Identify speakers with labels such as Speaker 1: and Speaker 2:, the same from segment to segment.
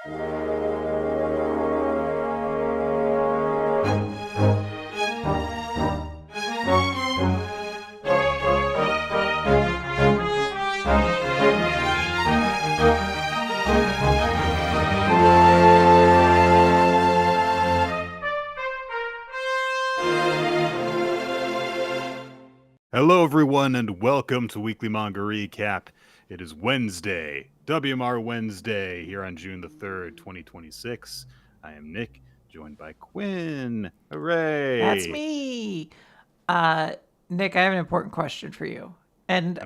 Speaker 1: Hello, everyone, and welcome to Weekly Manga Recap. It is Wednesday, WMR Wednesday, here on June the 3rd, 2026. I am Nick, joined by Quinn. Hooray!
Speaker 2: That's me. Nick, I have an important question for you. And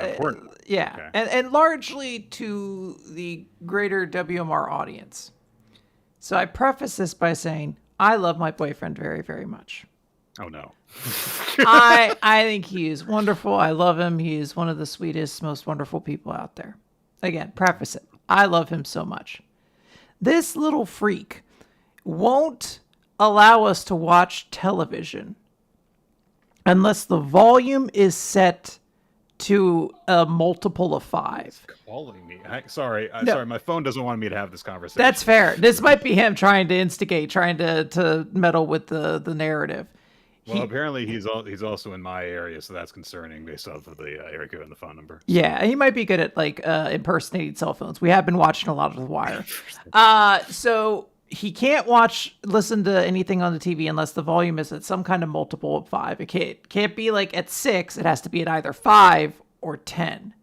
Speaker 2: yeah,
Speaker 1: Okay.
Speaker 2: and largely to the greater WMR audience. So I preface this by saying I love my boyfriend very, very much.
Speaker 1: Oh no.
Speaker 2: I think he is wonderful. I love him. He is one of the sweetest, most wonderful people out there. Again, preface it. I love him so much. This little freak won't allow us to watch television unless the volume is set to a multiple of 5.
Speaker 1: He's calling me. Sorry, my phone doesn't want me to have this conversation.
Speaker 2: That's fair. This might be him trying to instigate, trying to meddle with the narrative.
Speaker 1: Well, apparently he's also in my area, so that's concerning based off of the area code and the phone number. So.
Speaker 2: Yeah, he might be good at impersonating cell phones. We have been watching a lot of The Wire. So he can't listen to anything on the TV unless the volume is at some kind of multiple of 5. It can't be like at 6. It has to be at either 5 or 10.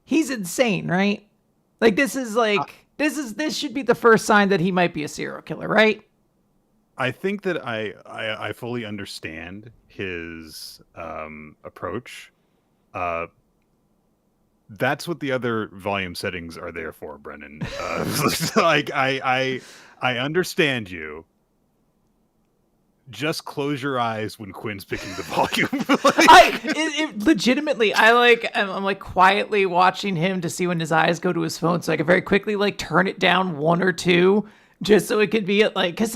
Speaker 2: He's insane, right? Like this should be the first sign that he might be a serial killer, right?
Speaker 1: I think that I fully understand his approach. That's what the other volume settings are there for, Brennan. Like I understand you. Just close your eyes when Quinn's picking the volume.
Speaker 2: Legitimately, I'm like quietly watching him to see when his eyes go to his phone, so I can very quickly like turn it down 1 or 2, just so it could be at because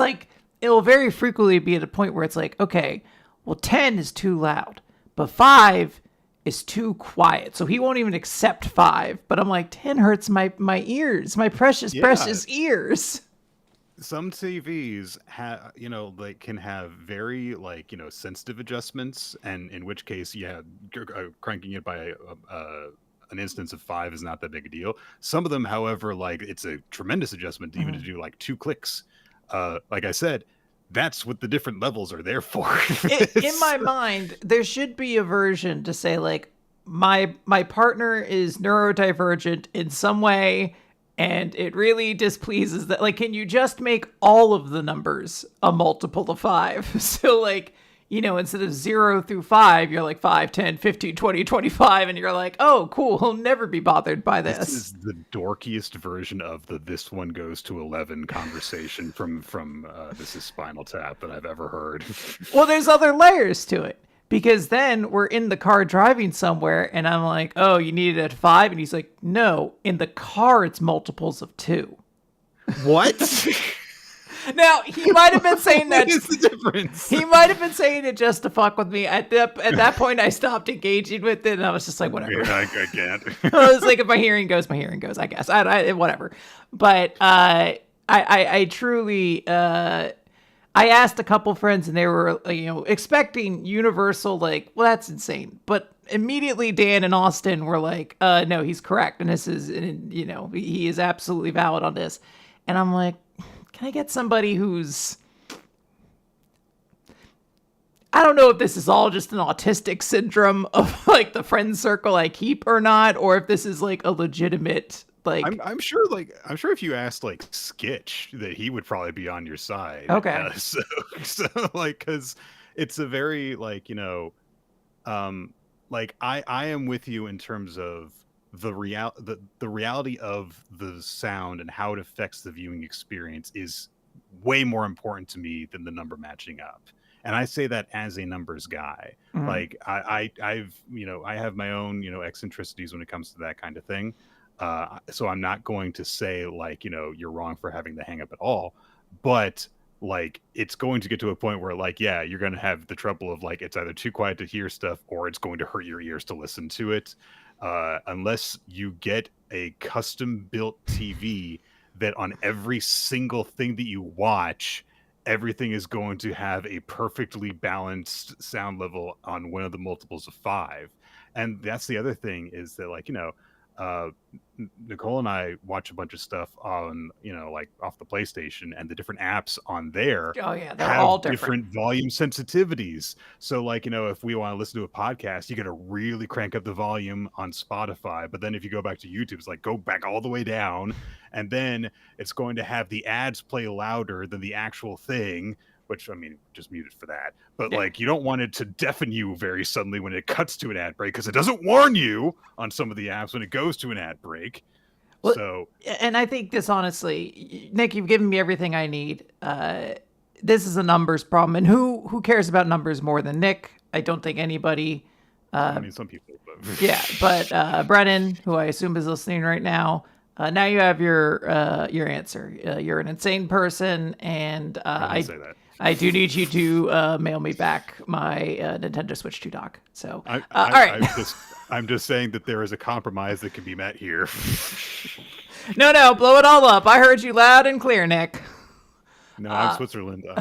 Speaker 2: it will very frequently be at a point where it's like, okay, well, 10 is too loud, but 5 is too quiet. So he won't even accept 5. But I'm like, 10 hurts my ears, my precious ears.
Speaker 1: Some TVs can have very sensitive adjustments, and in which case, cranking it by an instance of 5 is not that big a deal. Some of them, however, it's a tremendous adjustment even to do 2 clicks. Like I said, that's what the different levels are there for.
Speaker 2: In my mind, there should be a version to say my partner is neurodivergent in some way, and it really displeases that. Can you just make all of the numbers a multiple of 5? So instead of 0 through 5, you're like 5, 10, 15, 20, 25, and you're like, oh, cool, he'll never be bothered by this.
Speaker 1: This is the dorkiest version of the "this one goes to 11" conversation from This is Spinal Tap that I've ever heard.
Speaker 2: Well, there's other layers to it, because then we're in the car driving somewhere, and I'm like, oh, you need it at 5? And he's like, no, in the car it's multiples of 2.
Speaker 1: What?
Speaker 2: Now, he might have been saying that.
Speaker 1: What is the difference?
Speaker 2: He might have been saying it just to fuck with me. At that point, I stopped engaging with it, and I was just like, whatever.
Speaker 1: I can't.
Speaker 2: I was like, if my hearing goes, I guess. I whatever. But I truly, I asked a couple friends, and they were, expecting universal, well, that's insane. But immediately, Dan and Austin were like, no, he's correct, and this is, he is absolutely valid on this. And I'm like, can I get somebody who's... I don't know if this is all just an autistic syndrome of the friend circle I keep or not, or if this is a legitimate
Speaker 1: I'm sure if you asked Skitch that he would probably be on your side.
Speaker 2: Okay.
Speaker 1: So because it's a very I am with you in terms of the reality of the sound and how it affects the viewing experience is way more important to me than the number matching up. And I say that as a numbers guy. Mm-hmm. I have my own, eccentricities when it comes to that kind of thing. So I'm not going to say you're wrong for having the hang up at all, but it's going to get to a point where you're going to have the trouble of it's either too quiet to hear stuff or it's going to hurt your ears to listen to it. Unless you get a custom built TV that on every single thing that you watch, everything is going to have a perfectly balanced sound level on one of the multiples of 5. And that's the other thing, is that, like, uh Nicole and I watch a bunch of stuff on, like off the PlayStation, and the different apps on there
Speaker 2: Oh yeah, they're
Speaker 1: have
Speaker 2: all different.
Speaker 1: different volume sensitivities. So, like, if we want to listen to a podcast, you got to really crank up the volume on Spotify. But then if you go back to YouTube, it's like go back all the way down, and then it's going to have the ads play louder than the actual thing, which, I mean, just muted for that. But
Speaker 2: Yeah.
Speaker 1: like, you don't want it to deafen you very suddenly when it cuts to an ad break, because it doesn't warn you on some of the apps when it goes to an ad break.
Speaker 2: Well,
Speaker 1: So,
Speaker 2: and I think this, honestly, Nick, you've given me everything I need. This is a numbers problem, and who cares about numbers more than Nick? I don't think anybody.
Speaker 1: I mean, some people, but
Speaker 2: Yeah, but Brennan, who I assume is listening right now, now you have your answer. You're an insane person, and
Speaker 1: I didn't say that.
Speaker 2: I do need you to mail me back my Nintendo Switch 2 dock. So, all right.
Speaker 1: I'm just saying that there is a compromise that can be met here.
Speaker 2: No, blow it all up. I heard you loud and clear, Nick.
Speaker 1: No, I'm Switzerland.
Speaker 2: All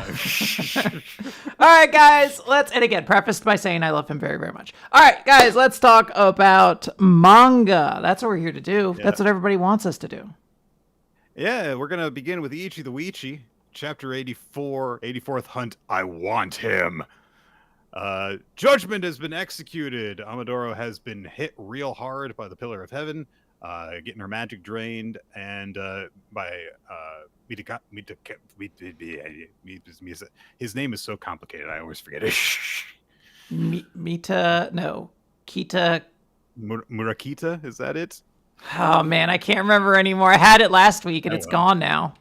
Speaker 2: right, guys, and again, prefaced by saying I love him very, very much. All right, guys, let's talk about manga. That's what we're here to do. Yeah. That's what everybody wants us to do.
Speaker 1: Yeah, we're going to begin with Ichi the Witch, chapter 84, 84th Hunt, I Want Him. Judgment has been executed. Amadoro has been hit real hard by the Pillar of Heaven, getting her magic drained, and by his name is so complicated, I always forget it.
Speaker 2: Kita.
Speaker 1: Murakita, is that it?
Speaker 2: Oh man, I can't remember anymore. I had it last week and it's gone now.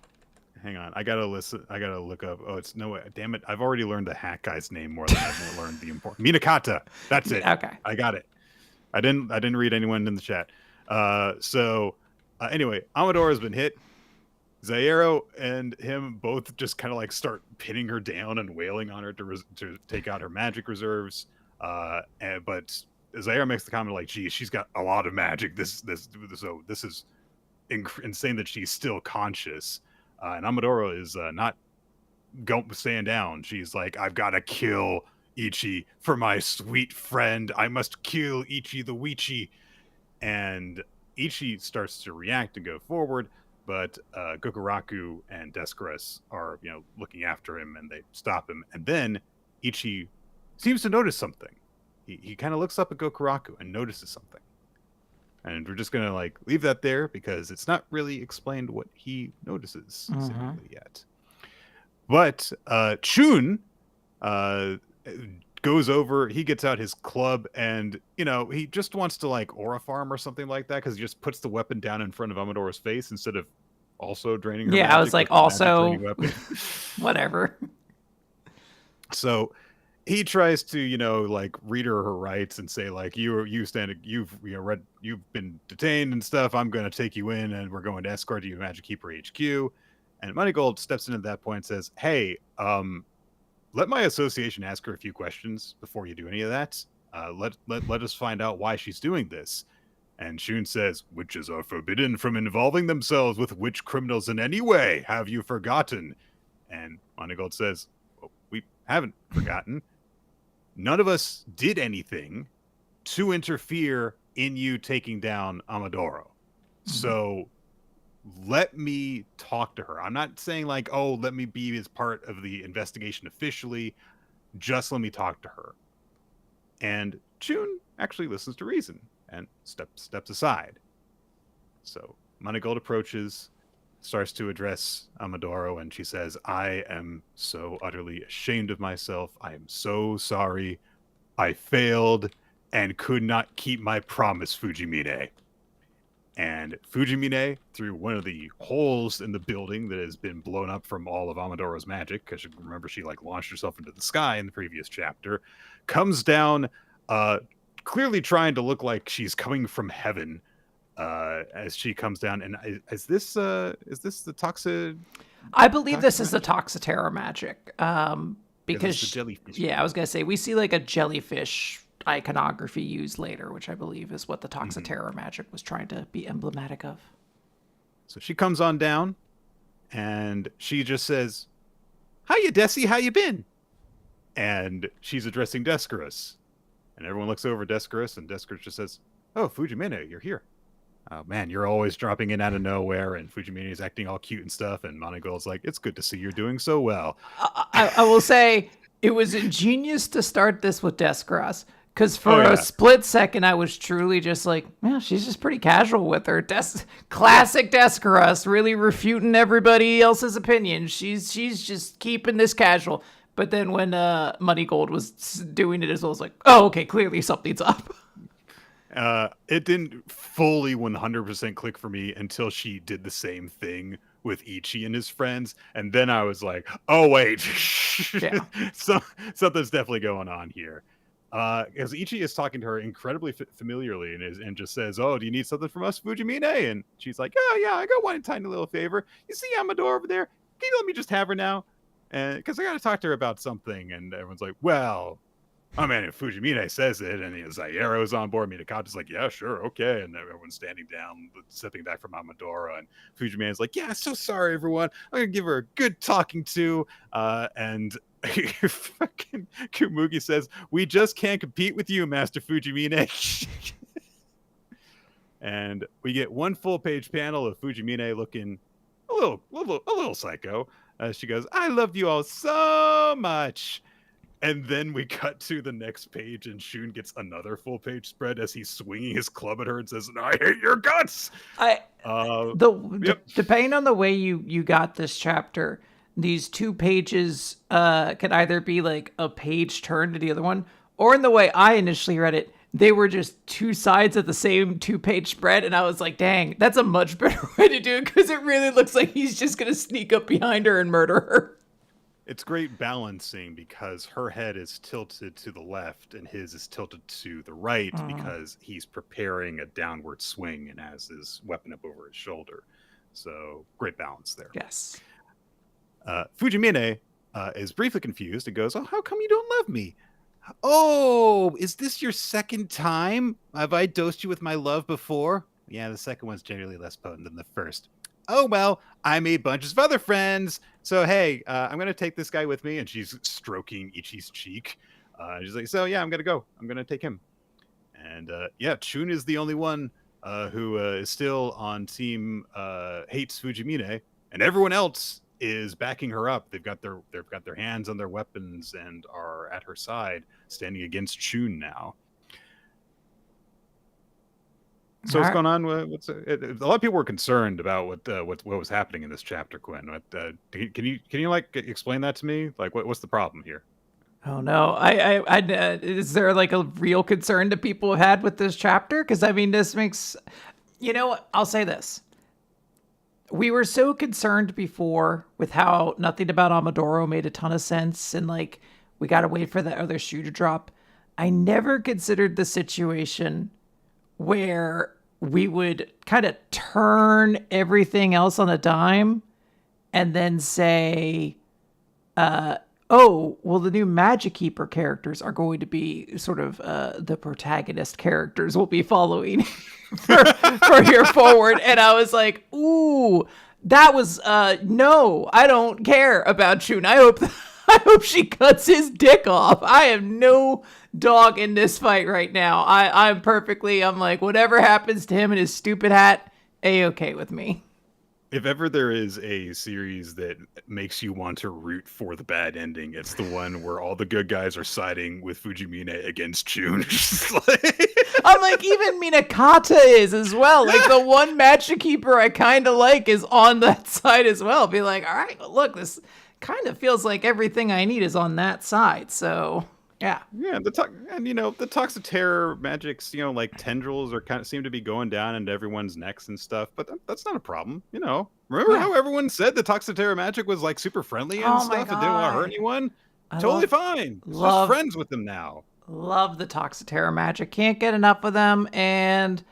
Speaker 1: Hang on, I gotta look up. Oh, it's no way. Damn it! I've already learned the hat guy's name more than I've learned the important Minakata. That's it.
Speaker 2: Okay,
Speaker 1: I got it. I didn't read anyone in the chat. Anyway, Amador has been hit. Zairo and him both just kind of like start pinning her down and wailing on her to take out her magic reserves. But Zairo makes the comment like, "Geez, she's got a lot of magic. This is insane that she's still conscious." And Amadoro is not staying down. She's like, "I've got to kill Ichi for my sweet friend. I must kill Ichi the Witch." And Ichi starts to react and go forward, but Gokuraku and Descaris are, looking after him, and they stop him. And then Ichi seems to notice something. He kind of looks up at Gokuraku and notices something. And we're just going to leave that there because it's not really explained what he notices seemingly yet. But Chun goes over, he gets out his club, and, he just wants to aura farm or something like that, because he just puts the weapon down in front of Amador's face instead of also draining her magic.
Speaker 2: I was like, also, whatever.
Speaker 1: So he tries to, read her rights and say, you've been detained and stuff. I'm going to take you in, and we're going to escort you to Magic Keeper HQ. And Moneygold steps in at that point and says, "Hey, let my association ask her a few questions before you do any of that. Let us find out why she's doing this." And Shun says, "Witches are forbidden from involving themselves with witch criminals in any way. Have you forgotten?" And Moneygold says, "Well, we haven't forgotten. None of us did anything to interfere in you taking down Amadoro. So let me talk to her. I'm not saying let me be as part of the investigation officially. Just let me talk to her." And Chun actually listens to reason and steps aside. So Moneygold approaches, starts to address Amadoro, and she says, "I am so utterly ashamed of myself. I am so sorry. I failed and could not keep my promise, Fujimine." And Fujimine, through one of the holes in the building that has been blown up from all of Amadoro's magic, because remember she launched herself into the sky in the previous chapter, comes down, clearly trying to look like she's coming from heaven, as she comes down. And is this the Toxa?
Speaker 2: I believe this is the Toxiterra magic. Because
Speaker 1: the jellyfish.
Speaker 2: Yeah, I was gonna say we see a jellyfish iconography used later, which I believe is what the Toxiterra magic was trying to be emblematic of.
Speaker 1: So she comes on down, and she just says, "Hiya, Desi, how you been?" And she's addressing Descarus. And everyone looks over at Descarus, and Descarus just says, "Oh, Fujimine, you're here. Oh, man, you're always dropping in out of nowhere." And Fujimine is acting all cute and stuff. And Monogold's like, "It's good to see you're doing so well."
Speaker 2: I will say it was ingenious to start this with Descarus. Because for a split second, I was truly just like, yeah, she's just pretty casual with her. Classic Descarus, really refuting everybody else's opinion. She's just keeping this casual. But then when Moneygold was doing it as well, I was like, oh, okay, clearly something's up.
Speaker 1: It didn't fully 100% click for me until she did the same thing with Ichi and his friends. And then I was like, oh, wait. Yeah. Something's definitely going on here. Because Ichi is talking to her incredibly familiarly and just says, "Oh, do you need something from us, Fujimine?" And she's like, "Oh, yeah, I got one tiny little favor. You see Amador over there? Can you let me just have her now? And because I got to talk to her about something." And everyone's like, "Well, I mean, if Fujimine says it," and Zairo's on board, Minakata's like, "Yeah, sure, okay." And everyone's standing down, stepping back from Amadora. And Fujimane's like, "Yeah, so sorry, everyone. I'm going to give her a good talking to." And fucking Kumugi says, "We just can't compete with you, Master Fujimine." And we get one full page panel of Fujimine looking a little psycho. She goes, "I love you all so much." And then we cut to the next page, and Shun gets another full page spread as he's swinging his club at her and says, "I hate your guts."
Speaker 2: Depending on the way you got this chapter, these 2 pages could either be like a page turn to the other one, or in the way I initially read it, they were just 2 sides of the same 2-page spread. And I was like, dang, that's a much better way to do it, because it really looks like he's just going to sneak up behind her and murder her.
Speaker 1: It's great balancing because her head is tilted to the left and his is tilted to the right because he's preparing a downward swing and has his weapon up over his shoulder. So great balance there.
Speaker 2: Yes.
Speaker 1: Fujimine is briefly confused and goes, "Oh, how come you don't love me? Oh, is this your second time? Have I dosed you with my love before?" "Yeah, the second one's generally less potent than the first." "Oh, well, I made bunches of other friends. So, hey, I'm going to take this guy with me." And she's stroking Ichi's cheek. She's like, "So, yeah, I'm going to go. I'm going to take him." And Chun is the only one who is still on team hates Fujimine. And everyone else is backing her up. They've got their hands on their weapons and are at her side, standing against Chun now. So what's going on? A lot of people were concerned about what was happening in this chapter, Quinn. Can you like explain that to me? Like, what's the problem here?
Speaker 2: Oh no, is there like a real concern that people had with this chapter? Because I mean, this makes, I'll say this. We were so concerned before with how nothing about Amadoro made a ton of sense, and like we got to wait for the other shoe to drop. I never considered the situation where we would kind of turn everything else on a dime and then say, oh, well, the new Magic Keeper characters are going to be sort of the protagonist characters we'll be following for here forward. And I was like, ooh, that was, no, I don't care about Chun. I hope she cuts his dick off. I have no dog in this fight right now. I'm like, whatever happens to him and his stupid hat, A-okay with me.
Speaker 1: If ever there is a series that makes you want to root for the bad ending, it's the one where all the good guys are siding with Fujimine against Chun.
Speaker 2: I'm like, even Minakata is as well. Like, the one Magic Keeper I kind of like is on that side as well. Be like, all right, look, this kind of feels like everything I need is on that side. So, yeah.
Speaker 1: Yeah, the Toxiterror magics, like tendrils are kind of seem to be going down into everyone's necks and stuff, but that's not a problem. Remember how everyone said the Toxiterror magic was like super friendly and stuff and didn't want to hurt anyone? Totally fine. Just friends with them now.
Speaker 2: Love the Toxiterror magic. Can't get enough of them, and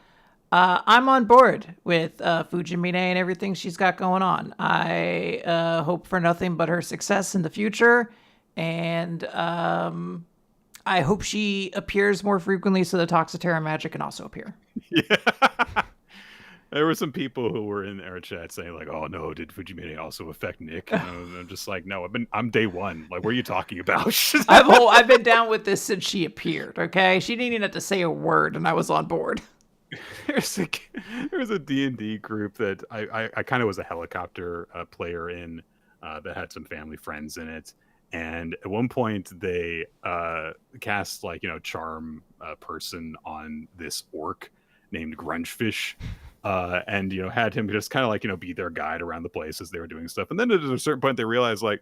Speaker 2: I'm on board with Fujimine and everything she's got going on. I hope for nothing but her success in the future, and I hope she appears more frequently so the Toxiterror magic can also appear.
Speaker 1: Yeah. There were some people who were in our chat saying like, "Oh no, did Fujimine also affect Nick?" And I'm just like, "No, I'm day one. Like, what are you talking about?"
Speaker 2: I've been down with this since she appeared. Okay, she didn't even have to say a word, and I was on board.
Speaker 1: there's a D&D group that I kind of was a helicopter player in that had some family friends in it, and at one point they cast like charm person on this orc named Grungefish, and had him just kind of like be their guide around the place as they were doing stuff, and then at a certain point they realized like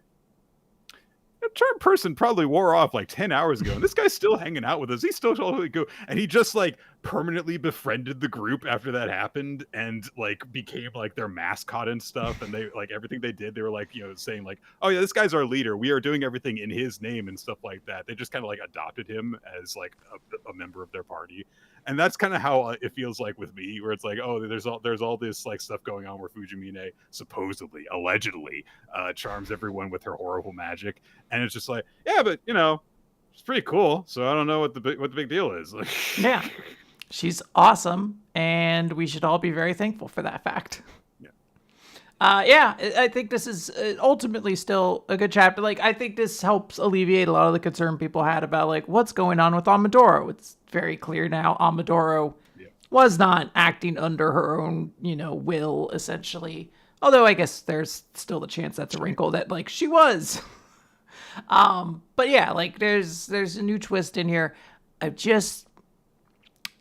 Speaker 1: that charm person probably wore off like 10 hours ago, and this guy's still hanging out with us. He's still totally cool. And he just like permanently befriended the group after that happened and like became like their mascot and stuff. And they like everything they did, they were like, saying like, oh yeah, this guy's our leader. We are doing everything in his name and stuff like that. They just kind of like adopted him as like a member of their party. And that's kind of how it feels like with me, where it's like, oh, there's all this like stuff going on where Fujimine supposedly, allegedly, charms everyone with her horrible magic, and it's just like, yeah, but it's pretty cool. So I don't know what the big deal is.
Speaker 2: Yeah, she's awesome, and we should all be very thankful for that fact. Yeah, I think this is ultimately still a good chapter. Like, I think this helps alleviate a lot of the concern people had about, like, what's going on with Amidoro. It's very clear now Amidoro was not acting under her own, will, essentially. Although I guess there's still the chance that's a wrinkle that, like, she was. But yeah, like, there's a new twist in here. I've just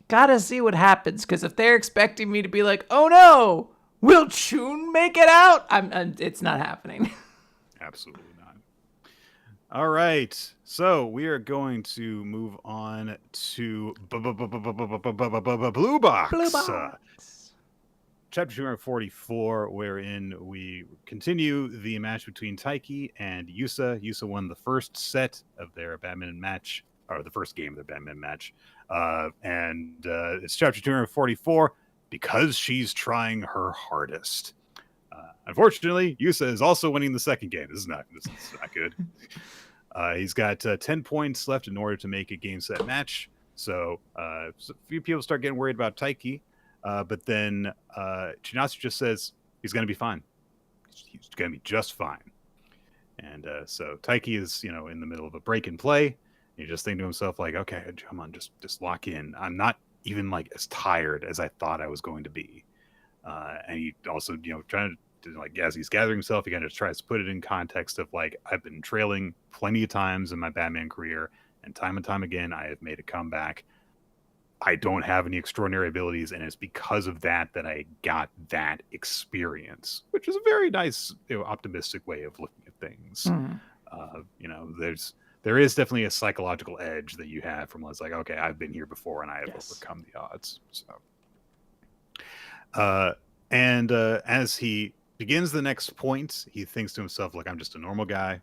Speaker 2: gotta see what happens, because if they're expecting me to be like, oh no, will Chun make it out? It's not happening.
Speaker 1: Absolutely not. All right. So we are going to move on to Blue Box.
Speaker 2: Blue Box.
Speaker 1: Chapter 244, wherein we continue the match between Taiki and Yusa. Yusa won the first set of their badminton match, or the first game of their badminton match. And it's chapter 244. Because she's trying her hardest. Unfortunately, Yusa is also winning the second game. This is not good. He's got 10 points left in order to make a game set match. So a few people start getting worried about Taiki. But then Chinatsu just says he's going to be fine. He's going to be just fine. And so Taiki is, in the middle of a break and play. And you just think to himself like, okay, come on, just lock in. I'm not even like as tired as I thought I was going to be. And he also, trying to like, as he's gathering himself, he kind of tries to put it in context of like, I've been trailing plenty of times in my Batman career, and time again, I have made a comeback. I don't have any extraordinary abilities, and it's because of that I got that experience, which is a very nice, optimistic way of looking at things. There is definitely a psychological edge that you have from it's like, okay, I've been here before and I have overcome the odds. So, and as he begins the next point, he thinks to himself, like, I'm just a normal guy.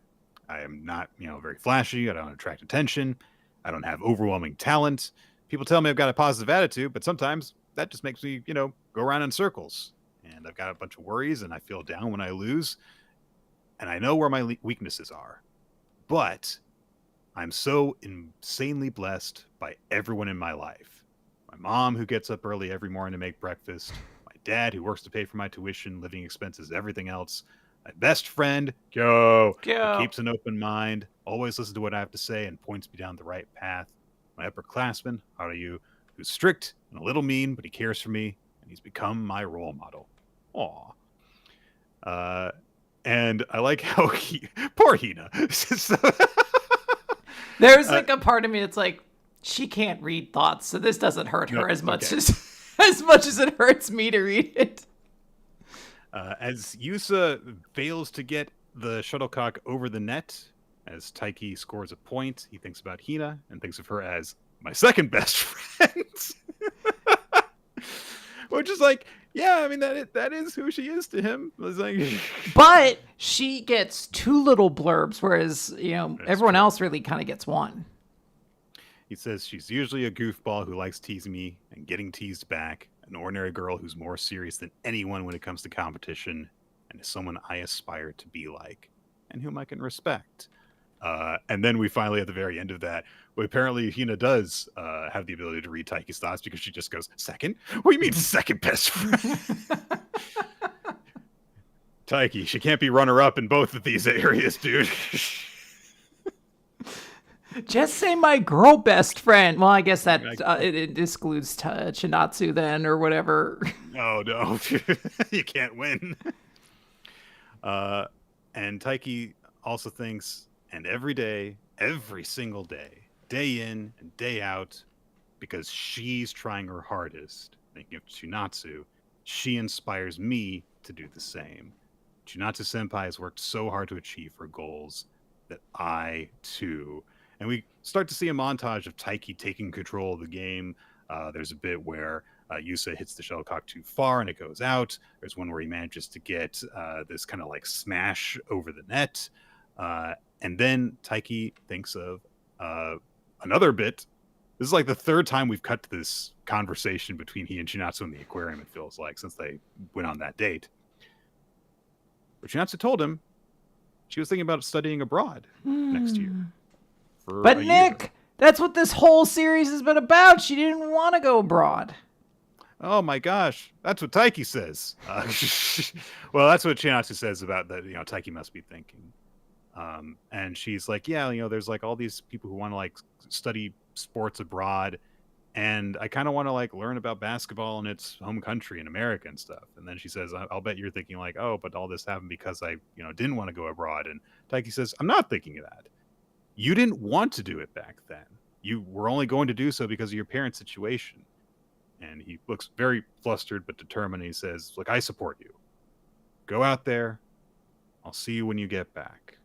Speaker 1: I am not, very flashy. I don't attract attention. I don't have overwhelming talent. People tell me I've got a positive attitude, but sometimes that just makes me, go around in circles. And I've got a bunch of worries and I feel down when I lose. And I know where my weaknesses are. But I'm so insanely blessed by everyone in my life. My mom, who gets up early every morning to make breakfast. My dad, who works to pay for my tuition, living expenses, everything else. My best friend, Kyo, who keeps an open mind, always listens to what I have to say, and points me down the right path. My upperclassman, Haruyu, who's strict and a little mean, but he cares for me, and he's become my role model. Aw. And I like how poor Hina.
Speaker 2: There's like a part of me that's like, she can't read thoughts, so this doesn't hurt her as much as it hurts me to read it.
Speaker 1: As Yusa fails to get the shuttlecock over the net, as Taiki scores a point, he thinks about Hina and thinks of her as my second best friend. Which is like, yeah, I mean, that is who she is to him. Like,
Speaker 2: but she gets two little blurbs, whereas, everyone else really kind of gets one.
Speaker 1: He says she's usually a goofball who likes teasing me and getting teased back, an ordinary girl who's more serious than anyone when it comes to competition, and is someone I aspire to be like, and whom I can respect. And then we finally, at the very end of that, apparently Hina does have the ability to read Taiki's thoughts because she just goes, second? What do you mean second best friend? Taiki, she can't be runner-up in both of these areas, dude.
Speaker 2: Just say my girl best friend. Well, I guess that it excludes Chinatsu then, or whatever.
Speaker 1: Oh, no. You can't win. And Taiki also thinks, and every single day in and day out, because she's trying her hardest, thinking of Chinatsu, she inspires me to do the same. Chinatsu-senpai has worked so hard to achieve her goals that I, too... And we start to see a montage of Taiki taking control of the game. There's a bit where Yusa hits the shuttlecock too far and it goes out. There's one where he manages to get this kind of like smash over the net. And then Taiki thinks of another bit. This is like the third time we've cut to this conversation between he and Chinatsu in the aquarium, it feels like, since they went on that date. But Chinatsu told him she was thinking about studying abroad next year.
Speaker 2: But Nick, that's what this whole series has been about. She didn't want to go abroad.
Speaker 1: Oh my gosh, that's what Taiki says. Well, that's what Chinatsu says about that. Taiki must be thinking. And she's like, yeah, there's like all these people who want to like study sports abroad, and I kind of want to like learn about basketball in its home country in America and stuff. And then she says, I'll bet you're thinking like, oh, but all this happened because I didn't want to go abroad. And Taiki says, I'm not thinking of that. You didn't want to do it back then. You were only going to do so because of your parents' situation. And he looks very flustered but determined. He says, look, I support you. Go out there. I'll see you when you get back.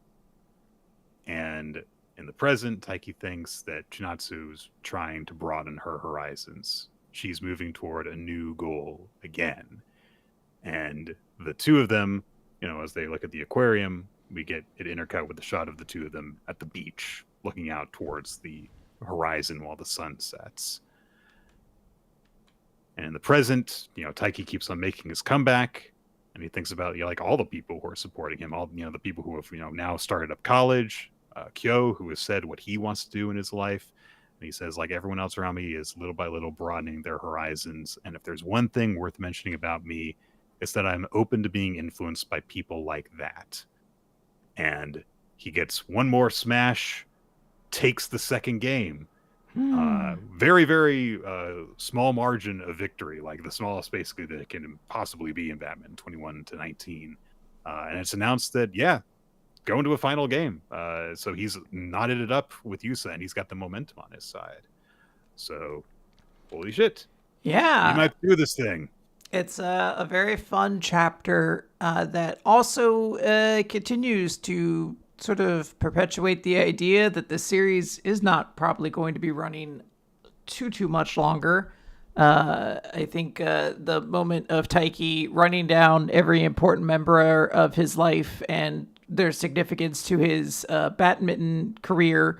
Speaker 1: And in the present, Taiki thinks that Chinatsu's trying to broaden her horizons. She's moving toward a new goal again. And the two of them, as they look at the aquarium, we get it intercut with the shot of the two of them at the beach, looking out towards the horizon while the sun sets. And in the present, Taiki keeps on making his comeback, and he thinks about like all the people who are supporting him, all the people who have now started up college, Kyo, who has said what he wants to do in his life, and he says like everyone else around me is little by little broadening their horizons, and if there's one thing worth mentioning about me, it's that I'm open to being influenced by people like that. And he gets one more smash, takes the second game. Very, very small margin of victory, like the smallest basically that it can possibly be in Batman, 21-19. And it's announced that, going to a final game. So he's knotted it up with Yusa, and he's got the momentum on his side. So, holy shit.
Speaker 2: Yeah.
Speaker 1: You might do this thing.
Speaker 2: It's a very fun chapter that also continues to sort of perpetuate the idea that the series is not probably going to be running too much longer. I think the moment of Taiki running down every important member of his life and their significance to his badminton career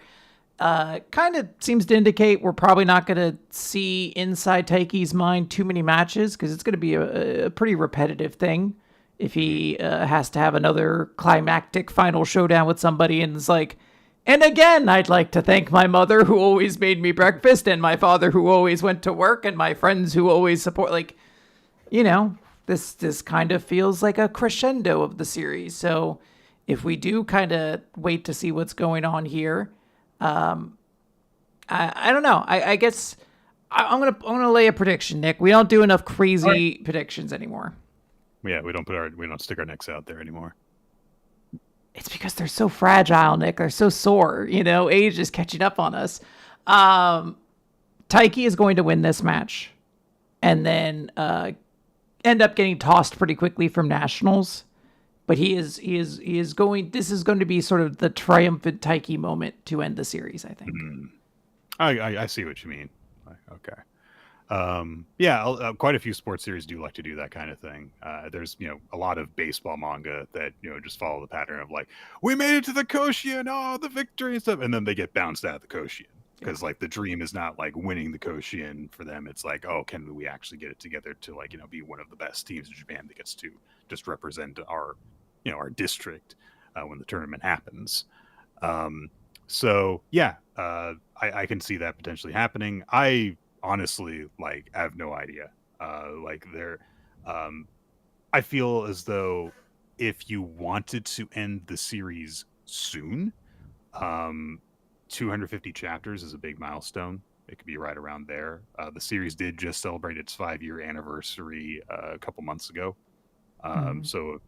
Speaker 2: kind of seems to indicate we're probably not going to see inside Taiki's mind too many matches, because it's going to be a pretty repetitive thing if he has to have another climactic final showdown with somebody and it's like, and again, I'd like to thank my mother who always made me breakfast, and my father who always went to work, and my friends who always support, like, this kind of feels like a crescendo of the series. So if we do kind of wait to see what's going on here, I don't know. I guess I'm gonna lay a prediction, Nick. We don't do enough crazy predictions anymore.
Speaker 1: Yeah, we don't stick our necks out there anymore.
Speaker 2: It's because they're so fragile, Nick. They're so sore. Age is catching up on us. Taiki is going to win this match, and then end up getting tossed pretty quickly from nationals. But he is going. This is going to be sort of the triumphant Taiki moment to end the series, I think.
Speaker 1: I see what you mean. Okay. Quite a few sports series do like to do that kind of thing. There's a lot of baseball manga that just follow the pattern of like, we made it to the Koshien, the victory and stuff, and then they get bounced out of the Koshien because like the dream is not like winning the Koshien for them. It's like, oh, can we actually get it together to like be one of the best teams in Japan that gets to just represent our our district when the tournament happens. So yeah, I can see that potentially happening. I honestly like I have no idea. Like there, um, I feel as though if you wanted to end the series soon, um, 250 chapters is a big milestone. It could be right around there. The series did just celebrate its 5-year anniversary a couple months ago.
Speaker 2: Mhm.
Speaker 1: So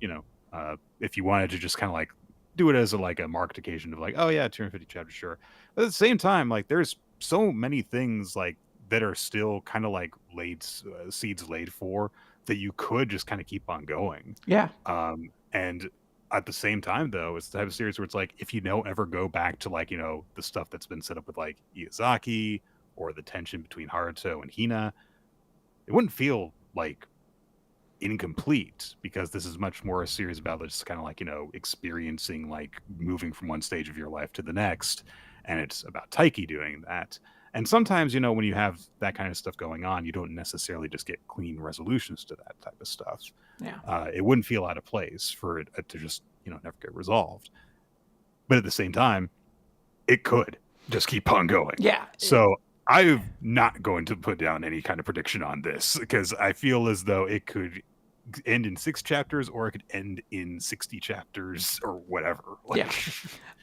Speaker 1: if you wanted to just kind of like do it as a marked occasion of like, oh yeah, 250 chapters, sure. But at the same time, like there's so many things like that are still kind of like seeds laid for that you could just kind of keep on going.
Speaker 2: Yeah.
Speaker 1: And at the same time, though, it's the type of series where it's like if you don't ever go back to like the stuff that's been set up with like Miyazaki or the tension between Haruto and Hina, it wouldn't feel like incomplete because this is much more a series about just kind of like experiencing like moving from one stage of your life to the next, and it's about Taiki doing that. And sometimes when you have that kind of stuff going on, you don't necessarily just get clean resolutions to that type of stuff.
Speaker 2: Yeah.
Speaker 1: It wouldn't feel out of place for it to just never get resolved, but at the same time it could just keep on going.
Speaker 2: Yeah.
Speaker 1: So I'm not going to put down any kind of prediction on this because I feel as though it could end in 6 chapters or it could end in 60 chapters or whatever.
Speaker 2: Yeah.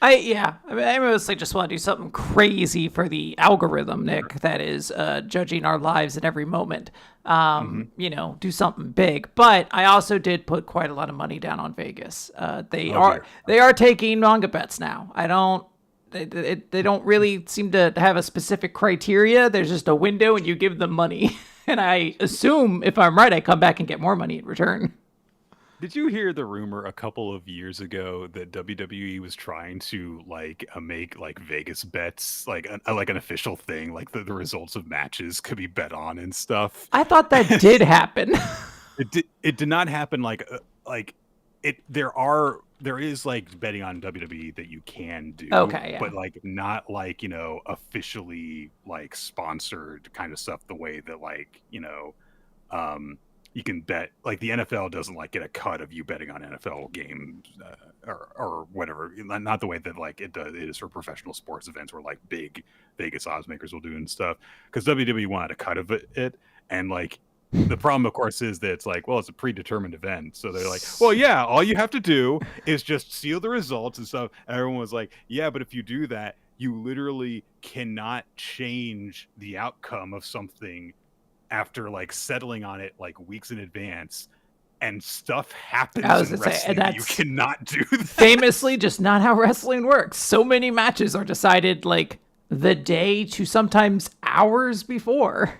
Speaker 2: I mostly just want to do something crazy for the algorithm, Nick, that is judging our lives at every moment. Do something big. But I also did put quite a lot of money down on Vegas. They are taking manga bets now. They don't really seem to have a specific criteria. There's just a window and you give them money. And I assume if I'm right, I come back and get more money in return.
Speaker 1: Did you hear the rumor a couple of years ago that WWE was trying to make like Vegas bets like an official thing, like the results of matches could be bet on and stuff?
Speaker 2: I thought that did happen.
Speaker 1: It did not happen there is like betting on WWE that you can do.
Speaker 2: Okay, yeah.
Speaker 1: But like not like, officially like sponsored kind of stuff the way that you can bet like the NFL doesn't like get a cut of you betting on NFL games or whatever. Not the way that like it is for professional sports events where like big Vegas odds makers will do and stuff. Because WWE wanted a cut of it and like the problem, of course, is that it's like, well, it's a predetermined event. So they're like, well, yeah, all you have to do is just seal the results and stuff. And everyone was like, yeah, but if you do that, you literally cannot change the outcome of something after like settling on it like weeks in advance. And stuff happens in wrestling. You cannot do that.
Speaker 2: Famously, just not how wrestling works. So many matches are decided like the day to sometimes hours before.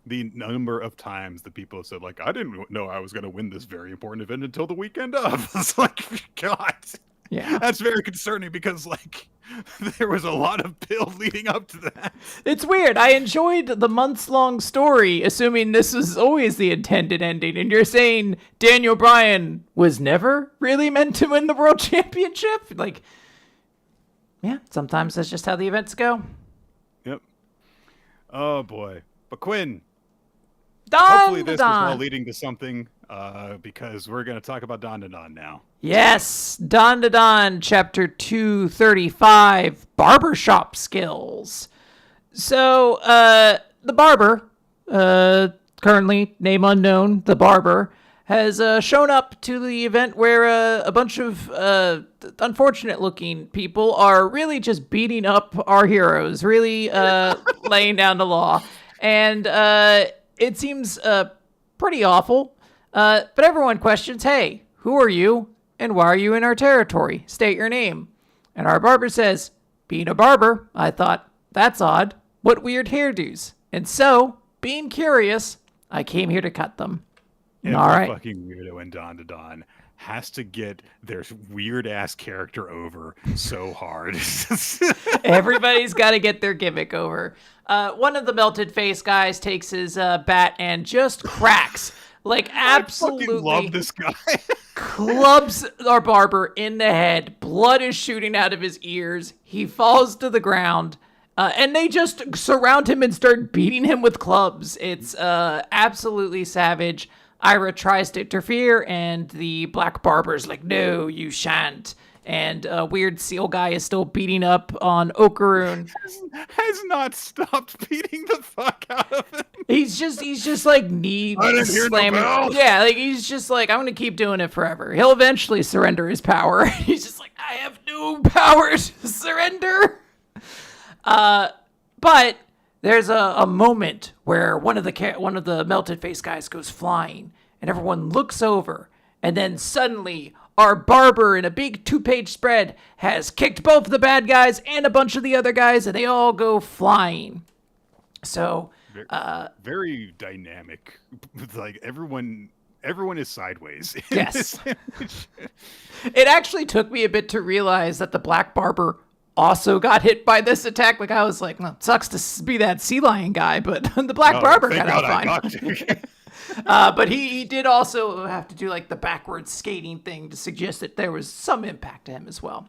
Speaker 1: The number of times that people have said, like, I didn't know I was going to win this very important event until the weekend of. It's like, God.
Speaker 2: Yeah.
Speaker 1: That's very concerning because, like, there was a lot of build leading up to that.
Speaker 2: It's weird. I enjoyed the months-long story, assuming this was always the intended ending. And you're saying Daniel Bryan was never really meant to win the world championship? Like, yeah, sometimes that's just how the events go.
Speaker 1: Yep. Oh, boy. But Quinn,
Speaker 2: Dandadan.
Speaker 1: Hopefully this is all leading to something, because we're going to talk about Dandadan now.
Speaker 2: Yes, Dandadan, chapter 235, barbershop skills. So, the barber, currently name unknown, the barber, has shown up to the event where a bunch of unfortunate-looking people are really just beating up our heroes, really laying down the law. And it seems pretty awful. But everyone questions, hey, who are you? And why are you in our territory? State your name. And our barber says, being a barber, I thought, that's odd. What weird hairdos? And so, being curious, I came here to cut them.
Speaker 1: Every
Speaker 2: all right.
Speaker 1: Fucking weirdo in Dandadan has to get their weird ass character over so hard.
Speaker 2: Everybody's got to get their gimmick over. One of the melted face guys takes his bat and just cracks. Like, absolutely.
Speaker 1: I fucking love this guy.
Speaker 2: Clubs our barber in the head. Blood is shooting out of his ears. He falls to the ground. And they just surround him and start beating him with clubs. It's absolutely savage. Ira tries to interfere, and the black barber's like, no, you shan't. and weird seal guy is still beating up on Okarun.
Speaker 1: Has not stopped beating the fuck out of him.
Speaker 2: He's just like knee slamming. Yeah, like he's just like, I'm gonna keep doing it forever. He'll eventually surrender his power. He's just like, I have no power to surrender. But there's a moment where one of the melted face guys goes flying, and everyone looks over, and then suddenly our barber in a big 2-page spread has kicked both the bad guys and a bunch of the other guys, and they all go flying. So
Speaker 1: very dynamic. Like everyone is sideways.
Speaker 2: Yes. It actually took me a bit to realize that the black barber also got hit by this attack. Like, I was like, well, it sucks to be that sea lion guy, but the black barber got out fine. But he did also have to do like the backwards skating thing to suggest that there was some impact to him as well.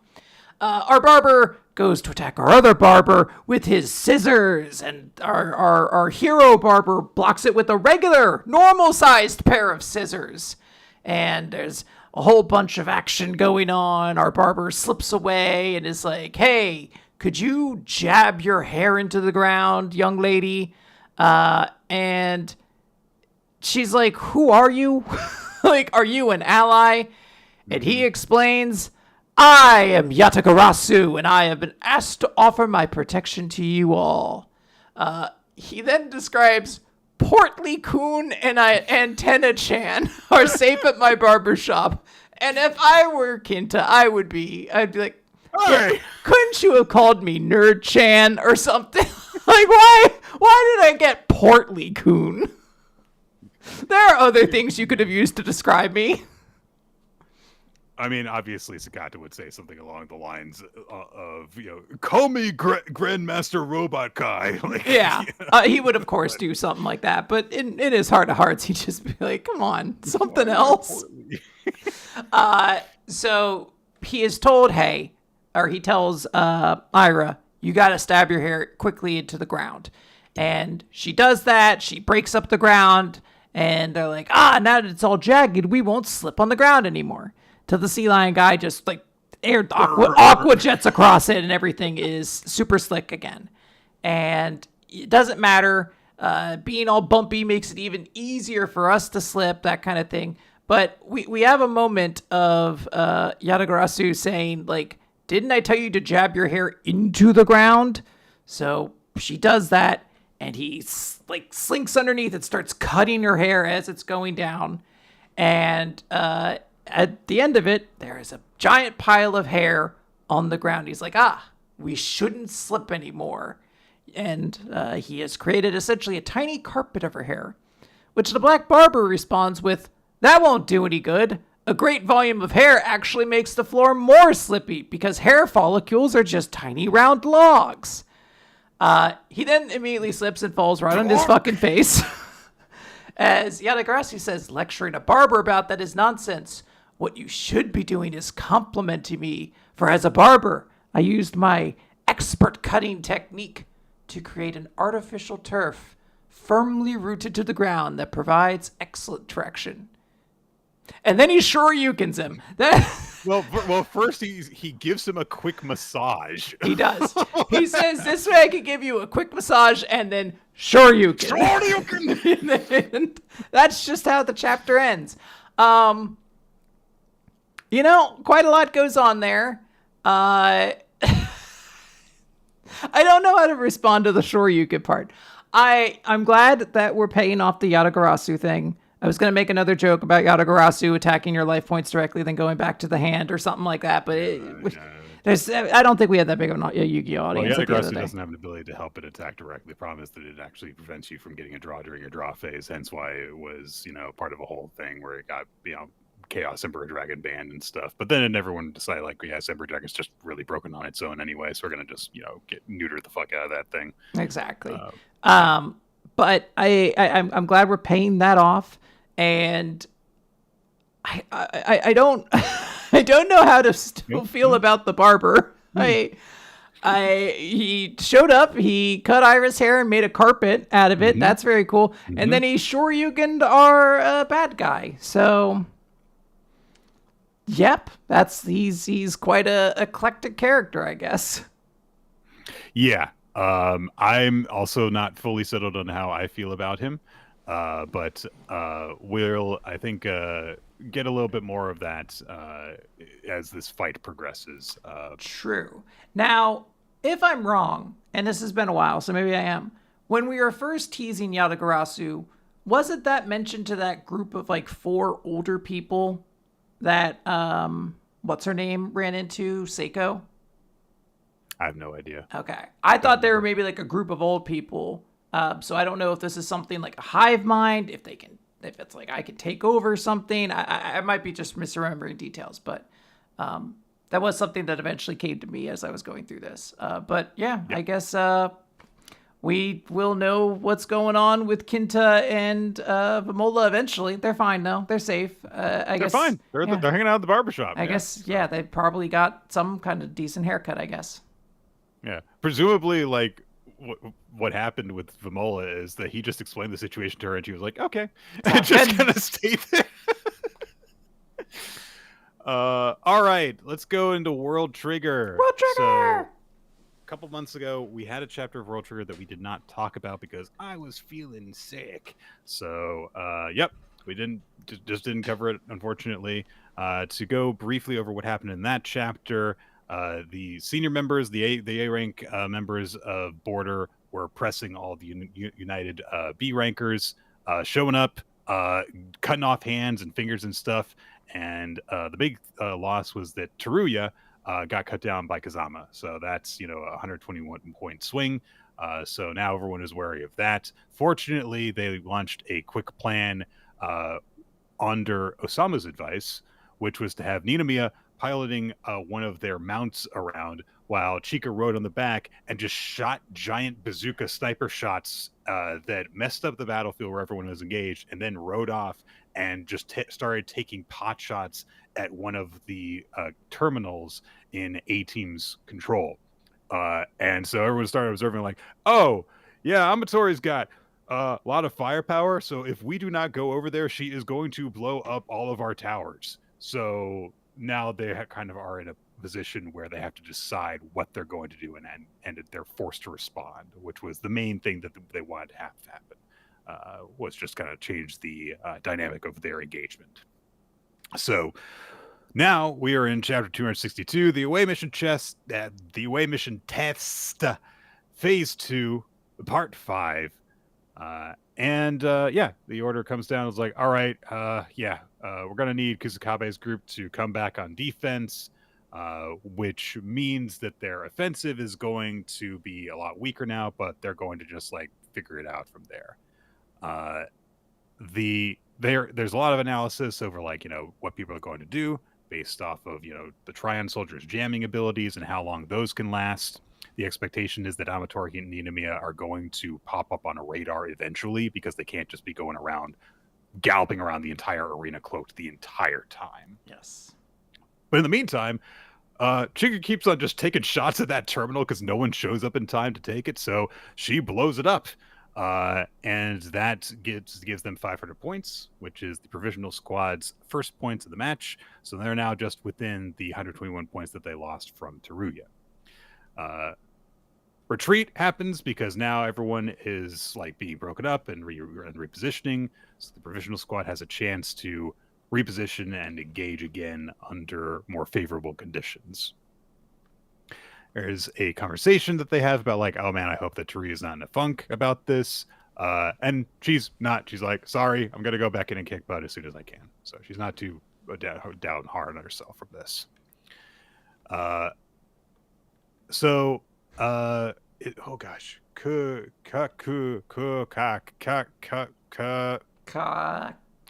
Speaker 2: Our barber goes to attack our other barber with his scissors, and our hero barber blocks it with a regular, normal-sized pair of scissors. And there's a whole bunch of action going on. Our barber slips away and is like, hey, could you jab your hair into the ground, young lady? And she's like, who are you? Like, are you an ally? And he explains, I am Yatagarasu, and I have been asked to offer my protection to you all. He then describes Portly-kun and Antenna-chan are safe at my barbershop. And if I were Kinta, I'd be like, hey, couldn't you have called me Nerd-chan or something? Like, why did I get Portly-kun? There are other things you could have used to describe me.
Speaker 1: I mean, obviously, Sakata would say something along the lines of, call me Grandmaster Robot Kai. Like,
Speaker 2: yeah, he would, of course, do something like that. But in his heart of hearts, he'd just be like, come on, something else. So he is told, he tells Ira, you got to stab your hair quickly into the ground. And she does that. She breaks up the ground. And they're like, now that it's all jagged, we won't slip on the ground anymore. Till the sea lion guy just like aqua jets across it, and everything is super slick again. And it doesn't matter. Being all bumpy makes it even easier for us to slip, that kind of thing. But we have a moment of Yatagarasu saying, like, didn't I tell you to jab your hair into the ground? So she does that, and he like slinks underneath and starts cutting her hair as it's going down. And at the end of it, there is a giant pile of hair on the ground. He's like, we shouldn't slip anymore. And he has created essentially a tiny carpet of her hair, which the black barber responds with, that won't do any good. A great volume of hair actually makes the floor more slippy because hair follicles are just tiny round logs. He then immediately slips and falls right on his fucking face. As Yatagarasu says, lecturing a barber about that is nonsense. What you should be doing is complimenting me, for as a barber, I used my expert cutting technique to create an artificial turf firmly rooted to the ground that provides excellent traction. And then he shoryukens him.
Speaker 1: Well, first he gives him a quick massage.
Speaker 2: He does. He says, this way I can give you a quick massage and then shoryuken. And that's just how the chapter ends. Quite a lot goes on there. I don't know how to respond to the shoryuken part. I'm glad that we're paying off the Yatagarasu thing. I was going to make another joke about Yatagarasu attacking your life points directly, then going back to the hand or something like that. But I don't think we had that big of a Yu-Gi-Oh audience.
Speaker 1: Well, Yatagarasu doesn't have an ability to help it attack directly. The problem is that it actually prevents you from getting a draw during your draw phase. Hence why it was, part of a whole thing where it got, Chaos Emperor Dragon banned and stuff. But then everyone decided, like, Emperor Dragon's just really broken on its own anyway, so we're going to just, get neutered the fuck out of that thing.
Speaker 2: Exactly. But I'm glad we're paying that off. And I don't I don't know how to still feel about the barber. He showed up, he cut Iris' hair and made a carpet out of it. That's very cool. And then he shoryukened our bad guy. So Yep, he's quite a eclectic character, I guess.
Speaker 1: Yeah. I'm also not fully settled on how I feel about him. But we'll, I think, get a little bit more of that as this fight progresses.
Speaker 2: True. Now, if I'm wrong, and this has been a while, so maybe I am, when we were first teasing Yatagarasu, wasn't that mentioned to that group of like 4 older people that what's her name ran into Seiko?
Speaker 1: I have no idea.
Speaker 2: Okay. I thought they were maybe like a group of old people. So I don't know if this is something like a hive mind, if it's like I could take over something. I might be just misremembering details, but that was something that eventually came to me as I was going through this. But yeah, I guess we will know what's going on with Kinta and Vimola eventually. They're fine though. They're safe. I guess
Speaker 1: They're fine. They're hanging out at the barbershop.
Speaker 2: I guess, yeah, they probably got some kind of decent haircut, I guess.
Speaker 1: Yeah. Presumably, like, what happened with Vimola is that he just explained the situation to her and she was like, okay. And just kind of stayed there. All right. Let's go into World Trigger.
Speaker 2: World Trigger!
Speaker 1: So, a couple months ago, we had a chapter of World Trigger that we did not talk about because I was feeling sick. So, yep. We just didn't cover it, unfortunately. To go briefly over what happened in that chapter, the senior members, the A rank members of Border were pressing all the United B rankers, showing up, cutting off hands and fingers and stuff. And the big loss was that Teruya got cut down by Kazama. So that's, a 121 point swing. So now everyone is wary of that. Fortunately, they launched a quick plan under Osama's advice, which was to have Ninomiya piloting one of their mounts around while Chika rode on the back and just shot giant bazooka sniper shots that messed up the battlefield where everyone was engaged, and then rode off and just started taking pot shots at one of the terminals in A-Team's control. And so everyone started observing like, oh, yeah, Amatori's got a lot of firepower, so if we do not go over there, she is going to blow up all of our towers. So now they kind of are in a position where they have to decide what they're going to do, and they're forced to respond, which was the main thing that they wanted to have happen, was just kind of change the dynamic of their engagement. So now we are in chapter 262, the away mission test, phase 2, part 5. Yeah, the order comes down. It's like, all right, we're going to need Kusakabe's group to come back on defense, which means that their offensive is going to be a lot weaker now, but they're going to just like figure it out from there. There's a lot of analysis over like, what people are going to do based off of, the Tryon soldiers' jamming abilities and how long those can last. The expectation is that Amatori and Ninomiya are going to pop up on a radar eventually because they can't just be going around galloping around the entire arena cloaked the entire time.
Speaker 2: Yes.
Speaker 1: But in the meantime, Chika keeps on just taking shots at that terminal because no one shows up in time to take it, so she blows it up. And that gives them 500 points, which is the provisional squad's first points of the match. So they're now just within the 121 points that they lost from Teruya. Retreat happens because now everyone is like being broken up and repositioning. So the provisional squad has a chance to reposition and engage again under more favorable conditions. There's a conversation that they have about like, oh man, I hope that Teruya's not in a funk about this. And she's not. She's like, sorry, I'm going to go back in and kick butt as soon as I can. So she's not too down hard on herself from this. Oh gosh,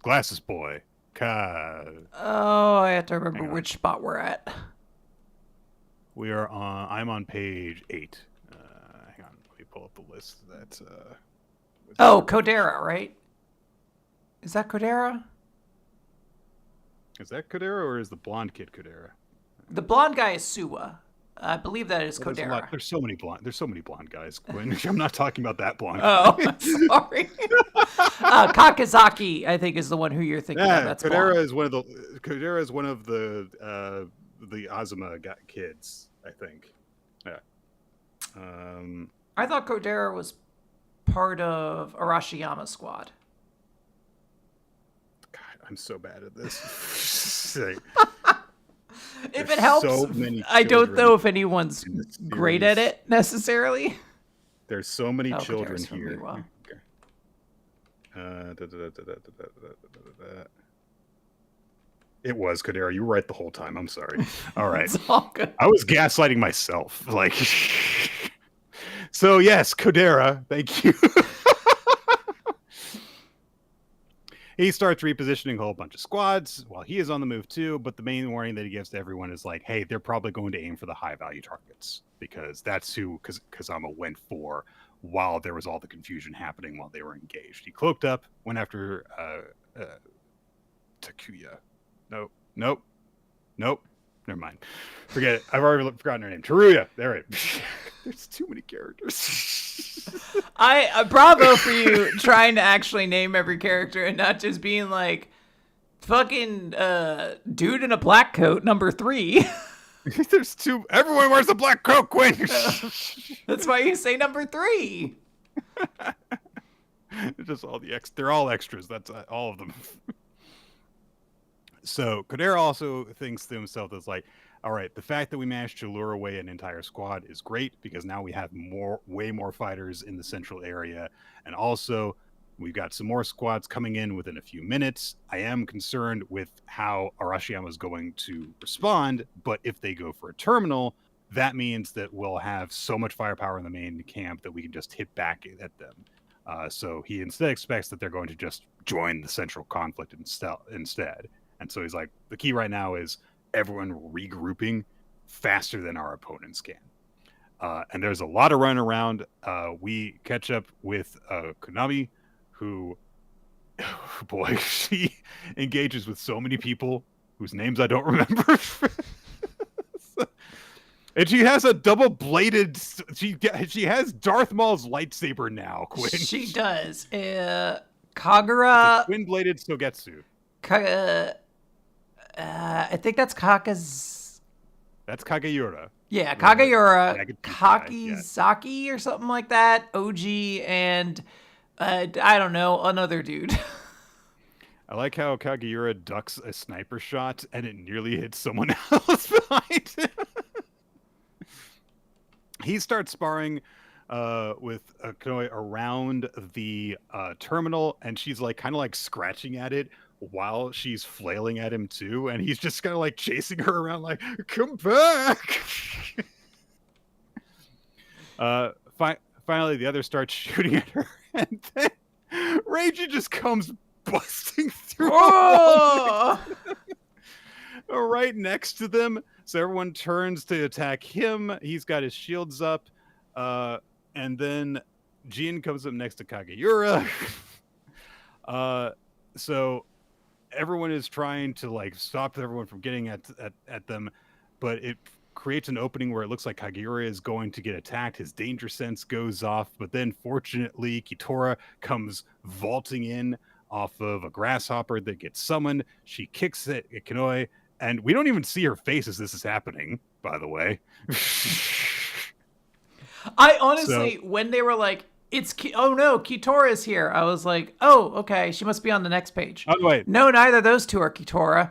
Speaker 1: glasses boy.
Speaker 2: Oh, I have to remember which spot we're at.
Speaker 1: We are on. I'm on page 8. Hang on, let me pull up the list. That's
Speaker 2: Kodera, right? Is that Kodera?
Speaker 1: Is that Kodera or is the blonde kid Kodera?
Speaker 2: The blonde guy is Suwa. I believe that is Kodera.
Speaker 1: There's so many blonde guys, Quinn. I'm not talking about that blonde
Speaker 2: Oh,
Speaker 1: guy.
Speaker 2: sorry. Kakizaki, I think, is the one who you're thinking of. That's
Speaker 1: Kodera
Speaker 2: blonde.
Speaker 1: is one of the Azuma kids, I think. Yeah.
Speaker 2: I thought Kodera was part of Arashiyama's squad.
Speaker 1: God, I'm so bad at this.
Speaker 2: If it helps,
Speaker 1: so many
Speaker 2: I don't know if
Speaker 1: in
Speaker 2: anyone's
Speaker 1: this
Speaker 2: great at
Speaker 1: series.
Speaker 2: it necessarily.
Speaker 1: There's so many
Speaker 2: Oh,
Speaker 1: children
Speaker 2: Kodera's from
Speaker 1: here.
Speaker 2: Miwa.
Speaker 1: It was Kodera. You were right the whole time. I'm sorry. All right.
Speaker 2: It's all good.
Speaker 1: I was gaslighting myself. Like, so yes, Kodera. Thank you. He starts repositioning a whole bunch of squads while he is on the move too. But the main warning that he gives to everyone is like, hey, they're probably going to aim for the high value targets because that's who Kazama went for while there was all the confusion happening while they were engaged. He cloaked up, went after Takuya. Nope. Never mind. Forget it. I've already forgotten her name. Teruya. There it is. There's too many characters.
Speaker 2: Bravo for you trying to actually name every character and not just being like fucking dude in a black coat number 3.
Speaker 1: There's two. Everyone wears a black coat, Quinn.
Speaker 2: That's why you say number 3.
Speaker 1: Just all they're all extras. That's all of them. So Kodera also thinks to himself that's like, all right, the fact that we managed to lure away an entire squad is great because now we have way more fighters in the central area. And also we've got some more squads coming in within a few minutes. I am concerned with how Arashiyama is going to respond, but if they go for a terminal, that means that we'll have so much firepower in the main camp that we can just hit back at them. So he instead expects that they're going to just join the central conflict instead. And so he's like, the key right now is everyone regrouping faster than our opponents can. And there's a lot of running around. We catch up with Konami, who, boy, she engages with so many people whose names I don't remember. And she has a double-bladed... She has Darth Maul's lightsaber now, Quinn.
Speaker 2: She does. Kagura...
Speaker 1: Twin-bladed Sogetsu.
Speaker 2: I think that's Kaka's...
Speaker 1: That's Kageura.
Speaker 2: Yeah, Kageura,
Speaker 1: Kakizaki,
Speaker 2: Kakizaki or something like that. OG and... I don't know, another dude.
Speaker 1: I like how Kageura ducks a sniper shot and it nearly hits someone else behind him. He starts sparring with Konoe around the terminal, and she's like kind of like scratching at it while she's flailing at him too, and he's just kind of like chasing her around like, come back. Finally the other starts shooting at her, and then Reiji just comes busting through right next to them. So everyone turns to attack him. He's got his shields up. And then Jin comes up next to Kageura. So everyone is trying to like stop everyone from getting at them. But it creates an opening where it looks like Kageura is going to get attacked. His danger sense goes off. But then fortunately, Kitora comes vaulting in off of a grasshopper that gets summoned. She kicks it at Konoe. And we don't even see her face as this is happening, by the way.
Speaker 2: I honestly, when they were like, oh no, Kitora's here, I was like, oh, okay, she must be on the next page.
Speaker 1: Oh, wait.
Speaker 2: No, neither of those two are Kitora.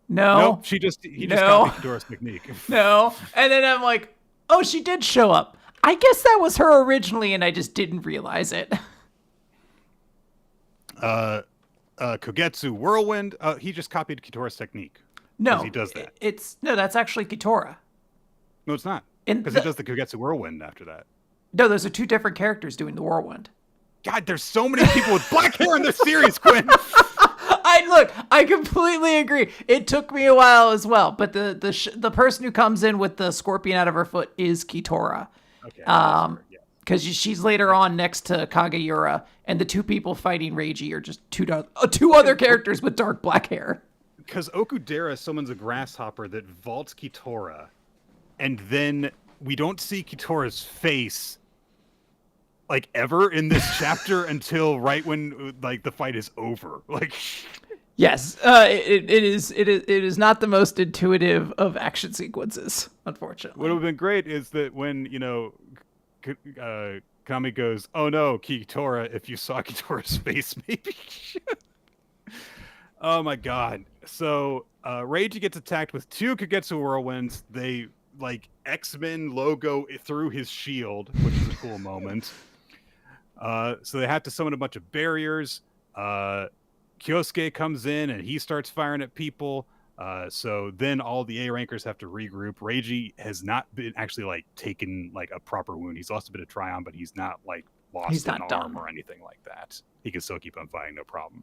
Speaker 2: No.
Speaker 1: Nope, he just copied Kitora's technique.
Speaker 2: No. And then I'm like, oh, she did show up. I guess that was her originally, and I just didn't realize it.
Speaker 1: Kogetsu Whirlwind, he just copied Kitora's technique.
Speaker 2: No,
Speaker 1: he does that.
Speaker 2: That's actually Kitora.
Speaker 1: No, it's not. Because he does the Kogetsu Whirlwind after that.
Speaker 2: No, those are two different characters doing the Whirlwind.
Speaker 1: God, there's so many people with black hair in this series, Quinn.
Speaker 2: I completely agree. It took me a while as well, but the person who comes in with the scorpion out of her foot is Kitora.
Speaker 1: Okay.
Speaker 2: Because she's later on next to Kageura, and the two people fighting Reiji are just two other characters with dark black hair.
Speaker 1: Because Okudera summons a grasshopper that vaults Kitora, and then we don't see Kitora's face like ever in this chapter until right when like the fight is over. Like,
Speaker 2: yes, it is not the most intuitive of action sequences, unfortunately.
Speaker 1: what would have been great is that when Kami goes, "Oh no, Kitora!" If you saw Kitora's face, maybe. Oh my god! So Reiji gets attacked with 2 Kagetsu whirlwinds. They like X-Men logo through his shield, which is a cool moment. So they have to summon a bunch of barriers. Kyosuke comes in and he starts firing at people. So then all the A rankers have to regroup. Reiji has not been actually like taken like a proper wound. He's lost a bit of Tryon, but he's not like lost an arm or anything like that. He can still keep on fighting, no problem.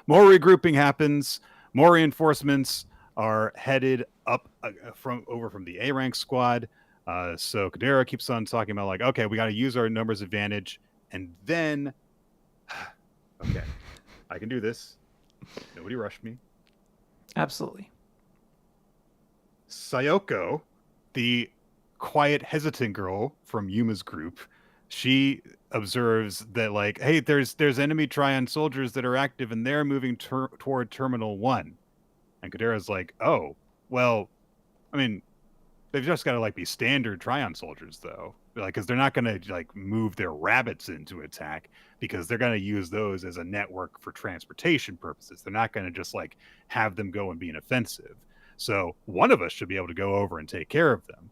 Speaker 1: More regrouping happens. More reinforcements are headed up from the A rank squad. So Kadera keeps on talking about like, okay, we got to use our numbers advantage, and then, okay, I can do this. Nobody rush me.
Speaker 2: Absolutely.
Speaker 1: Sayoko, the quiet, hesitant girl from Yuma's group, she observes that like, hey, there's enemy Tryon soldiers that are active, and they're moving toward Terminal 1. And Kadera's like, oh, well, I mean, they've just got to like be standard Tryon soldiers though, like because they're not going to like move their rabbits into attack, because they're going to use those as a network for transportation purposes. They're not going to just like have them go and be an offensive. So one of us should be able to go over and take care of them.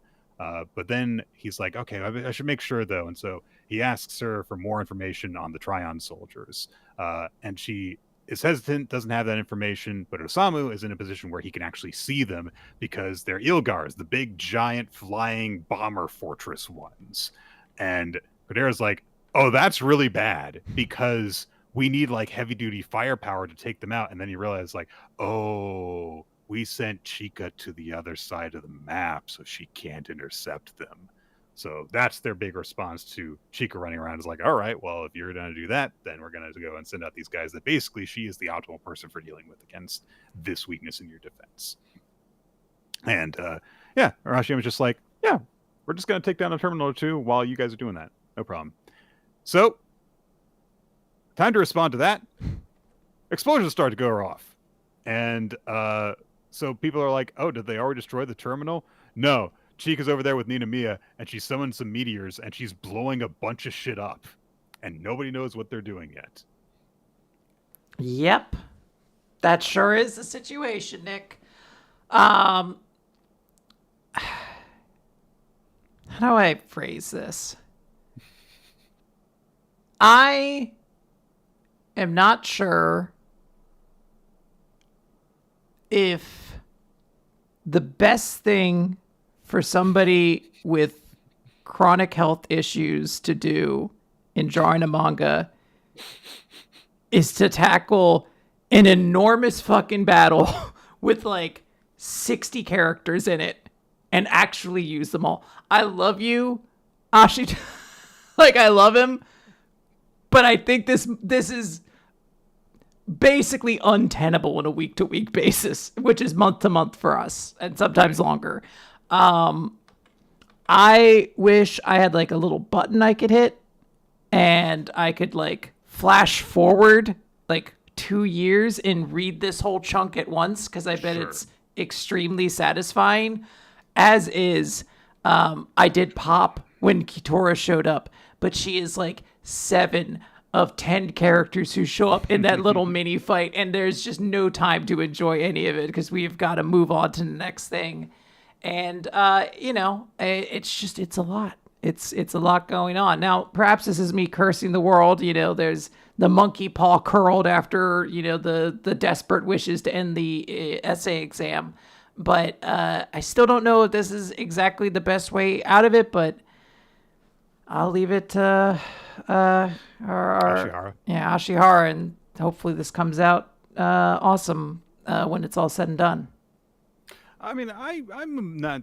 Speaker 1: But then he's like, okay, I should make sure though. And so he asks her for more information on the Tryon soldiers. And she is hesitant, doesn't have that information, but Osamu is in a position where he can actually see them because they're Ilgars, the big, giant, flying bomber fortress ones. And Kodera's like, oh, that's really bad because we need like heavy-duty firepower to take them out. And then you realize like, oh, we sent Chika to the other side of the map so she can't intercept them. So that's their big response to Chika running around is like, all right, well, if you're going to do that, then we're going to go and send out these guys that basically she is the optimal person for dealing with against this weakness in your defense. And yeah, Arashiyama's just like, yeah, we're just going to take down a terminal or 2 while you guys are doing that. No problem. So, time to respond to that. Explosions start to go off. And so people are like, oh, did they already destroy the terminal? No. Chika's over there with Ninamiya, and she summoned some meteors, and she's blowing a bunch of shit up. And nobody knows what they're doing yet.
Speaker 2: Yep. That sure is the situation, Nick. How do I phrase this? I am not sure if the best thing for somebody with chronic health issues to do in drawing a manga is to tackle an enormous fucking battle with like 60 characters in it and actually use them all. I love you, Ashi. Like, I love him, but I think this is basically untenable on a week-to-week basis, which is month-to-month for us, and sometimes longer. I wish I had like a little button I could hit and I could like flash forward like 2 years and read this whole chunk at once, because I bet it's extremely satisfying. As is, I did pop when Kitora showed up, but she is like 7 of 10 characters who show up in that little mini fight, and there's just no time to enjoy any of it because we've got to move on to the next thing. And it's a lot. It's a lot going on. Now, perhaps this is me cursing the world. There's the monkey paw curled after, the desperate wishes to end the essay exam. But I still don't know if this is exactly the best way out of it, but I'll leave it to
Speaker 1: Ashihara.
Speaker 2: Yeah, Ashihara, and hopefully this comes out awesome when it's all said and done.
Speaker 1: I mean, I'm not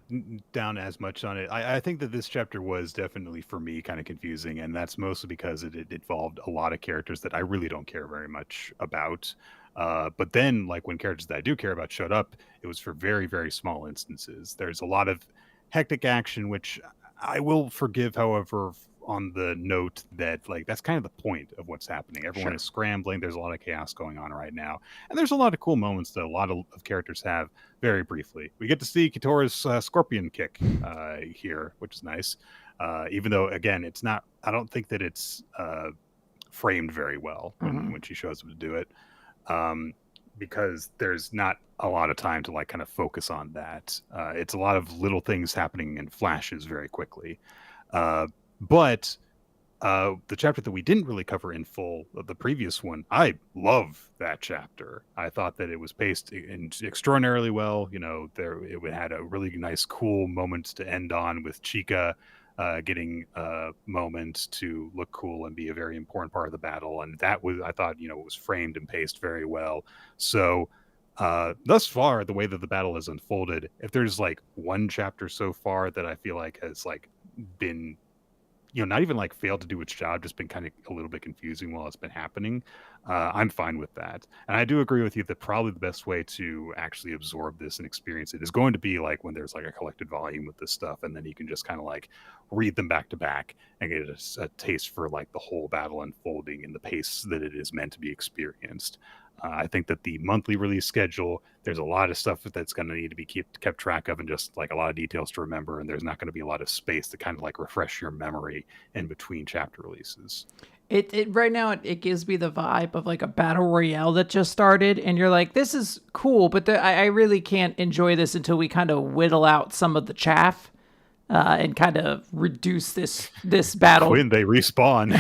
Speaker 1: down as much on it. I think that this chapter was definitely, for me, kind of confusing, and that's mostly because it involved a lot of characters that I really don't care very much about. But then, like, when characters that I do care about showed up, it was for very, very small instances. There's a lot of hectic action, which I will forgive, however, on the note that, like, that's kind of the point of what's happening. Everyone
Speaker 2: Sure.
Speaker 1: is scrambling. There's a lot of chaos going on right now. And there's a lot of cool moments that a lot of characters have very briefly. We get to see Kitora's scorpion kick here, which is nice. Even though, again, it's not, I don't think that it's framed very well when she shows up to do it. Because there's not a lot of time to like kind of focus on that. It's a lot of little things happening in flashes very quickly. But the chapter that we didn't really cover in full, the previous one, I love that chapter. I thought that it was paced extraordinarily well. You know, it had a really nice, cool moment to end on with Chika getting a moment to look cool and be a very important part of the battle. And that was, I thought, you know, it was framed and paced very well. So thus far, the way that the battle has unfolded, if there's like one chapter so far that I feel like has like been, you know, not even like failed to do its job, just been kind of a little bit confusing while it's been happening, I'm fine with that. And I do agree with you that probably the best way to actually absorb this and experience it is going to be like when there's like a collected volume with this stuff, and then you can just kind of like read them back to back and get a taste for like the whole battle unfolding in the pace that it is meant to be experienced. I think that the monthly release schedule, there's a lot of stuff that's going to need to be kept track of, and just like a lot of details to remember. And there's not going to be a lot of space to kind of like refresh your memory in between chapter releases.
Speaker 2: It right now it gives me the vibe of like a battle royale that just started, and you're like, this is cool, but I really can't enjoy this until we kind of whittle out some of the chaff and kind of reduce this battle.
Speaker 1: When they respawn.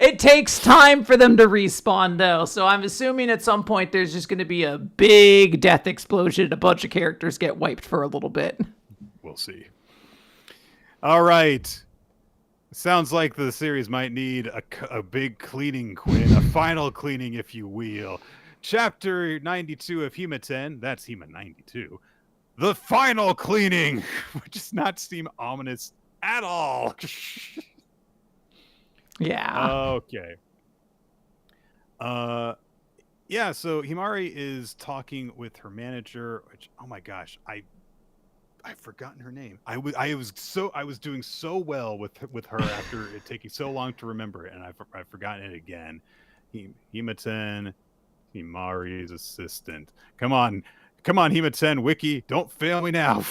Speaker 2: It takes time for them to respawn, though, so I'm assuming at some point there's just going to be a big death explosion. A bunch of characters get wiped for a little bit.
Speaker 1: We'll see. All right. Sounds like the series might need a big cleaning, Quinn. A final cleaning, if you will. Chapter 92 of Hima-Ten. That's Hima 92. The final cleaning, which does not seem ominous at all.
Speaker 2: Yeah.
Speaker 1: Okay. Yeah, so Himari is talking with her manager, which, oh my gosh, I've forgotten her name. I was doing so well with her after it taking so long to remember it, and I've forgotten it again. Hima-Ten, Himari's assistant. Come on, Hima-Ten Wiki, don't fail me now.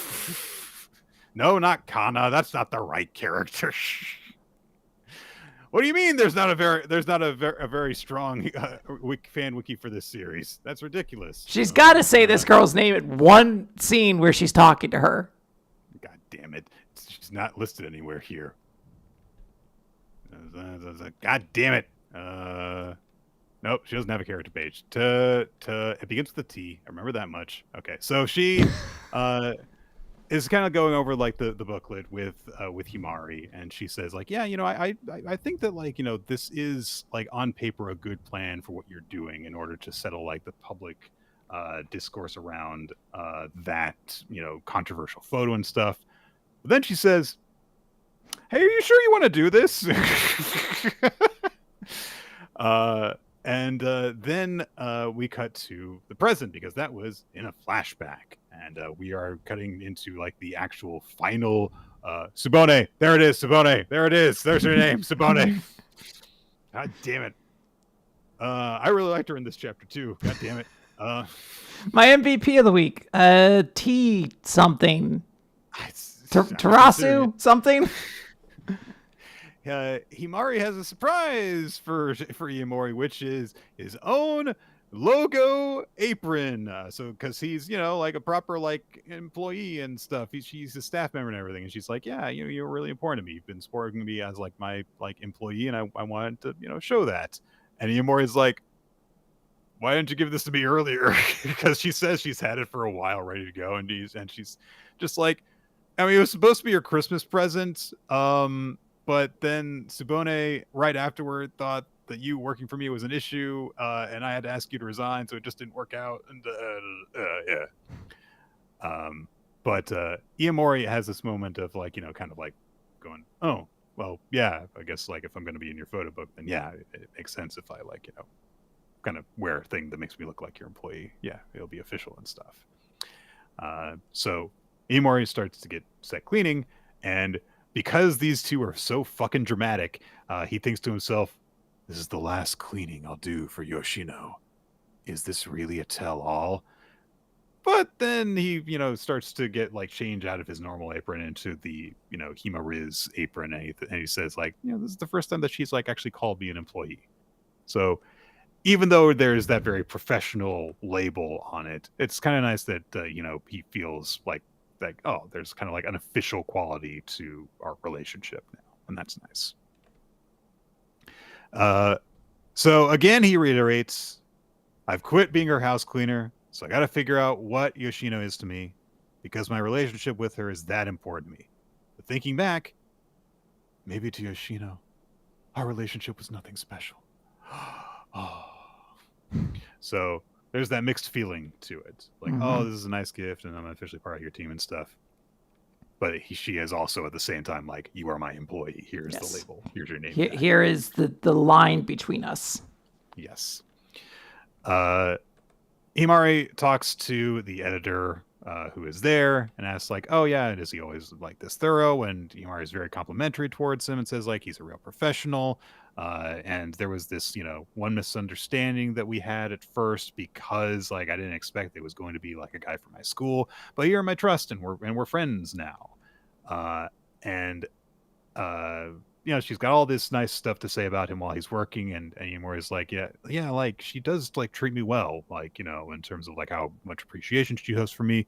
Speaker 1: No, not Kana. That's not the right character. What do you mean? There's not a very strong fan wiki for this series. That's ridiculous.
Speaker 2: She's got to say this girl's name in one scene where she's talking to her.
Speaker 1: God damn it! She's not listed anywhere here. God damn it! Nope, she doesn't have a character page. It begins with a T. I remember that much. Okay, so she is kind of going over like the booklet with Himari, and she says like, yeah, you know, I think that like, you know, this is like on paper a good plan for what you're doing in order to settle like the public discourse around that, you know, controversial photo and stuff. But then she says, hey, are you sure you want to do this? And then we cut to the present, because that was in a flashback. And we are cutting into like the actual final Subone. There it is, Subone. There it is. There's her name, Subone. God damn it. I really liked her in this chapter too. God damn it.
Speaker 2: My MVP of the week, T something. Tarasu something.
Speaker 1: Himari has a surprise for Iamori, which is his own logo apron. So because he's, you know, like a proper like employee and stuff, she's a staff member and everything, and she's like, yeah, you know, you're really important to me. You've been supporting me as like my like employee, and I wanted to, you know, show that. And Iamori's like, why didn't you give this to me earlier? Because she says she's had it for a while, ready to go, and she's just like, I mean, it was supposed to be her Christmas present. But then Subone right afterward thought that you working for me was an issue, and I had to ask you to resign, so it just didn't work out. And yeah. But Iamori has this moment of like, you know, kind of like going, oh, well, yeah, I guess like if I'm going to be in your photo book, then yeah, it makes sense if I like, you know, kind of wear a thing that makes me look like your employee. Yeah, it'll be official and stuff. So Iemori starts to get set cleaning, and because these two are so fucking dramatic, he thinks to himself, this is the last cleaning I'll do for Yoshino. Is this really a tell-all? But then he, starts to get like change out of his normal apron into the, Hima-Riz apron, and he says like, this is the first time that she's like actually called me an employee. So even though there's that very professional label on it, it's kind of nice that he feels like oh, there's kind of like an official quality to our relationship now, and that's nice. So again, he reiterates, I've quit being her house cleaner. So I got to figure out what Yoshino is to me, because my relationship with her is that important to me. But thinking back, maybe to Yoshino, our relationship was nothing special. Oh. So there's that mixed feeling to it. Like, oh, this is a nice gift, and I'm officially part of your team and stuff. But she is also at the same time like, you are my employee. Here's the label. Here's your name.
Speaker 2: Here is the line between us.
Speaker 1: Yes. Himari talks to the editor who is there and asks like, oh yeah, is he always like this thorough? And Himari is very complimentary towards him and says like he's a real professional. And there was this, one misunderstanding that we had at first, because like I didn't expect it was going to be like a guy from my school, but you're my trust, and we're friends now. She's got all this nice stuff to say about him while he's working, and Himori's like, yeah, like she does like treat me well, like, in terms of like how much appreciation she has for me,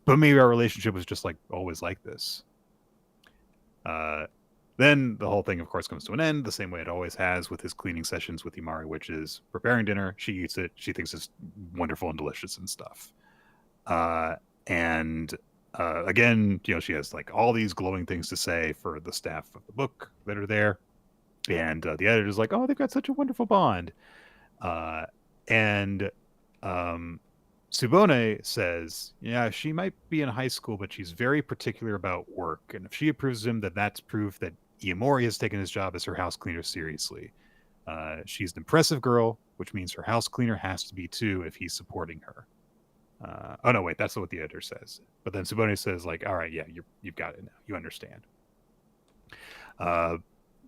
Speaker 1: but maybe our relationship was just like always like this. Then the whole thing, of course, comes to an end the same way it always has with his cleaning sessions with Himari, which is preparing dinner. She eats it. She thinks it's wonderful and delicious and stuff. Again, she has like all these glowing things to say for the staff of the book that are there. And the editor's like, oh, they've got such a wonderful bond. Tsubone says, yeah, she might be in high school, but she's very particular about work. And if she approves him, that's proof that Iemori has taken his job as her house cleaner seriously. She's an impressive girl, which means her house cleaner has to be too if he's supporting her. Oh no, wait, that's what the editor says. But then Tsubone says like, all right, yeah, you've got it now. You understand. But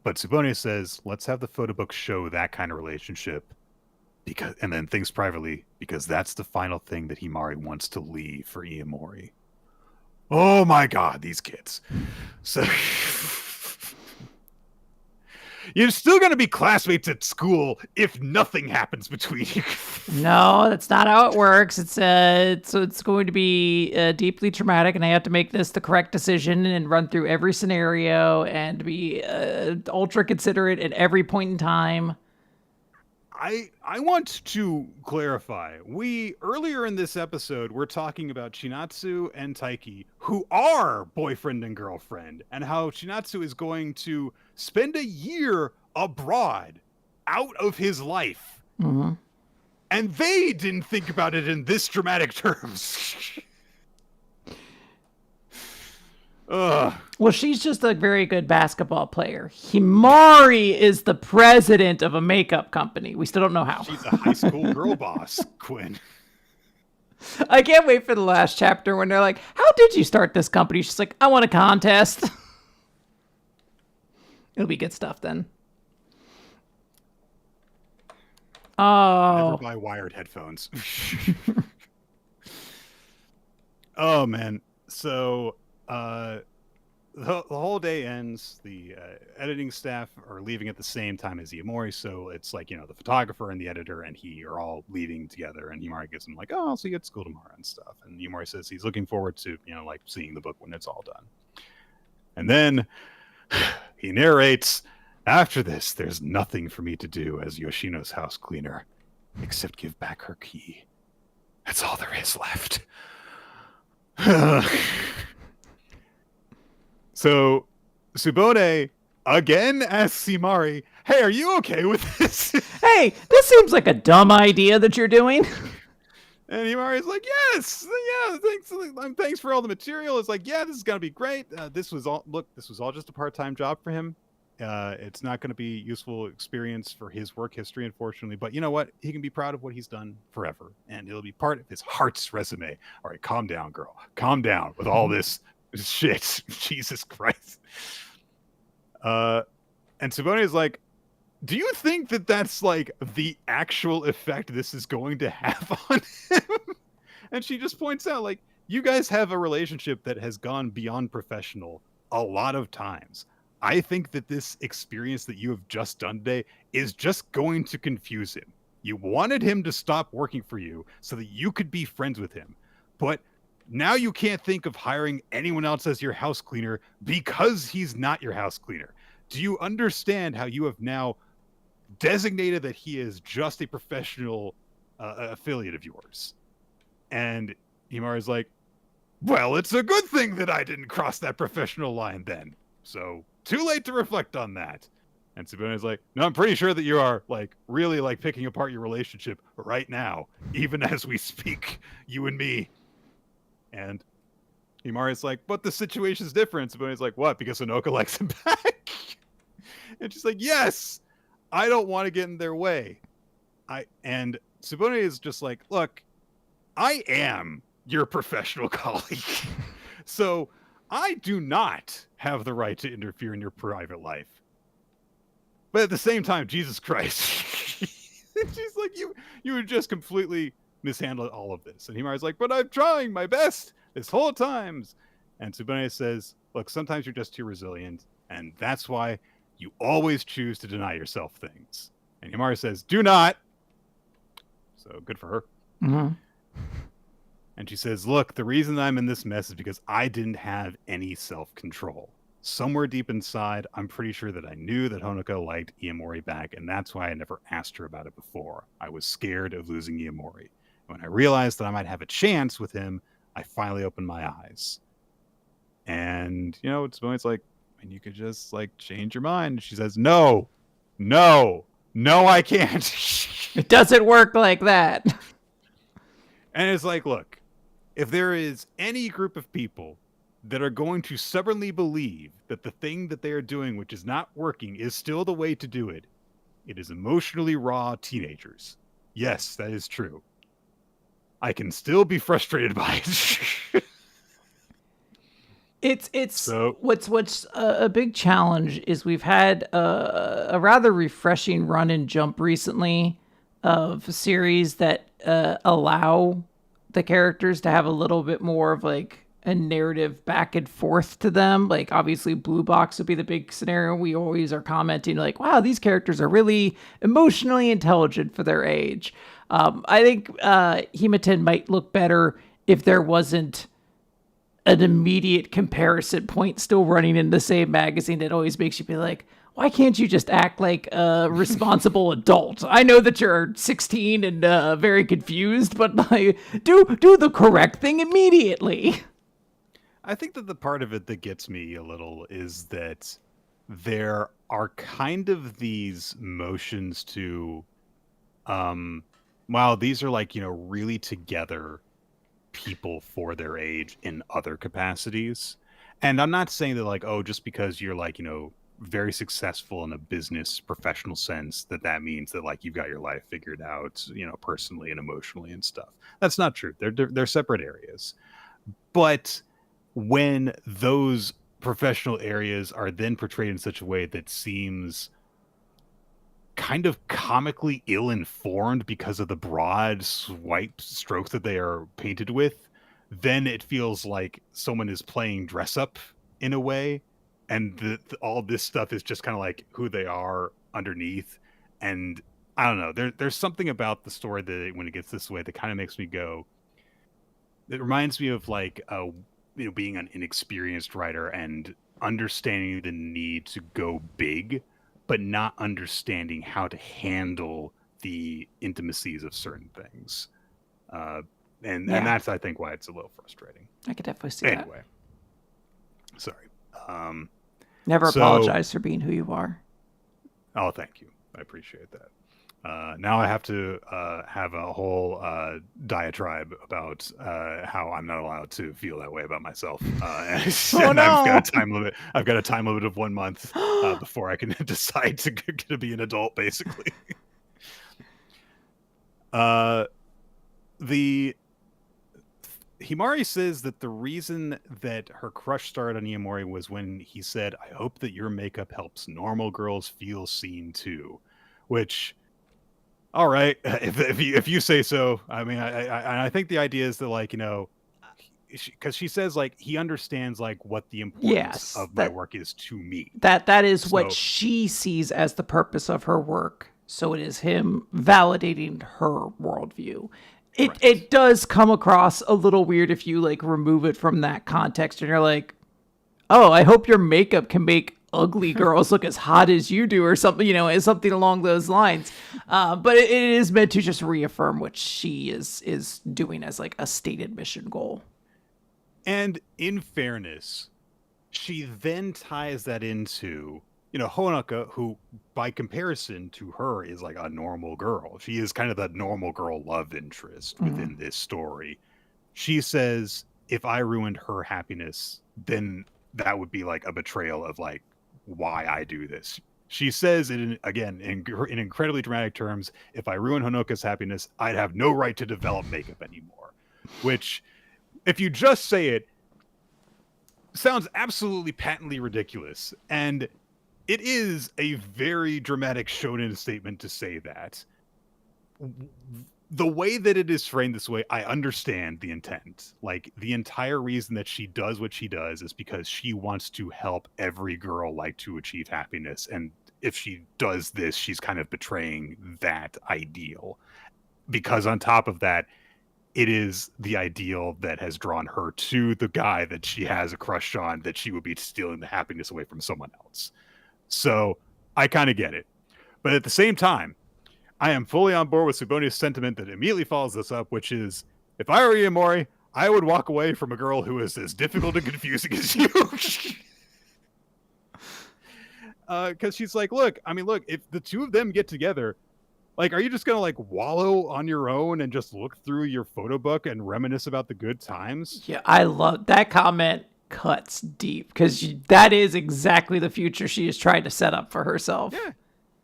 Speaker 1: Tsubone says, let's have the photo book show that kind of relationship, and then thinks privately, because that's the final thing that Himari wants to leave for Iemori. Oh my God, these kids. So you're still going to be classmates at school if nothing happens between you.
Speaker 2: No, that's not how it works. It's going to be deeply traumatic, and I have to make this the correct decision and run through every scenario and be ultra considerate at every point in time.
Speaker 1: I want to clarify. We earlier in this episode were talking about Chinatsu and Taiki, who are boyfriend and girlfriend, and how Chinatsu is going to spend a year abroad out of his life.
Speaker 2: Mm-hmm.
Speaker 1: And they didn't think about it in this dramatic terms.
Speaker 2: Well, she's just a very good basketball player. Himari is the president of a makeup company. We still don't know how.
Speaker 1: She's a high school girl boss, Quinn.
Speaker 2: I can't wait for the last chapter when they're like, how did you start this company? She's like, I won a contest. It'll be good stuff then. Oh.
Speaker 1: Never buy wired headphones. Oh, man. So, the whole day ends. The editing staff are leaving at the same time as Iemori, so it's like, the photographer and the editor and he are all leaving together, and Himari gives him like, oh, I'll see you at school tomorrow and stuff. And Iemori says he's looking forward to, like seeing the book when it's all done. And then he narrates, after this, there's nothing for me to do as Yoshino's house cleaner except give back her key. That's all there is left. So Tsubone again asks Himari, hey, are you okay with this?
Speaker 2: Hey, this seems like a dumb idea that you're doing.
Speaker 1: And Himari's like, yes, yeah, thanks for all the material. It's like, yeah, this is gonna be great. This was all just a part-time job for him. It's not going to be useful experience for his work history, unfortunately. But you know what? He can be proud of what he's done forever, and it'll be part of his heart's resume. All right, calm down, girl. Calm down with all this shit. Jesus Christ. And Tsubone is like, do you think that that's like the actual effect this is going to have on him? And she just points out, like, you guys have a relationship that has gone beyond professional a lot of times. I think that this experience that you have just done today is just going to confuse him. You wanted him to stop working for you so that you could be friends with him. But now you can't think of hiring anyone else as your house cleaner because he's not your house cleaner. Do you understand how you have now designated that he is just a professional affiliate of yours? And Himari's like, well, it's a good thing that I didn't cross that professional line then. So too late to reflect on that. And Tsubone's like, no, I'm pretty sure that you are like really like picking apart your relationship right now, even as we speak, you and me. And Himari's like, but the situation's different. Tsubone's like, what? Because Anoka likes him back? And she's like, yes, I don't want to get in their way. And Tsubone is just like, look, I am your professional colleague. So I do not have the right to interfere in your private life. But at the same time, Jesus Christ. She's like, you would just completely mishandle all of this. And Himari's like, but I'm trying my best this whole time. And Tsubone says, look, sometimes you're just too resilient. And that's why you always choose to deny yourself things. And Himari says, do not. So good for her.
Speaker 2: Mm-hmm.
Speaker 1: And she says, look, the reason I'm in this mess is because I didn't have any self-control. Somewhere deep inside, I'm pretty sure that I knew that Honoka liked Iamori back, and that's why I never asked her about it before. I was scared of losing Iamori. When I realized that I might have a chance with him, I finally opened my eyes. And, you know, it's like, and you could just, like, change your mind. She says, no, I can't.
Speaker 2: It doesn't work like that.
Speaker 1: And it's like, look, if there is any group of people that are going to stubbornly believe that the thing that they are doing, which is not working, is still the way to do it, it is emotionally raw teenagers. Yes, that is true. I can still be frustrated by it.
Speaker 2: It's
Speaker 1: so,
Speaker 2: what's a big challenge is we've had a rather refreshing run and jump recently of series that allow the characters to have a little bit more of like a narrative back and forth to them. Like obviously Blue Box would be the big scenario. We always are commenting like, wow, these characters are really emotionally intelligent for their age. I think Hima-Ten might look better if there wasn't an immediate comparison point still running in the same magazine that always makes you be like, why can't you just act like a responsible adult? I know that you're 16 and very confused, but like, do the correct thing immediately.
Speaker 1: I think that the part of it that gets me a little is that there are kind of these motions to, wow, these are like, you know, really together people for their age in other capacities. And I'm not saying that like, oh, just because you're like, you know, very successful in a business professional sense that means that like you've got your life figured out, you know, personally and emotionally and stuff. That's not true. They're separate areas. But when those professional areas are then portrayed in such a way that seems kind of comically ill-informed because of the broad swipe strokes that they are painted with, then it feels like someone is playing dress up in a way, and all this stuff is just kind of like who they are underneath. And I don't know, there's something about the story that when it gets this way that kind of makes me go, it reminds me of like you know, being an inexperienced writer and understanding the need to go big but not understanding how to handle the intimacies of certain things. And that's, I think, why it's a little frustrating.
Speaker 2: I could definitely see that.
Speaker 1: Anyway. Sorry.
Speaker 2: Never apologize for being who you are.
Speaker 1: Oh, thank you. I appreciate that. Now I have to have a whole diatribe about how I'm not allowed to feel that way about myself. And I've got a time limit. I've got a time limit of 1 month before I can decide to be an adult, basically. The Himari says that the reason that her crush started on Iamori was when he said, "I hope that your makeup helps normal girls feel seen too," which. All right, if you say so. I mean, I think the idea is that, like, you know, because she says, like, he understands, like, what the importance of my work is to me.
Speaker 2: That is what she sees as the purpose of her work. So it is him validating her worldview. It does come across a little weird if you like remove it from that context and you're like, oh, I hope your makeup can make ugly girls look as hot as you do or something, you know, as something along those lines. But it is meant to just reaffirm what she is doing as like a stated mission goal.
Speaker 1: And in fairness, she then ties that into, you know, Honoka, who by comparison to her is like a normal girl. She is kind of the normal girl love interest within this story. She says, if I ruined her happiness, then that would be like a betrayal of like why I do this. She says it in incredibly dramatic terms, if I ruin Honoka's happiness, I'd have no right to develop makeup anymore. Which, if you just say it, sounds absolutely patently ridiculous. And it is a very dramatic shonen statement to say that. The way that it is framed this way, I understand the intent. Like, the entire reason that she does what she does is because she wants to help every girl like to achieve happiness. And if she does this, she's kind of betraying that ideal. Because on top of that, it is the ideal that has drawn her to the guy that she has a crush on, that she would be stealing the happiness away from someone else. So I kind of get it. But at the same time, I am fully on board with Suboni's sentiment that immediately follows this up, which is, if I were Iamori, I would walk away from a girl who is as difficult and confusing as you. Because she's like, look, if the two of them get together, like, are you just going to, like, wallow on your own and just look through your photo book and reminisce about the good times?
Speaker 2: Yeah, I love that comment. Cuts deep, because that is exactly the future she is trying to set up for herself.
Speaker 1: Yeah.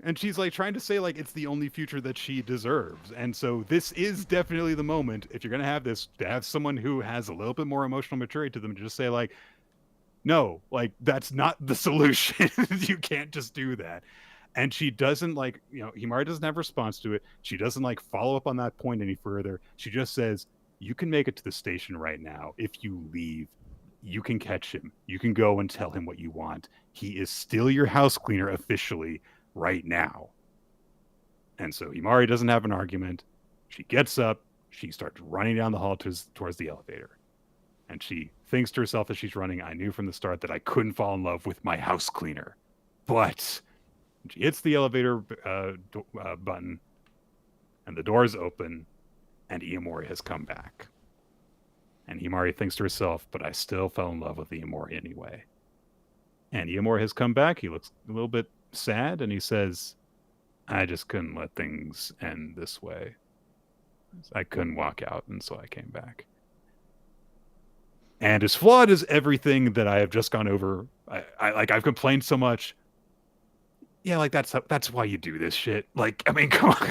Speaker 1: And she's like trying to say like it's the only future that she deserves. And so this is definitely the moment, if you're going to have this, to have someone who has a little bit more emotional maturity to them, to just say like, no, like that's not the solution. You can't just do that. And she doesn't like, you know, Himari doesn't have a response to it. She doesn't like follow up on that point any further. She just says, you can make it to the station right now. If you leave, you can catch him. You can go and tell him what you want. He is still your house cleaner officially right now. And so Himari doesn't have an argument. She gets up. She starts running down the hall towards the elevator. And she thinks to herself as she's running, I knew from the start that I couldn't fall in love with my house cleaner. But she hits the elevator button, and the doors open, and Iamori has come back. And Himari thinks to herself, but I still fell in love with Iamori anyway. And Iamori has come back. He looks a little bit sad, and he says, I just couldn't let things end this way. I couldn't walk out, and so I came back. And as flawed as everything that I have just gone over, I've complained so much. Yeah, like that's why you do this shit. Like, I mean, come on.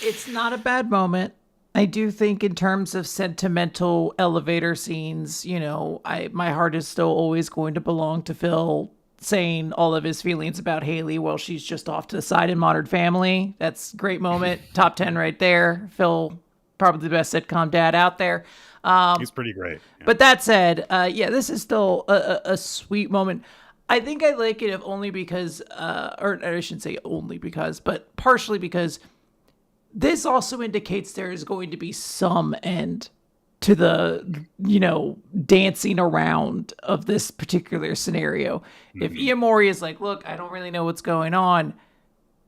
Speaker 2: It's not a bad moment. I do think in terms of sentimental elevator scenes, you know, my heart is still always going to belong to Phil saying all of his feelings about Haley while she's just off to the side in Modern Family. That's a great moment. Top 10 right there. Phil, probably the best sitcom dad out there.
Speaker 1: He's pretty great. Yeah.
Speaker 2: But that said, this is still a sweet moment. I think I like it if only because, or I shouldn't say only because, but partially because this also indicates there is going to be some end to the, you know, dancing around of this particular scenario. Mm-hmm. If Iamori is like, look, I don't really know what's going on,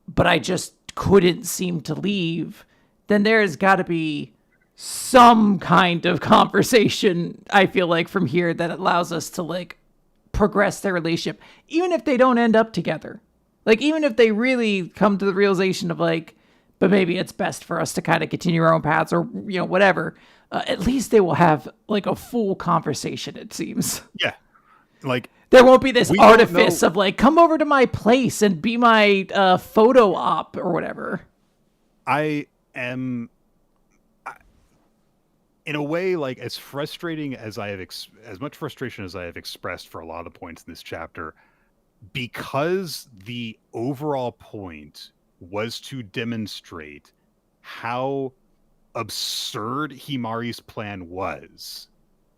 Speaker 2: but I just couldn't seem to leave, then there's got to be some kind of conversation, I feel like, from here that allows us to, like, progress their relationship, even if they don't end up together. Like, even if they really come to the realization of, like, but maybe it's best for us to kind of continue our own paths or, whatever. At least they will have like a full conversation, it seems.
Speaker 1: Yeah. Like,
Speaker 2: there won't be this artifice of like, come over to my place and be my photo op or whatever.
Speaker 1: I am, in a way, like, as frustrating as I have, as much frustration as I have expressed for a lot of the points in this chapter, because the overall point was to demonstrate how absurd Himari's plan was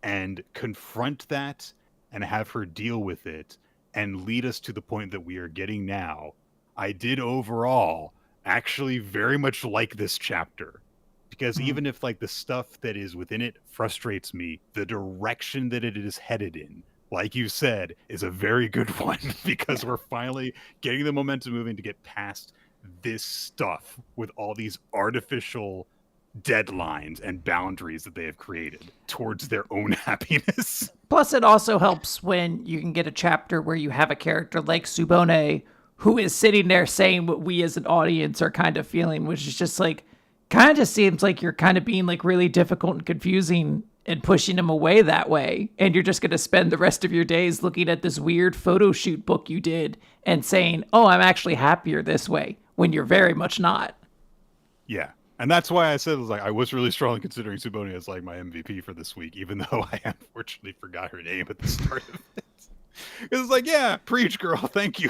Speaker 1: and confront that and have her deal with it and lead us to the point that we are getting now. I did overall actually very much like this chapter, because even if like the stuff that is within it frustrates me, the direction that it is headed in, like you said, is a very good one, because we're finally getting the momentum moving to get past this stuff with all these artificial deadlines and boundaries that they have created towards their own happiness.
Speaker 2: Plus, it also helps when you can get a chapter where you have a character like Tsubone who is sitting there saying what we as an audience are kind of feeling, which is just like, kind of just seems like you're kind of being like really difficult and confusing and pushing him away that way. And you're just going to spend the rest of your days looking at this weird photo shoot book you did and saying, oh, I'm actually happier this way, when you're very much not.
Speaker 1: Yeah. And that's why I said, I was really strongly considering Tsubone as like my MVP for this week, even though I unfortunately forgot her name at the start of it. It was like, yeah, preach, girl. Thank you.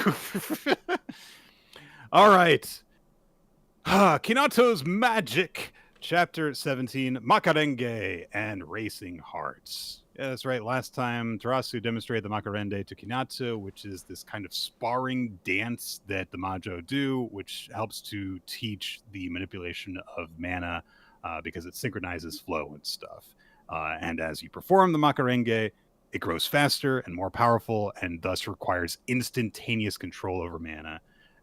Speaker 1: All right. Kinato's Magic, Chapter 17, Makarenge and Racing Hearts. Yeah, that's right. Last time, Tarasu demonstrated the Makarenge to Kinato, which is this kind of sparring dance that the Majo do, which helps to teach the manipulation of mana because it synchronizes flow and stuff. And as you perform the Makarenge, it grows faster and more powerful, and thus requires instantaneous control over mana.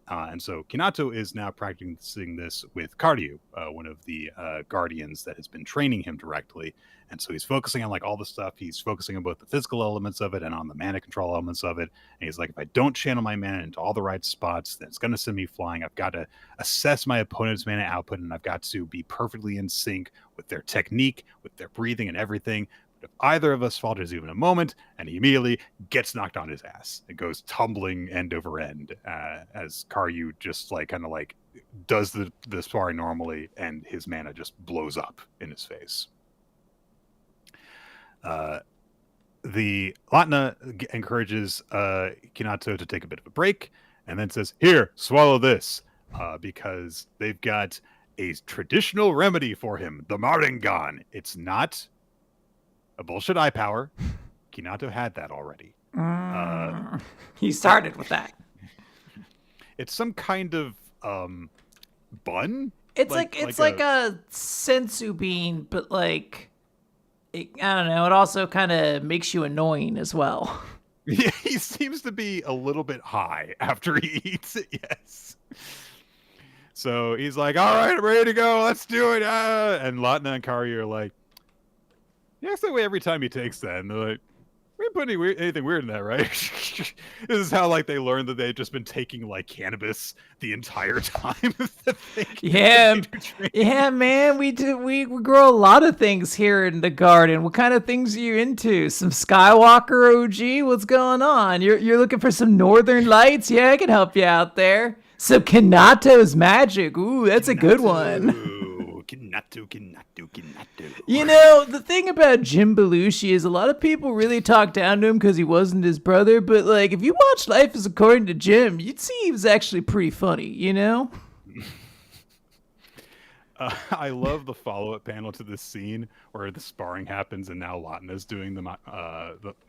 Speaker 1: And so Kinato is now practicing this with Karyu, one of the guardians that has been training him directly. And so he's focusing on like all the stuff. He's focusing on both the physical elements of it and on the mana control elements of it. And he's like, if I don't channel my mana into all the right spots, then it's going to send me flying. I've got to assess my opponent's mana output, and I've got to be perfectly in sync with their technique, with their breathing and everything. If either of us falters even a moment, and he immediately gets knocked on his ass, it goes tumbling end over end as Karyu just like kind of like does the sparring normally, and his mana just blows up in his face. The Latna encourages Kinato to take a bit of a break, and then says, "Here, swallow this," because they've got a traditional remedy for him, the Maringan. It's not a bullshit eye power. Kinato had that already.
Speaker 2: He started with that.
Speaker 1: It's some kind of bun.
Speaker 2: It's like a sensu bean, but like I don't know. It also kind of makes you annoying as well.
Speaker 1: Yeah, he seems to be a little bit high after he eats it. Yes. So he's like, "All right, I'm ready to go. Let's do it." And Latna and Karyu are like, "Yeah, it's that way every time he takes that." And they're like, "We didn't put anything weird in that, right?" This is how like they learned that they've just been taking like cannabis the entire time.
Speaker 2: Yeah, man. We grow a lot of things here in the garden. What kind of things are you into? Some Skywalker OG? What's going on? You're looking for some Northern Lights? Yeah, I can help you out there. So Kinato's Magic. Ooh, that's a good one.
Speaker 1: Kinato.
Speaker 2: You know, the thing about Jim Belushi is a lot of people really talk down to him because he wasn't his brother, but like if you watch Life is According to Jim, you'd see he was actually pretty funny, you know?
Speaker 1: I love the follow-up panel to this scene where the sparring happens, and now Latna's doing the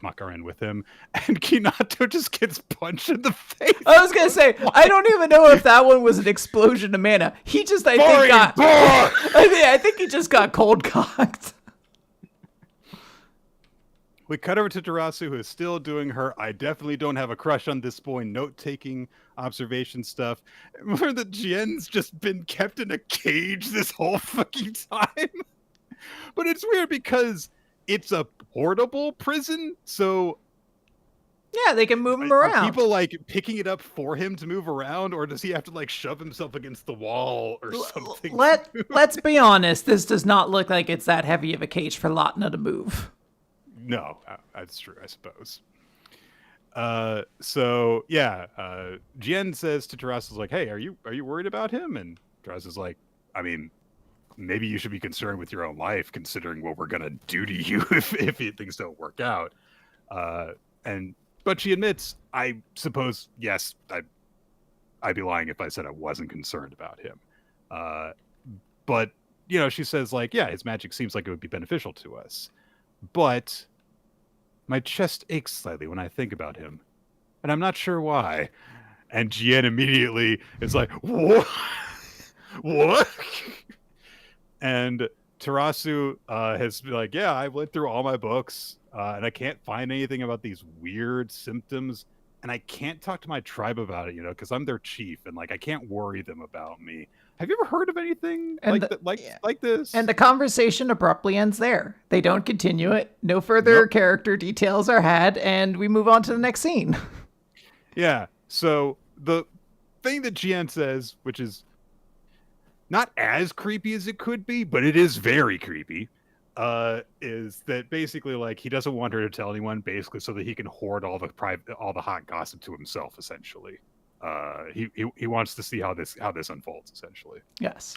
Speaker 1: Makaren with him, and Kinato just gets punched in the face.
Speaker 2: I was gonna say, I don't even know if that one was an explosion of mana. He just, I think he just got cold cocked.
Speaker 1: We cut over to Tarasu, who is still doing her "I definitely don't have a crush on this boy" note-taking observation stuff. Remember that Jien's just been kept in a cage this whole fucking time? But it's weird because it's a portable prison, so
Speaker 2: Yeah, they can move him
Speaker 1: Are
Speaker 2: around.
Speaker 1: people like picking it up for him to move around, or does he have to like shove himself against the wall or something?
Speaker 2: Let's be honest. This does not look like it's that heavy of a cage for Latina to move.
Speaker 1: No, that's true, I suppose. So yeah, Jien says to Tarasa's like, "Hey, are you worried about him?" And Tarasa's like, "I mean, maybe you should be concerned with your own life, considering what we're gonna do to you if things don't work out." But she admits, I suppose, yes, I'd be lying if I said I wasn't concerned about him. But she says like, yeah, his magic seems like it would be beneficial to us, but my chest aches slightly when I think about him, and I'm not sure why. And Jien immediately is like, what? What? And Tarasu has been like, yeah, I went through all my books, and I can't find anything about these weird symptoms, and I can't talk to my tribe about it, because I'm their chief, and like I can't worry them about me. Have you ever heard of anything like this?
Speaker 2: And the conversation abruptly ends there. They don't continue it. No further character details are had, and we move on to the next scene.
Speaker 1: Yeah. So the thing that Jien says, which is not as creepy as it could be, but it is very creepy, is that basically like he doesn't want her to tell anyone, basically so that he can hoard all the hot gossip to himself, essentially. He wants to see how this unfolds, essentially.
Speaker 2: Yes.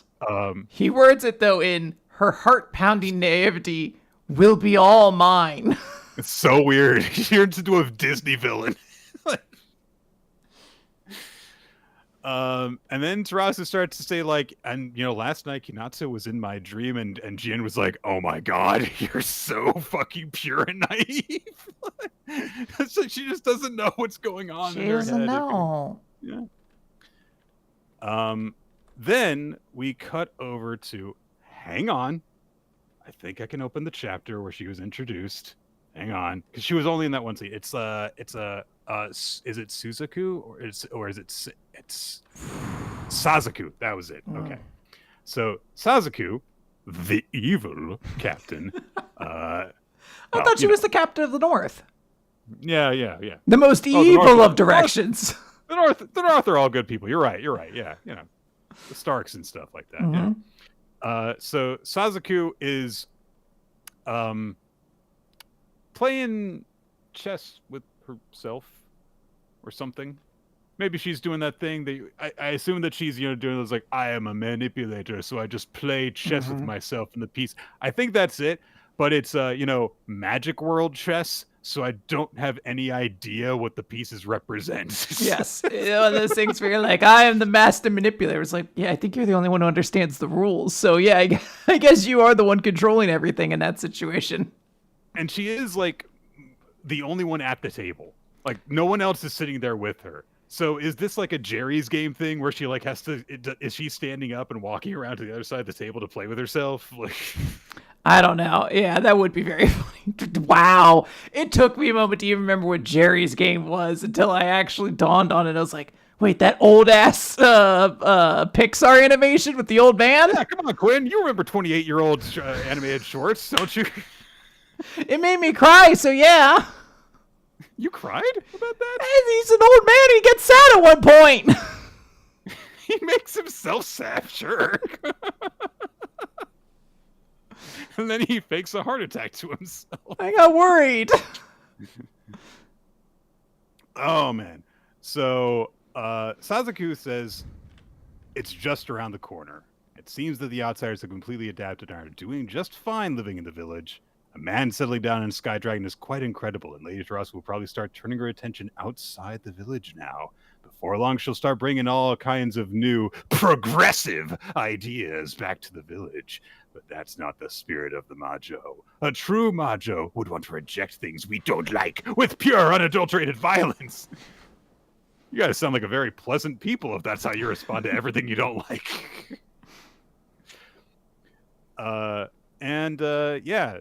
Speaker 2: He words it though in her heart-pounding naivety will be all mine.
Speaker 1: It's so weird. He turns into a Disney villain. And then Tarasu starts to say like, and last night Kinato was in my dream, and Jin was like, oh my god, you're so fucking pure and naive. So she just doesn't know what's going on in her head. She doesn't know. Yeah. Then we cut over to, hang on, I think I can open the chapter where she was introduced. Hang on, because she was only in that one scene. Is it Suzaku or is it Sazaku? That was it. Okay. So Sazaku, the evil captain.
Speaker 2: I thought she was the captain of the North.
Speaker 1: Yeah.
Speaker 2: The most evil of directions.
Speaker 1: The North are all good people. You're right. Yeah, the Starks and stuff like that. Mm-hmm. Yeah. So Sazaku is playing chess with herself or something. Maybe she's doing that thing that I assume that she's doing those like, I am a manipulator, so I just play chess with myself in the piece. I think that's it, but it's magic world chess, so I don't have any idea what the pieces represent.
Speaker 2: Yes, those things where you're like, I am the master manipulator. It's like, yeah, I think you're the only one who understands the rules. So yeah, I guess you are the one controlling everything in that situation.
Speaker 1: And she is like the only one at the table. Like no one else is sitting there with her. So is this like a Jerry's game thing where she like has to? Is she standing up and walking around to the other side of the table to play with herself? Like,
Speaker 2: I don't know. Yeah, that would be very funny. Wow, it took me a moment to even remember what Jerry's game was until I actually dawned on it. I was like, wait, that old ass Pixar animation with the old man?
Speaker 1: Yeah, come on, Quinn. You remember 28-year-old animated shorts, don't you?
Speaker 2: It made me cry. So yeah.
Speaker 1: You cried about that?
Speaker 2: He's an old man. He gets sad at one point.
Speaker 1: He makes himself sad, sure. And then he fakes a heart attack to himself.
Speaker 2: I got worried.
Speaker 1: Oh, man. So Sazaku says it's just around the corner. It seems that the outsiders have completely adapted and are doing just fine living in the village. A man settling down in Sky Dragon is quite incredible, and Lady Tarasu will probably start turning her attention outside the village now. Before long, she'll start bringing all kinds of new, progressive ideas back to the village. But that's not the spirit of the Majo. A true Majo would want to reject things we don't like with pure, unadulterated violence. You guys sound like a very pleasant people if that's how you respond to everything you don't like.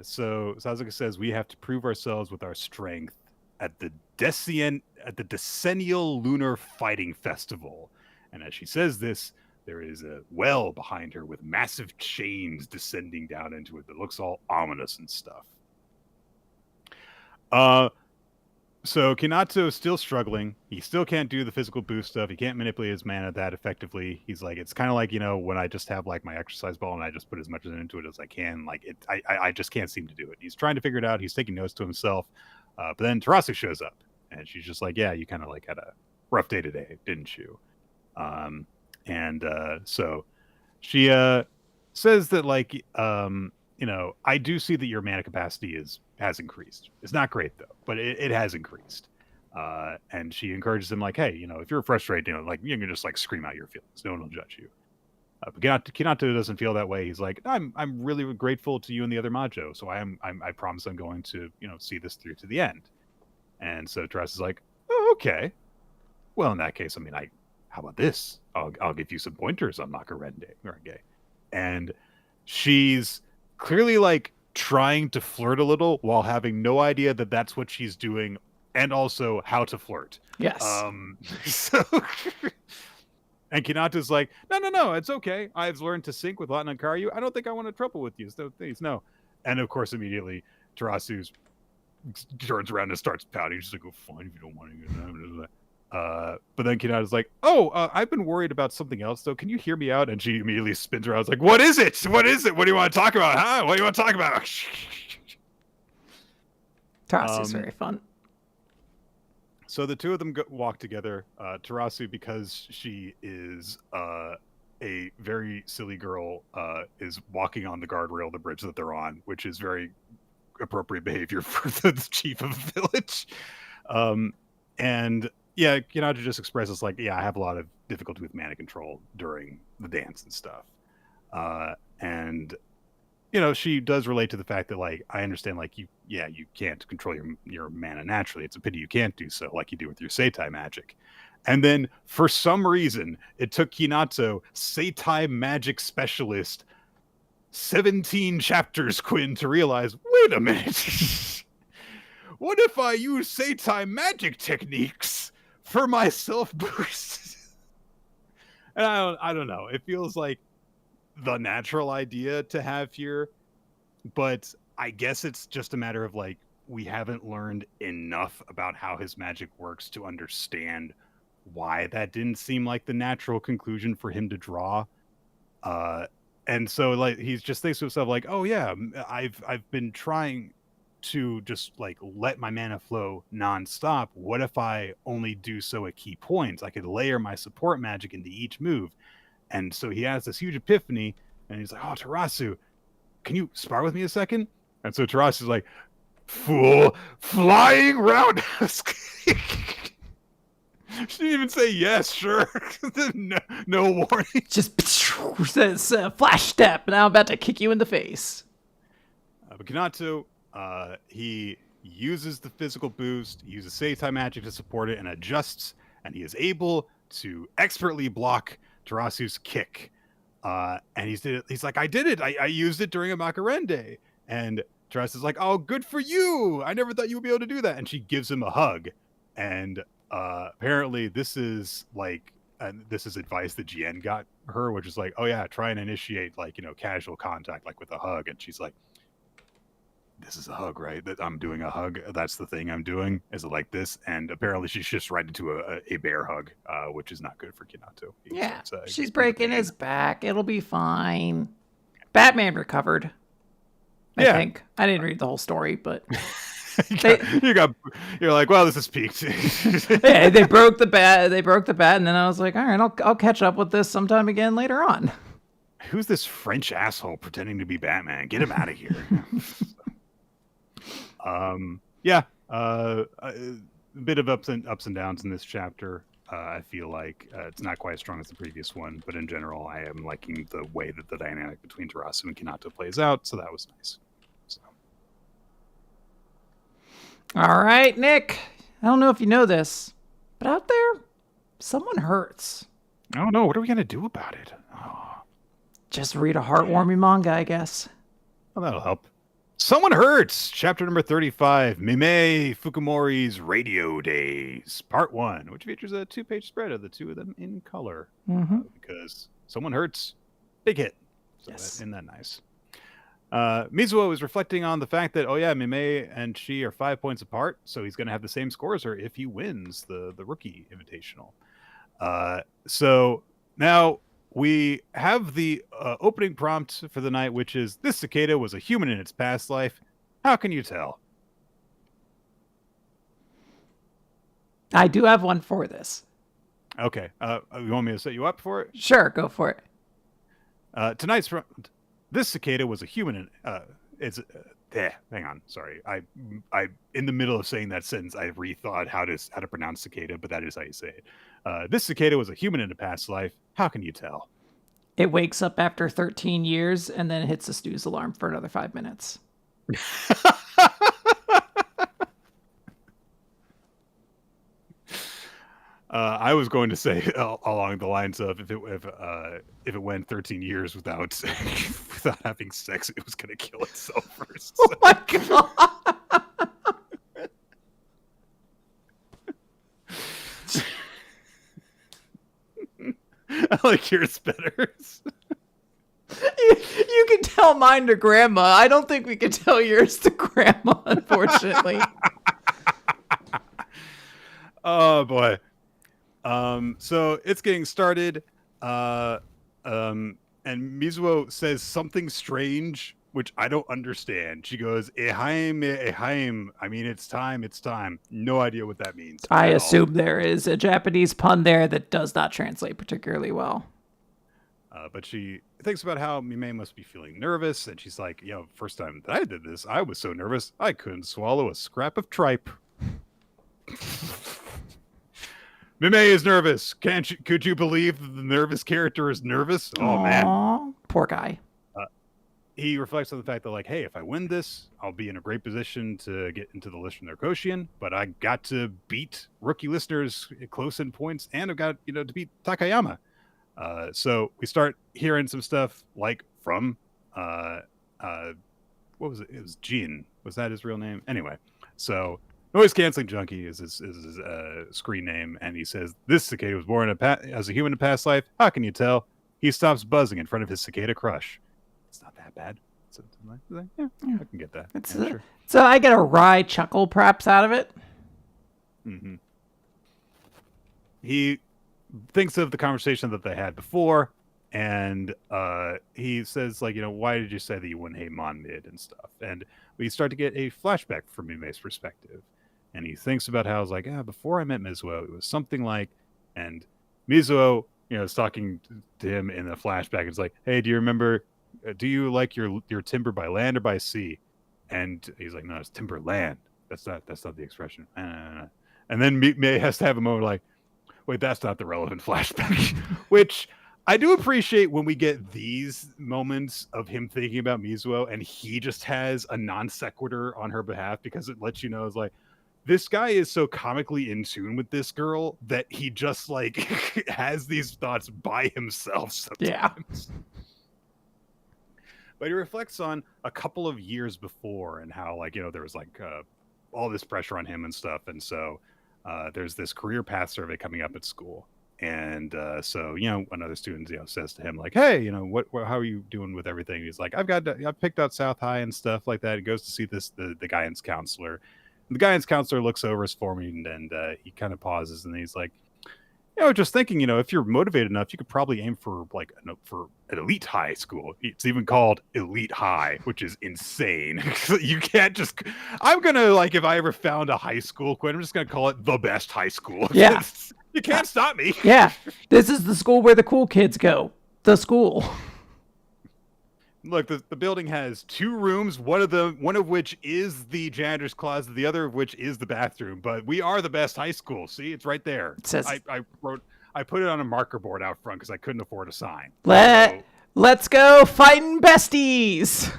Speaker 1: So Sasuke says we have to prove ourselves with our strength at the decennial lunar fighting festival. And as she says this, there is a well behind her with massive chains descending down into it that looks all ominous and stuff. So Kinato is still struggling. He still can't do the physical boost stuff. He can't manipulate his mana that effectively. He's like, it's kind of like, when I just have like my exercise ball and I just put as much into it as I can. Like I just can't seem to do it. He's trying to figure it out. He's taking notes to himself. But then Tarasu shows up and she's just like, yeah, you kind of like had a rough day today, didn't you? So she says that like, I do see that your mana capacity has increased. It's not great though, but it has increased. And she encourages him like, hey, if you're frustrated, like you can just like scream out your feelings. No one will judge you. But Kinato doesn't feel that way. He's like, I'm really grateful to you and the other Majo. So I promise I'm going to see this through to the end. And so Tarasu is like, oh, okay. Well, in that case, how about this? I'll give you some pointers on Macarende. And she's clearly like trying to flirt a little while having no idea that that's what she's doing and also how to flirt.
Speaker 2: Yes.
Speaker 1: So and Kinato's like, no, it's okay. I've learned to sync with Latin and Karyu. I don't think I want to trouble with you. So please, no. And of course, immediately Tarasu's turns around and starts pouting. She's like, oh, fine, if you don't want to get that. But then Kinato's like, I've been worried about something else, though. Can you hear me out? And she immediately spins around. Like, what is it? What is it? What do you want to talk about? Huh? What do you want to talk about?
Speaker 2: Tarasu's very fun.
Speaker 1: So the two of them walk together. Tarasu, because she is a very silly girl, is walking on the guardrail of the bridge that they're on, which is very appropriate behavior for the chief of the village. And yeah, Kinato just expresses like, yeah, I have a lot of difficulty with mana control during the dance and stuff. And she does relate to the fact that like, I understand like you can't control your mana naturally. It's a pity you can't do so like you do with your Seitai magic. And then for some reason, it took Kinato, Seitai magic specialist, 17 chapters, Quinn, to realize, wait a minute. What if I use Seitai magic techniques for my self boost? And I don't know. It feels like the natural idea to have here, but I guess it's just a matter of like, we haven't learned enough about how his magic works to understand why that didn't seem like the natural conclusion for him to draw. And so like, he's just thinks to himself like, oh yeah, I've been trying to just like let my mana flow nonstop. What if I only do so at key points? I could layer my support magic into each move. And so he has this huge epiphany and he's like, oh, Tarasu, can you spar with me a second? And so Tarasu's like, fool, flying roundhouse. She didn't even say yes, sure. no warning.
Speaker 2: Just says flash step, and I'm about to kick you in the face.
Speaker 1: But Kinato, he uses the physical boost, he uses Seitai magic to support it, and adjusts, and he is able to expertly block Tarasu's kick. And he's like, I did it. I used it during a Macarende. And Tarasu's like, oh, good for you. I never thought you would be able to do that. And she gives him a hug. And apparently this is like, this is advice that Jien got her, which is like, oh yeah, try and initiate like, casual contact, like with a hug. And she's like, this is a hug, right? That I'm doing a hug. That's the thing I'm doing. Is it like this? And apparently she's just right into a bear hug, which is not good for Kinato.
Speaker 2: Yeah, she's breaking his back. It'll be fine. Batman recovered. I think. I didn't read the whole story, but
Speaker 1: you're like, well, this is peaked.
Speaker 2: Yeah, they broke the bat. And then I was like, all right, I'll catch up with this sometime again later on.
Speaker 1: Who's this French asshole pretending to be Batman? Get him out of here. A bit of ups and downs in this chapter. I feel like it's not quite as strong as the previous one, but in general, I am liking the way that the dynamic between Tarasu and Kinato plays out, so that was nice. So.
Speaker 2: All right, Nick. I don't know if you know this, but out there, someone hurts.
Speaker 1: I don't know. What are we going to do about it? Oh.
Speaker 2: Just read a heartwarming manga, I guess.
Speaker 1: Well, that'll help. Someone Hurts, chapter number 35, Mimei Fukumori's Radio Days, part 1, which features a 2-page spread of the two of them in color. Because Someone Hurts, big hit. So
Speaker 2: yes.
Speaker 1: Isn't that nice? Mizuo is reflecting on the fact that, oh yeah, Mimei and she are 5 points apart, so he's going to have the same score as her if he wins the rookie invitational. So now we have the opening prompt for the night, which is, this cicada was a human in its past life. How can you tell?
Speaker 2: I do have one for this.
Speaker 1: Okay. You want me to set you up for it?
Speaker 2: Sure, go for it.
Speaker 1: Tonight's this cicada was a human. Hang on. Sorry. I in the middle of saying that sentence, I rethought how to pronounce cicada, but that is how you say it. This cicada was a human in a past life. How can you tell?
Speaker 2: It wakes up after 13 years and then hits a snooze alarm for another 5 minutes.
Speaker 1: I was going to say along the lines of if it went 13 years without having sex, it was going to kill itself first.
Speaker 2: Oh my god!
Speaker 1: I like yours better.
Speaker 2: You can tell mine to grandma. I don't think we can tell yours to grandma, unfortunately.
Speaker 1: Oh boy. So it's getting started. And Mizuo says something strange, which I don't understand. She goes, Ehaim, Ehaim. I mean, it's time. No idea what that means.
Speaker 2: I assume there is a Japanese pun there that does not translate particularly well.
Speaker 1: But she thinks about how Mimei must be feeling nervous, and she's like, first time that I did this, I was so nervous, I couldn't swallow a scrap of tripe. Mimei is nervous. Could you believe that the nervous character is nervous? Oh,
Speaker 2: aww, man. Poor guy.
Speaker 1: He reflects on the fact that, like, hey, if I win this, I'll be in a great position to get into the list from their Koshian, but I got to beat rookie listeners close in points, and I've got, to beat Takayama. So we start hearing some stuff like from, what was it? It was Jin. Was that his real name? Anyway, so Noise Canceling Junkie is his screen name, and he says, this cicada was born as a human in a past life. How can you tell? He stops buzzing in front of his cicada crush. It's not that bad. So, yeah, I can get that. Sure.
Speaker 2: So I get a wry chuckle perhaps out of it.
Speaker 1: Mm-hmm. He thinks of the conversation that they had before, and he says, like, why did you say that you wouldn't hate Mon Mid and stuff? And we start to get a flashback from Mimei's perspective, and he thinks about how it's like, before I met Mizuo, it was something like, and Mizuo, is talking to him in the flashback. It's like, hey, do you remember? Do you like your timber by land or by sea? And he's like, no, it's timber land. That's not the expression. And then Mimei has to have a moment like, wait, that's not the relevant flashback. Which I do appreciate when we get these moments of him thinking about Mizuo and he just has a non sequitur on her behalf, because it lets you know, it's like, this guy is so comically in tune with this girl that he just like has these thoughts by himself sometimes.
Speaker 2: Yeah.
Speaker 1: But he reflects on a couple of years before and how, like, there was like all this pressure on him and stuff. And so there's this career path survey coming up at school. And so, another student, says to him, like, hey, how are you doing with everything? He's like, I've picked out South High and stuff like that. He goes to see the guidance counselor. And the guidance counselor looks over his form and he kind of pauses and he's like, just thinking, if you're motivated enough, you could probably aim for for an elite high school. It's even called Elite High, which is insane. You can't just, I'm going to, like, if I ever found a high school, Quinn, I'm just going to call it the best high school.
Speaker 2: Yeah.
Speaker 1: You can't stop me.
Speaker 2: Yeah. This is the school where the cool kids go. The school.
Speaker 1: Look, the building has 2 rooms, one of which is the janitor's closet, the other of which is the bathroom. But we are the best high school. See, it's right there.
Speaker 2: It says,
Speaker 1: I put it on a marker board out front because I couldn't afford a sign.
Speaker 2: Let's go fighting besties.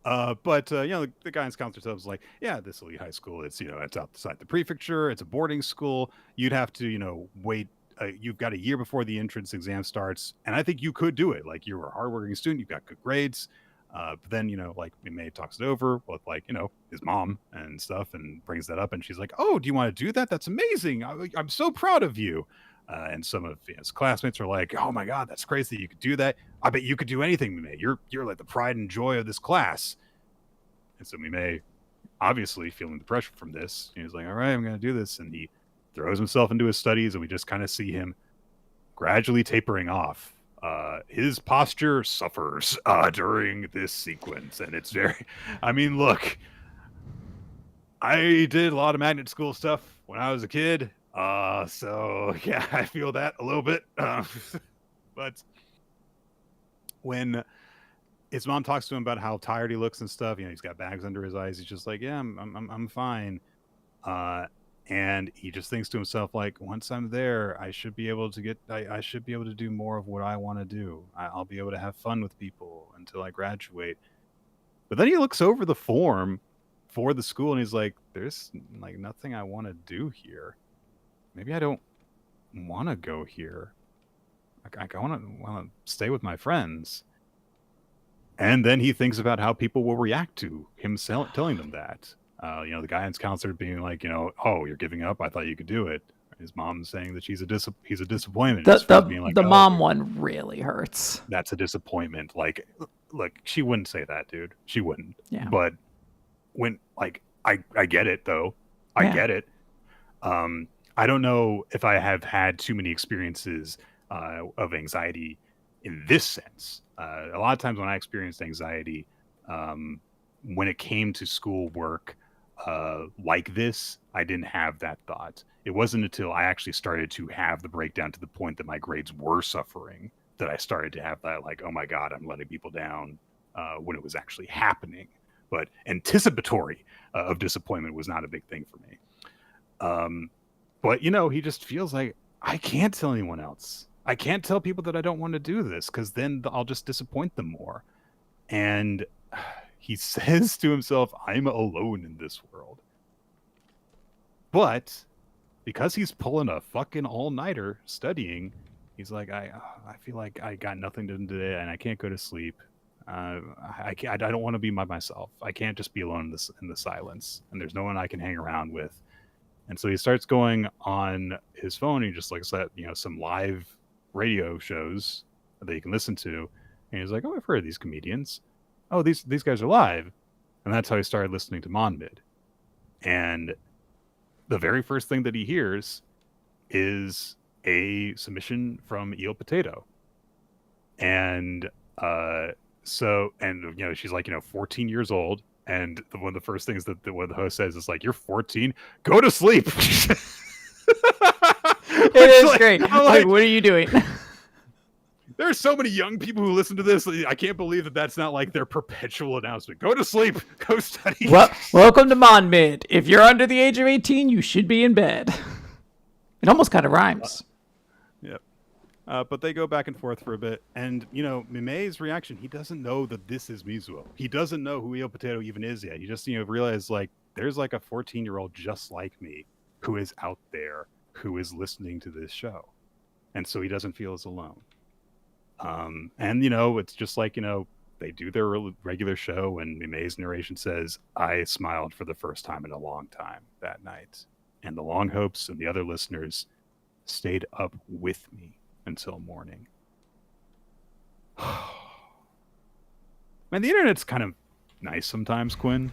Speaker 1: But the guidance counselor was like, yeah, this elite high school, it's it's outside the prefecture, it's a boarding school. You'd have to wait. You've got a year before the entrance exam starts, and I think you could do it. Like, you're a hardworking student, you've got good grades. But then, like, Mimei talks it over with, like, his mom and stuff, and brings that up, and she's like, oh, do you want to do that? That's amazing. I'm so proud of you. And some of his classmates are like, "Oh my god, that's crazy! You could do that. I bet you could do anything, Mimei. You're like the pride and joy of this class." And so Mimei, obviously feeling the pressure from this, he's like, "All right, I'm going to do this." And he throws himself into his studies, and we just kind of see him gradually tapering off. His posture suffers during this sequence, and it's very. I mean, look, I did a lot of magnet school stuff when I was a kid. So yeah, I feel that a little bit. But when his mom talks to him about how tired he looks and stuff, he's got bags under his eyes. He's just like, "Yeah, I'm fine." And he just thinks to himself, like, once I'm there, I should be able to I should be able to do more of what I want to do. I'll be able to have fun with people until I graduate. But then he looks over the form for the school and he's like, there's like nothing I want to do here. Maybe I don't want to go here. I want to stay with my friends. And then he thinks about how people will react to him telling them that. The guidance counselor being like, "Oh, you're giving up? I thought you could do it." His mom saying that he's a disappointment.
Speaker 2: The mom one really hurts.
Speaker 1: That's a disappointment. Like, look, she wouldn't say that, dude. She wouldn't.
Speaker 2: Yeah.
Speaker 1: But when, like, I get it though. I get it. I don't know if I have had too many experiences of anxiety in this sense. A lot of times when I experienced anxiety, when it came to schoolwork like this, I didn't have that thought. It wasn't until I actually started to have the breakdown to the point that my grades were suffering that I started to have that, like, oh my God, I'm letting people down, when it was actually happening. But anticipatory of disappointment was not a big thing for me. But, he just feels like, I can't tell anyone else. I can't tell people that I don't want to do this because then I'll just disappoint them more. And he says to himself, I'm alone in this world. But because he's pulling a fucking all-nighter studying, he's like, I feel like I got nothing to do today and I can't go to sleep. I don't want to be by myself. I can't just be alone in the silence. And there's no one I can hang around with. And so he starts going on his phone. He just looks at, some live radio shows that you can listen to. And he's like, oh, I've heard of these comedians. Oh, these guys are live. And that's how he started listening to Monmid. And the very first thing that he hears is a submission from Eel Potato. And she's like, 14 years old. And one of the first things that one of the host says is like, you're 14? Go to sleep.
Speaker 2: It is like, great. Like, what are you doing?
Speaker 1: There are so many young people who listen to this. I can't believe that that's not like their perpetual announcement. Go to sleep. Go study.
Speaker 2: Welcome to Monmid. If you're under the age of 18, you should be in bed. It almost kind of rhymes.
Speaker 1: Yep. But they go back and forth for a bit. And, Mimei's reaction, he doesn't know that this is Mizuo. He doesn't know who Eel Potato even is yet. He just, realized, like, there's like a 14-year-old just like me who is out there, who is listening to this show. And so he doesn't feel as alone. And, it's just like, they do their regular show and Mimei's narration says, I smiled for the first time in a long time that night. And the Long Hopes and the other listeners stayed up with me until morning. Man, the internet's kind of nice sometimes, Quinn.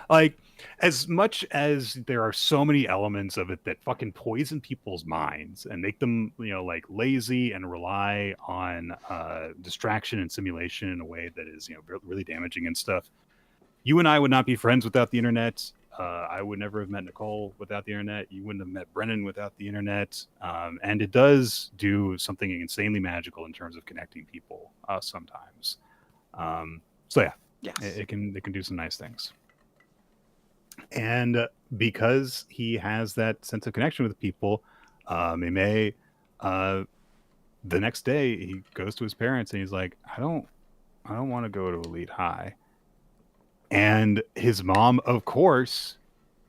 Speaker 1: Like, as much as there are so many elements of it that fucking poison people's minds and make them, like lazy and rely on distraction and simulation in a way that is, really damaging and stuff. You and I would not be friends without the internet. I would never have met Nicole without the internet. You wouldn't have met Brennan without the internet. And it does do something insanely magical in terms of connecting people sometimes. So yeah,
Speaker 2: yes.
Speaker 1: it can do some nice things. And because he has that sense of connection with people, Mimei, the next day he goes to his parents and he's like, I don't want to go to Elite High. And his mom, of course,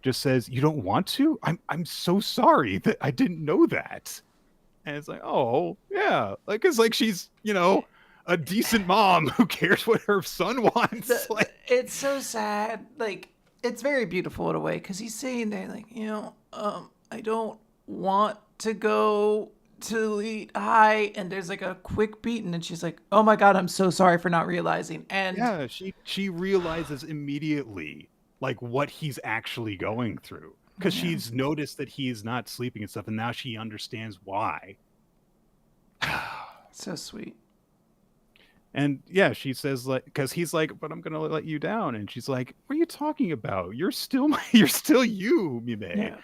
Speaker 1: just says, you don't want to? I'm so sorry that I didn't know that. And it's like, oh yeah, like it's like she's, a decent mom who cares what her son wants.
Speaker 2: It's so sad. Like, it's very beautiful in a way because he's saying that, like, I don't want to go to eat high, and there's like a quick beat, and then she's like, oh my god, I'm so sorry for not realizing. And
Speaker 1: yeah, she realizes immediately like what he's actually going through, because she's noticed that he is not sleeping and stuff, and now she understands why.
Speaker 2: So sweet.
Speaker 1: And yeah, she says, like, because he's like, but I'm gonna let you down, and she's like, what are you talking about? You're still you're still you, Mime.
Speaker 2: Yeah.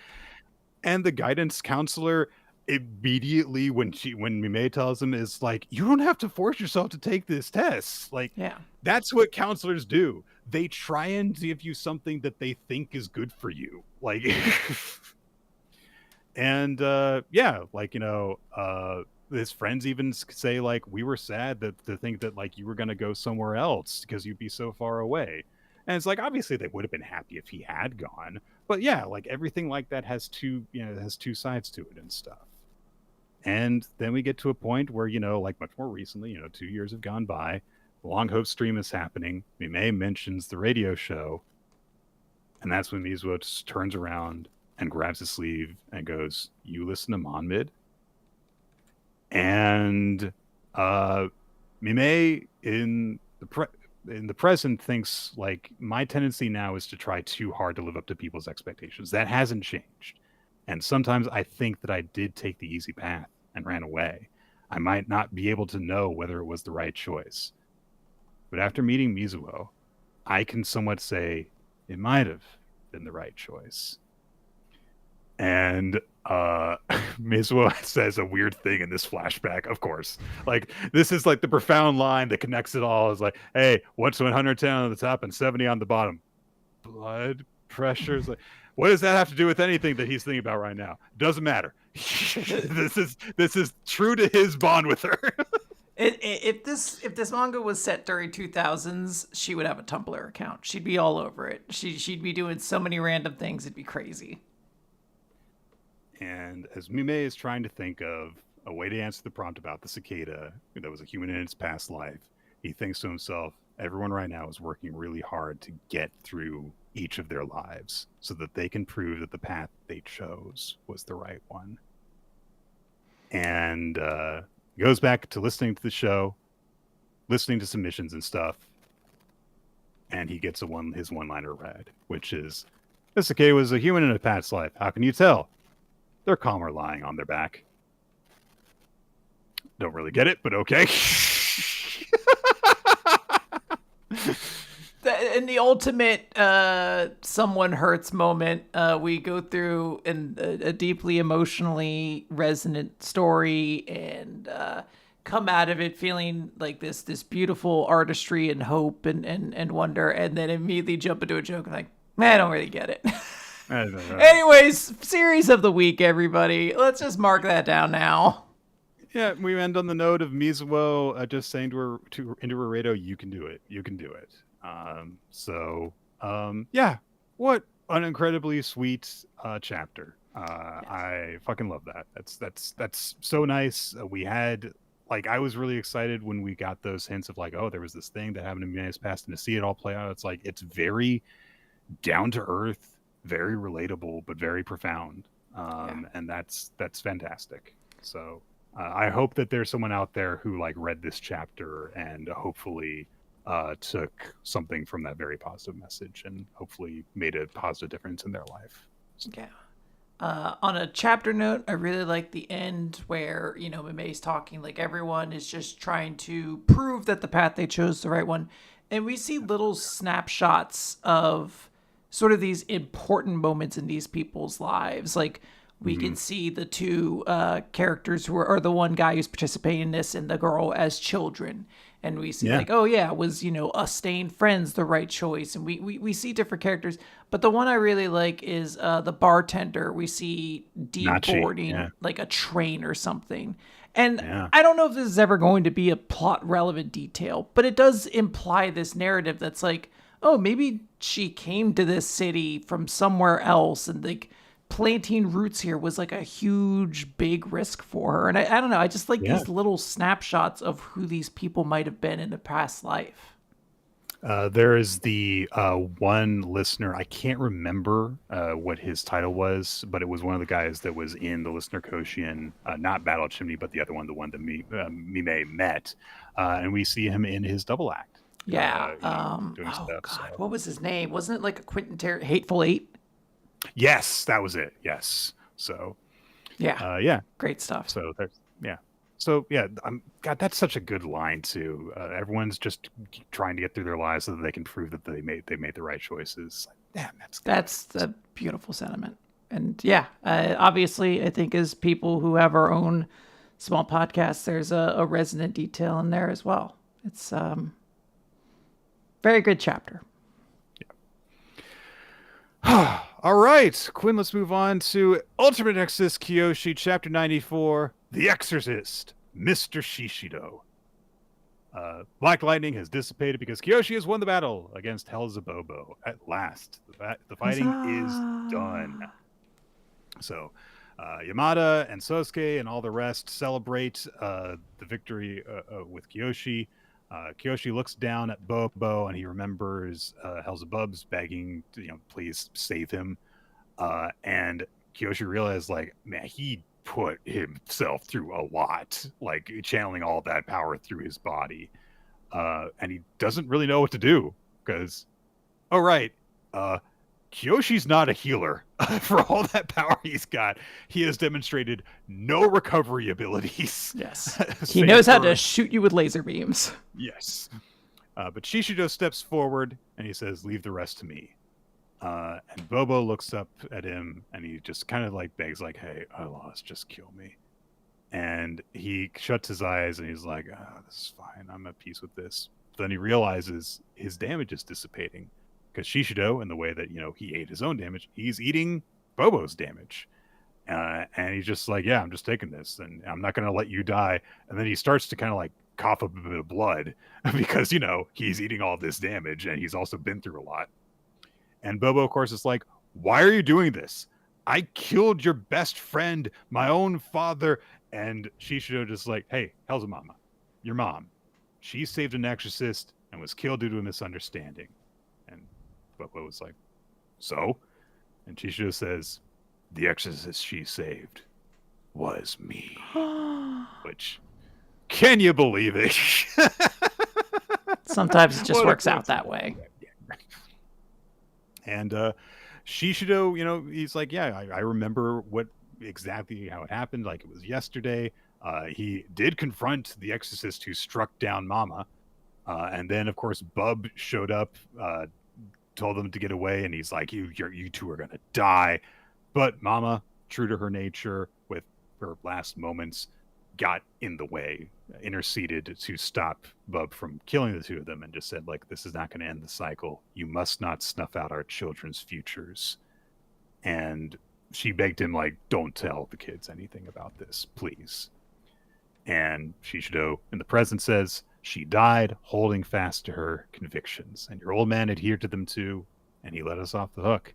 Speaker 1: And the guidance counselor immediately, when Mime tells him, is like, you don't have to force yourself to take this test. Like,
Speaker 2: Yeah.
Speaker 1: that's what counselors do. They try and give you something that they think is good for you. Like, and yeah, like, his friends even say, like, we were sad to think that, like, you were going to go somewhere else because you'd be so far away. And it's like, obviously they would have been happy if he had gone, but yeah, like, everything like that has two sides to it and stuff. And then we get to a point where, like, much more recently, 2 years have gone by, the Long Hope stream is happening, Mime mentions the radio show, and that's when Mizuho just turns around and grabs his sleeve and goes, you listen to Monmid? And Mime in the present thinks, like, my tendency now is to try too hard to live up to people's expectations. That hasn't changed. And sometimes I think that I did take the easy path and ran away. I might not be able to know whether it was the right choice. But after meeting Mizuho, I can somewhat say it might have been the right choice. And Mizuho says a weird thing in this flashback, of course. Like, this is like the profound line that connects it all. Is like, hey, what's 110 on the top and 70 on the bottom? Blood pressure. Is like, what does that have to do with anything that he's thinking about right now? Doesn't matter. This is true to his bond with her.
Speaker 2: If this manga was set during 2000s, she would have a Tumblr account. She'd be all over it. She'd be doing so many random things. It'd be crazy.
Speaker 1: And as Mime is trying to think of a way to answer the prompt about the cicada that was a human in its past life, he thinks to himself, everyone right now is working really hard to get through each of their lives so that they can prove that the path they chose was the right one. And goes back to listening to the show, listening to submissions and stuff, and he gets his one-liner read, which is, the cicada was a human in a past life. How can you tell? They're calmer lying on their back. Don't really get it, but okay.
Speaker 2: In the ultimate someone hurts moment, we go through a deeply emotionally resonant story and come out of it feeling like this beautiful artistry and hope and wonder, and then immediately jump into a joke and like, man, I don't really get it. Anyways, series of the week, everybody. Let's just mark that down now.
Speaker 1: Yeah, we end on the note of Mizuho just saying into her radio, you can do it. You can do it. Yeah, what an incredibly sweet chapter. Yes. I fucking love that. That's so nice. We had, like, I was really excited when we got those hints of, like, oh, there was this thing that happened in Mine's past, and to see it all play out, it's like, it's very down to earth, very relatable, but very profound. And that's fantastic. So I hope that there's someone out there who, like, read this chapter and hopefully took something from that very positive message and hopefully made a positive difference in their life. So.
Speaker 2: Yeah. On a chapter note, I really like the end where, Mime's talking, like, everyone is just trying to prove that the path they chose is the right one. And we see little snapshots of sort of these important moments in these people's lives. Like, we can see the two characters or the one guy who's participating in this and the girl as children. And we see like, oh yeah, was, us staying friends the right choice? And we see different characters. But the one I really like is the bartender. We see deboarding like a train or something. And I don't know if this is ever going to be a plot relevant detail, but it does imply this narrative that's like, oh, maybe she came to this city from somewhere else, and like planting roots here was like a huge, big risk for her. And I don't know. I just like these little snapshots of who these people might have been in a past life.
Speaker 1: There is the one listener. I can't remember what his title was, but it was one of the guys that was in the listener Koshian, not Battle Chimney, but the other one, the one that Mime met. And we see him in his double act,
Speaker 2: Yeah.
Speaker 1: doing
Speaker 2: Oh
Speaker 1: stuff.
Speaker 2: God,
Speaker 1: So
Speaker 2: what was his name? Wasn't it like a Hateful Eight?
Speaker 1: yes, that was it. Yes. So
Speaker 2: Yeah.
Speaker 1: yeah.
Speaker 2: Great stuff.
Speaker 1: So there's yeah. So yeah, God, that's such a good line too. Everyone's just trying to get through their lives so that they can prove that they made the right choices. Like, damn, that's good.
Speaker 2: That's the beautiful sentiment. And yeah, obviously, I think as people who have our own small podcasts, there's a resonant detail in there as well. It's very good chapter.
Speaker 1: All right, Quinn. Let's move on to Ultimate Exorcist Kiyoshi, Chapter 94, The Exorcist, Mr. Shishido. Black lightning has dissipated because Kiyoshi has won the battle against Hellzabobo. At last, the fighting is done. So, Yamada and Sosuke and all the rest celebrate the victory with Kiyoshi. Kiyoshi looks down at Bobo and he remembers Hellzabub's begging to, please save him. And Kiyoshi realized, like, man, he put himself through a lot, like channeling all that power through his body. And he doesn't really know what to do because, oh, right, Kiyoshi's not a healer. For all that power he's got, he has demonstrated no recovery abilities.
Speaker 2: Yes. He knows how to shoot you with laser beams.
Speaker 1: Yes. But Shishido steps forward and he says, leave the rest to me. And Bobo looks up at him and he just kind of like begs, like, hey, I lost, just kill me. And he shuts his eyes and he's like, oh, this is fine. I'm at peace with this. But then he realizes his damage is dissipating because Shishido, in the way that, he ate his own damage, he's eating Bobo's damage. And he's just like, yeah, I'm just taking this and I'm not going to let you die. And then he starts to kind of like cough up a bit of blood because, he's eating all this damage and he's also been through a lot. And Bobo, of course, is like, why are you doing this? I killed your best friend, my own father. And Shishido just like, hey, hell's a mama? Your mom. She saved an exorcist and was killed due to a misunderstanding. And Bobo was like, so? And Shishido says, the exorcist she saved was me. Which, can you believe it?
Speaker 2: Sometimes it just works out that way.
Speaker 1: And Shishido, he's like, yeah, I remember exactly how it happened. Like it was yesterday. He did confront the exorcist who struck down Mama. And then, of course, Bub showed up, told them to get away. And he's like, you two are going to die. But Mama, true to her nature, with her last moments, got in the way, interceded to stop Bub from killing the two of them and just said, like, this is not going to end the cycle. You must not snuff out our children's futures. And she begged him, like, don't tell the kids anything about this, please. And Shishido, in the present, says, she died holding fast to her convictions. And your old man adhered to them too, and he let us off the hook.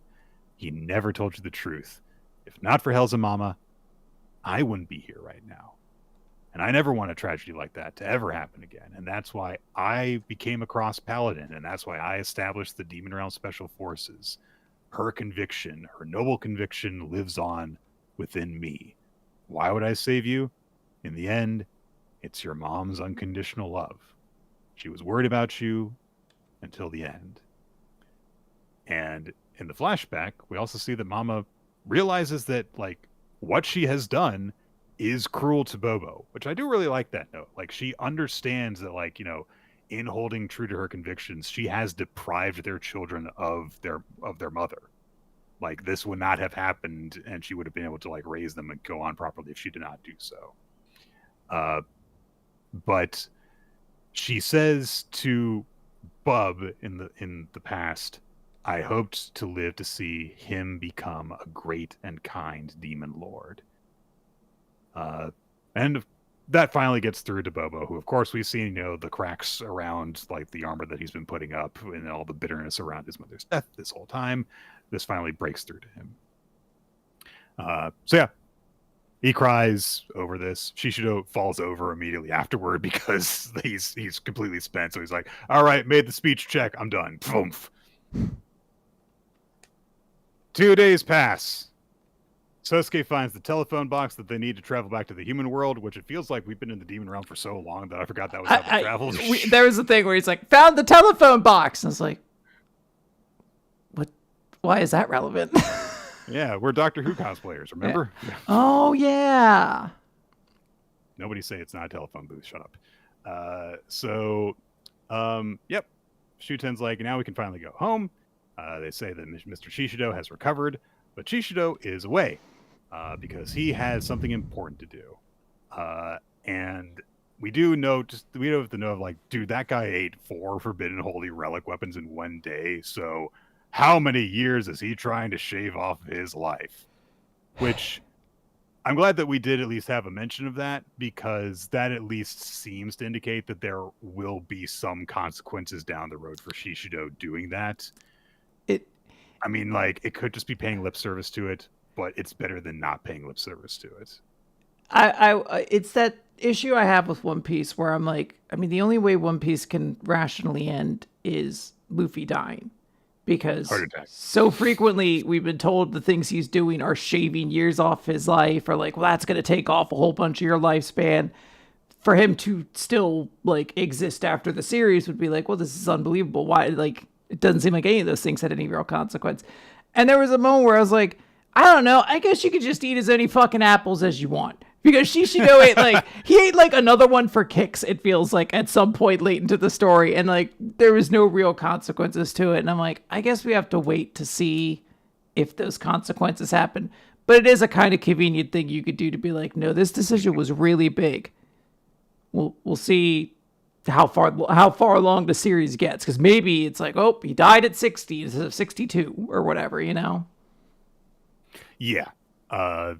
Speaker 1: He never told you the truth. If not for Hell's a Mama, I wouldn't be here right now. And I never want a tragedy like that to ever happen again. And that's why I became a cross paladin. And that's why I established the Demon Realm Special Forces. Her conviction, her noble conviction lives on within me. Why would I save you? In the end, it's your mom's unconditional love. She was worried about you until the end. And in the flashback, we also see that Mama realizes that, like, what she has done is cruel to Bobo, which I do really like that note. Like, she understands that, like, in holding true to her convictions, she has deprived their children of their mother. Like, this would not have happened, and she would have been able to, like, raise them and go on properly if she did not do so. But she says to Bub in the past, I hoped to live to see him become a great and kind demon lord. And that finally gets through to Bobo, who, of course, we've seen, the cracks around, like, the armor that he's been putting up and all the bitterness around his mother's death this whole time. This finally breaks through to him. So, yeah. He cries over this. Shishido falls over immediately afterward because he's completely spent. So he's like, all right, made the speech check. I'm done. Poof. 2 days pass. Sosuke finds the telephone box that they need to travel back to the human world, which it feels like we've been in the demon realm for so long that I forgot that was how they traveled.
Speaker 2: There was a thing where he's like, found the telephone box. And it's like, what? Why is that relevant?
Speaker 1: Yeah, we're Doctor Who cosplayers, remember?
Speaker 2: Yeah. Oh, yeah.
Speaker 1: Nobody say it's not a telephone booth. Shut up. Yep. Shuten's like, now we can finally go home. They say that Mr. Shishido has recovered, but Shishido is away because he has something important to do. And we have to know, like, dude, that guy ate 4 forbidden holy relic weapons in one day. So how many years is he trying to shave off his life? Which I'm glad that we did at least have a mention of that, because that at least seems to indicate that there will be some consequences down the road for Shishido doing that. I mean, like, it could just be paying lip service to it, but it's better than not paying lip service to it.
Speaker 2: It's that issue I have with One Piece where I'm like, I mean, the only way One Piece can rationally end is Luffy dying. Because so frequently we've been told the things he's doing are shaving years off his life, or like, well, that's going to take off a whole bunch of your lifespan. For him to still, like, exist after the series would be like, well, this is unbelievable. Why? Like, it doesn't seem like any of those things had any real consequence. And there was a moment where I was like, I don't know, I guess you could just eat as many fucking apples as you want. Because Shishido he ate like another one for kicks, it feels like, at some point late into the story. And like, there was no real consequences to it. And I'm like, I guess we have to wait to see if those consequences happen. But it is a kind of convenient thing you could do to be like, no, this decision was really big. We'll see how far along the series gets. Because maybe it's like, oh, he died at 60 instead of 62 or whatever, you know?
Speaker 1: Yeah. What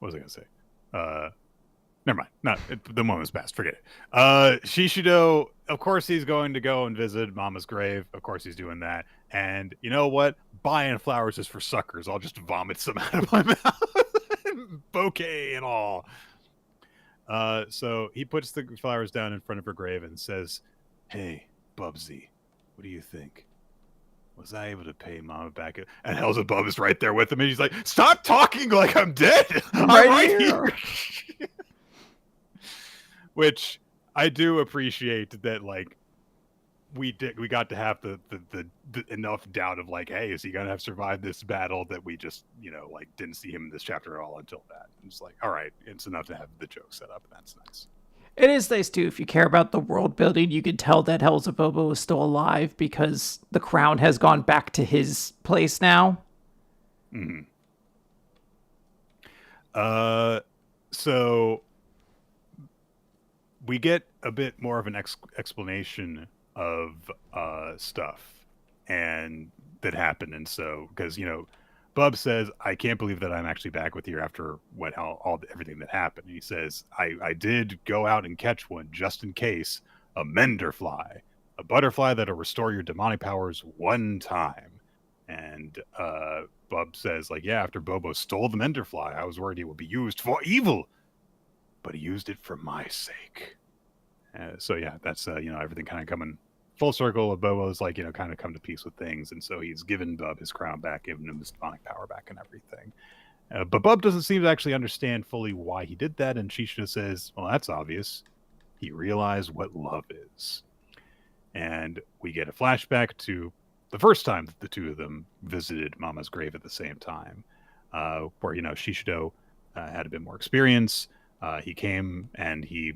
Speaker 1: was I going to say? Never mind. The moment's past. Forget it. Shishido, of course, he's going to go and visit Mama's grave. Of course, he's doing that. And you know what? Buying flowers is for suckers. I'll just vomit some out of my mouth. Bouquet and all. So he puts the flowers down in front of her grave and says, "Hey, Bubsy, what do you think? Was I able to pay Mama back?" And Helzebub is right there with him, and he's like, "Stop talking like I'm dead. I'm right here." Which I do appreciate that, like, we got to have the enough doubt of like, hey, is he gonna have survived this battle, that we just, like, didn't see him in this chapter at all until that. It's like, all right, it's enough to have the joke set up, and that's nice.
Speaker 2: It is nice, too. If you care about the world building, you can tell that Helzebobo is still alive because the crown has gone back to his place now.
Speaker 1: Mm-hmm. So we get a bit more of an explanation of stuff and that happened. And so, because, Bub says, "I can't believe that I'm actually back with you after everything that happened." And he says, I did go out and catch one just in case, a Menderfly, a butterfly that'll restore your demonic powers one time. And Bub says, like, yeah, after Bobo stole the Menderfly, I was worried it would be used for evil, but he used it for my sake. So yeah, that's everything kind of coming full circle. Of Bobo's, like, kind of come to peace with things, and so he's given Bub his crown back, giving him his demonic power back and everything. But Bub doesn't seem to actually understand fully why he did that, and Shishido says, well, that's obvious. He realized what love is. And we get a flashback to the first time that the two of them visited Mama's grave at the same time, where, Shishido had a bit more experience. He came and he,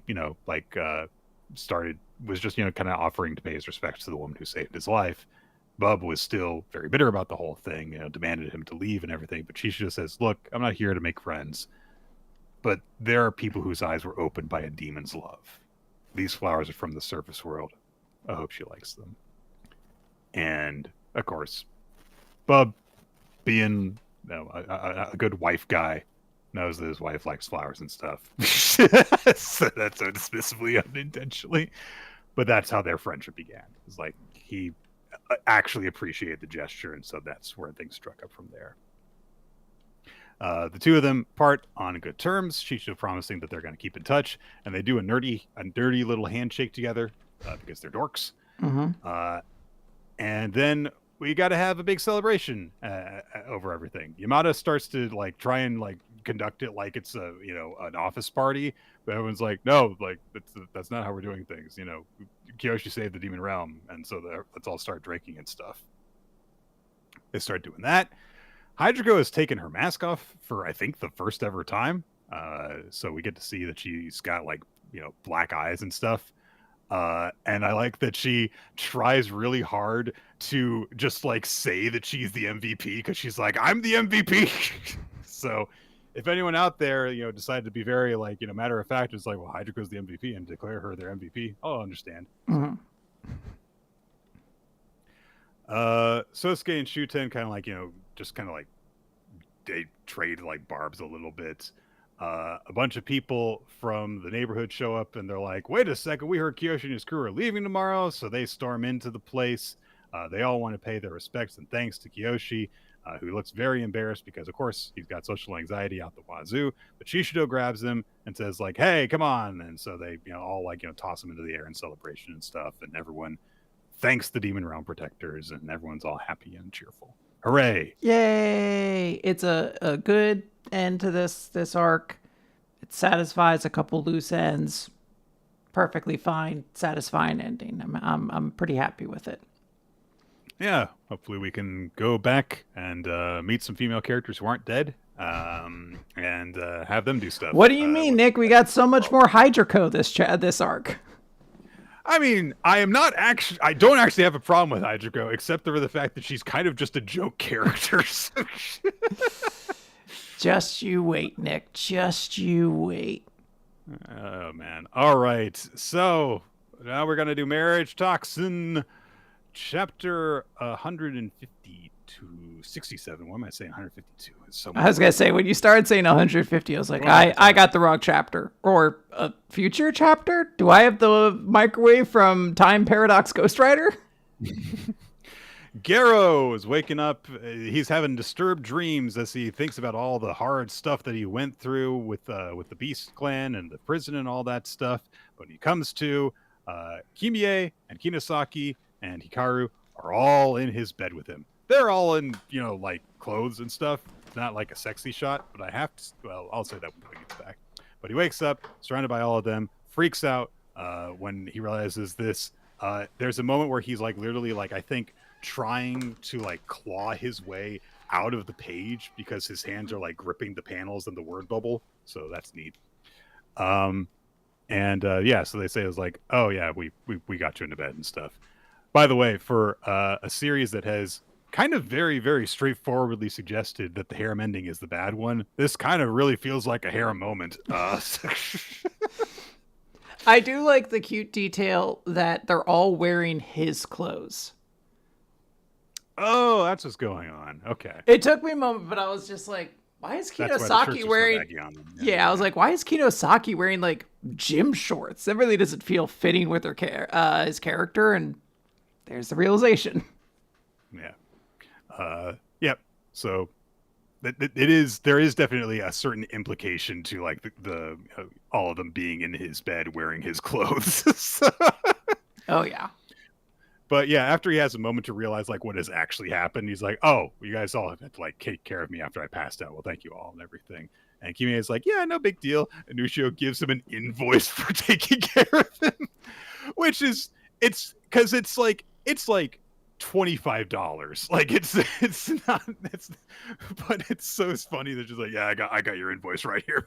Speaker 1: was just, kind of offering to pay his respects to the woman who saved his life. Bub was still very bitter about the whole thing, demanded him to leave and everything. But Shishido says, look, I'm not here to make friends, but there are people whose eyes were opened by a demon's love. These flowers are from the surface world. I hope she likes them. And of course, Bub, being a good wife guy, knows that his wife likes flowers and stuff. So that's so dismissively, unintentionally. But that's how their friendship began. It's like he actually appreciated the gesture, and so that's where things struck up from there. The two of them part on good terms, Shisho promising that they're going to keep in touch, and they do a dirty little handshake together because they're dorks.
Speaker 2: Mm-hmm.
Speaker 1: And then we got to have a big celebration over everything. Yamada starts to like try and like conduct it like it's a an office party, but everyone's like, no, like that's not how we're doing things. Kiyoshi saved the demon realm, and so let's all start drinking and stuff. They start doing that. Hydreigo has taken her mask off for I think the first ever time, so we get to see that she's got like black eyes and stuff. And I like that she tries really hard to just like say that she's the MVP because she's like, I'm the MVP. So if anyone out there, decided to be very like, matter of fact, it's like, well, Hydreigo's the MVP and declare her their MVP, I'll understand.
Speaker 2: Mm-hmm.
Speaker 1: Sosuke and Shuten kind of like, just kind of like they trade like barbs a little bit. A bunch of people from the neighborhood show up and they're like, wait a second, we heard Kiyoshi and his crew are leaving tomorrow. So they storm into the place. They all want to pay their respects and thanks to Kiyoshi, who looks very embarrassed because, of course, he's got social anxiety out the wazoo. But Shishido grabs him and says, like, hey, come on. And so they, all like, toss him into the air in celebration and stuff. And everyone thanks the Demon Realm protectors and everyone's all happy and cheerful. Hooray!
Speaker 2: Yay! It's a good end to this arc. It satisfies a couple loose ends. Perfectly fine, satisfying ending. I'm pretty happy with it.
Speaker 1: Yeah, hopefully we can go back and meet some female characters who aren't dead, and have them do stuff.
Speaker 2: What do you mean, Nick? We got so much more Hydreigo this arc.
Speaker 1: I mean, I don't actually have a problem with Hydreigo, except for the fact that she's kind of just a joke character.
Speaker 2: Just you wait, Nick. Just you wait.
Speaker 1: Oh, man. All right. So now we're going to do Marriagetoxin, chapter 150 to 67. What am I saying? 152.
Speaker 2: I was going to say, when you started saying 150, I was like, I got the wrong chapter. Or a future chapter? Do I have the microwave from Time Paradox Ghost Rider?
Speaker 1: Garo is waking up. He's having disturbed dreams as he thinks about all the hard stuff that he went through with the Beast Clan and the prison and all that stuff. But when he comes to, Kimie and Kinosaki and Hikaru are all in his bed with him. They're all in, like clothes and stuff. It's not like a sexy shot, but I'll say that when he gets back. But he wakes up, surrounded by all of them, freaks out when he realizes this. There's a moment where he's like literally like, I think, trying to like claw his way out of the page because his hands are like gripping the panels and the word bubble. So that's neat. So they say it's like, oh yeah, we got you into bed and stuff. By the way, for a series that has kind of very, very straightforwardly suggested that the harem ending is the bad one, this kind of really feels like a harem moment.
Speaker 2: I do like the cute detail that they're all wearing his clothes.
Speaker 1: Oh, that's what's going on. Okay.
Speaker 2: It took me a moment, but I was just like, why is Kinosaki wearing... I was like, why is Kinosaki wearing like gym shorts? That really doesn't feel fitting with his character, and there's the realization.
Speaker 1: Yeah. Yep. So there is definitely a certain implication to like the all of them being in his bed wearing his clothes.
Speaker 2: Oh yeah.
Speaker 1: But yeah, after he has a moment to realize like what has actually happened, he's like, "Oh, you guys all have to like take care of me after I passed out. Well, thank you all and everything." And Kimie is like, "Yeah, no big deal." And Ushio gives him an invoice for taking care of him, which is it's like $25. Like it's not but it's so funny that just like, yeah, I got your invoice right here.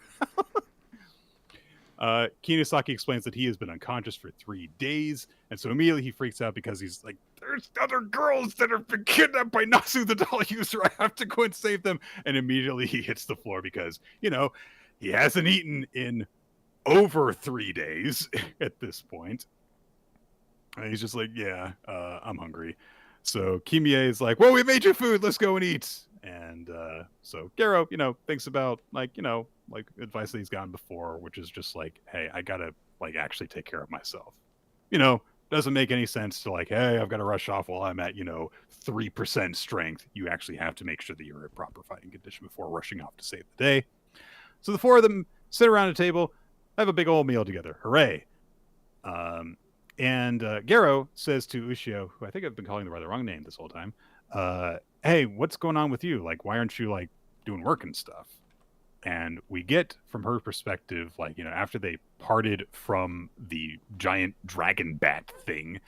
Speaker 1: Kinosaki explains that he has been unconscious for 3 days, and so immediately he freaks out because he's like, there's other girls that have been kidnapped by Nasu the doll user. I have to go and save them. And immediately he hits the floor because, he hasn't eaten in over 3 days at this point. And he's just like, yeah, I'm hungry. So Kimie is like, well, we made you food. Let's go and eat. And so Garo, thinks about like advice that he's gotten before, which is just like, hey, I gotta like actually take care of myself. doesn't make any sense to like, hey, I've got to rush off while I'm at 3% strength. You actually have to make sure that you're in proper fighting condition before rushing off to save the day. So the four of them sit around a table, have a big old meal together. Hooray! And Garo says to Ushio, who I think I've been calling the wrong name this whole time, hey, what's going on with you? Like, why aren't you like doing work and stuff? And we get from her perspective, like, after they parted from the giant dragon bat thing,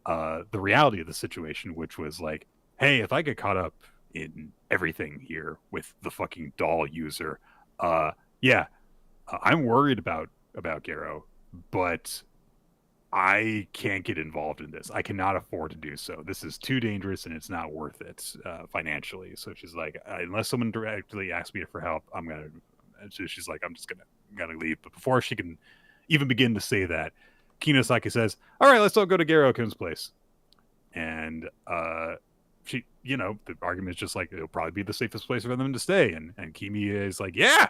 Speaker 1: the reality of the situation, which was like, hey, if I get caught up in everything here with the fucking doll user, I'm worried about Garo, but I can't get involved in this. I cannot afford to do so. This is too dangerous and it's not worth it financially. So she's like, unless someone directly asks me for help, I'm going to, so she's like, I'm just gonna leave. But before she can even begin to say that, Kinosaki says, all right, let's all go to Garo-kun's place. And she, the argument is just like, it'll probably be the safest place for them to stay. And Kimi is like, yeah.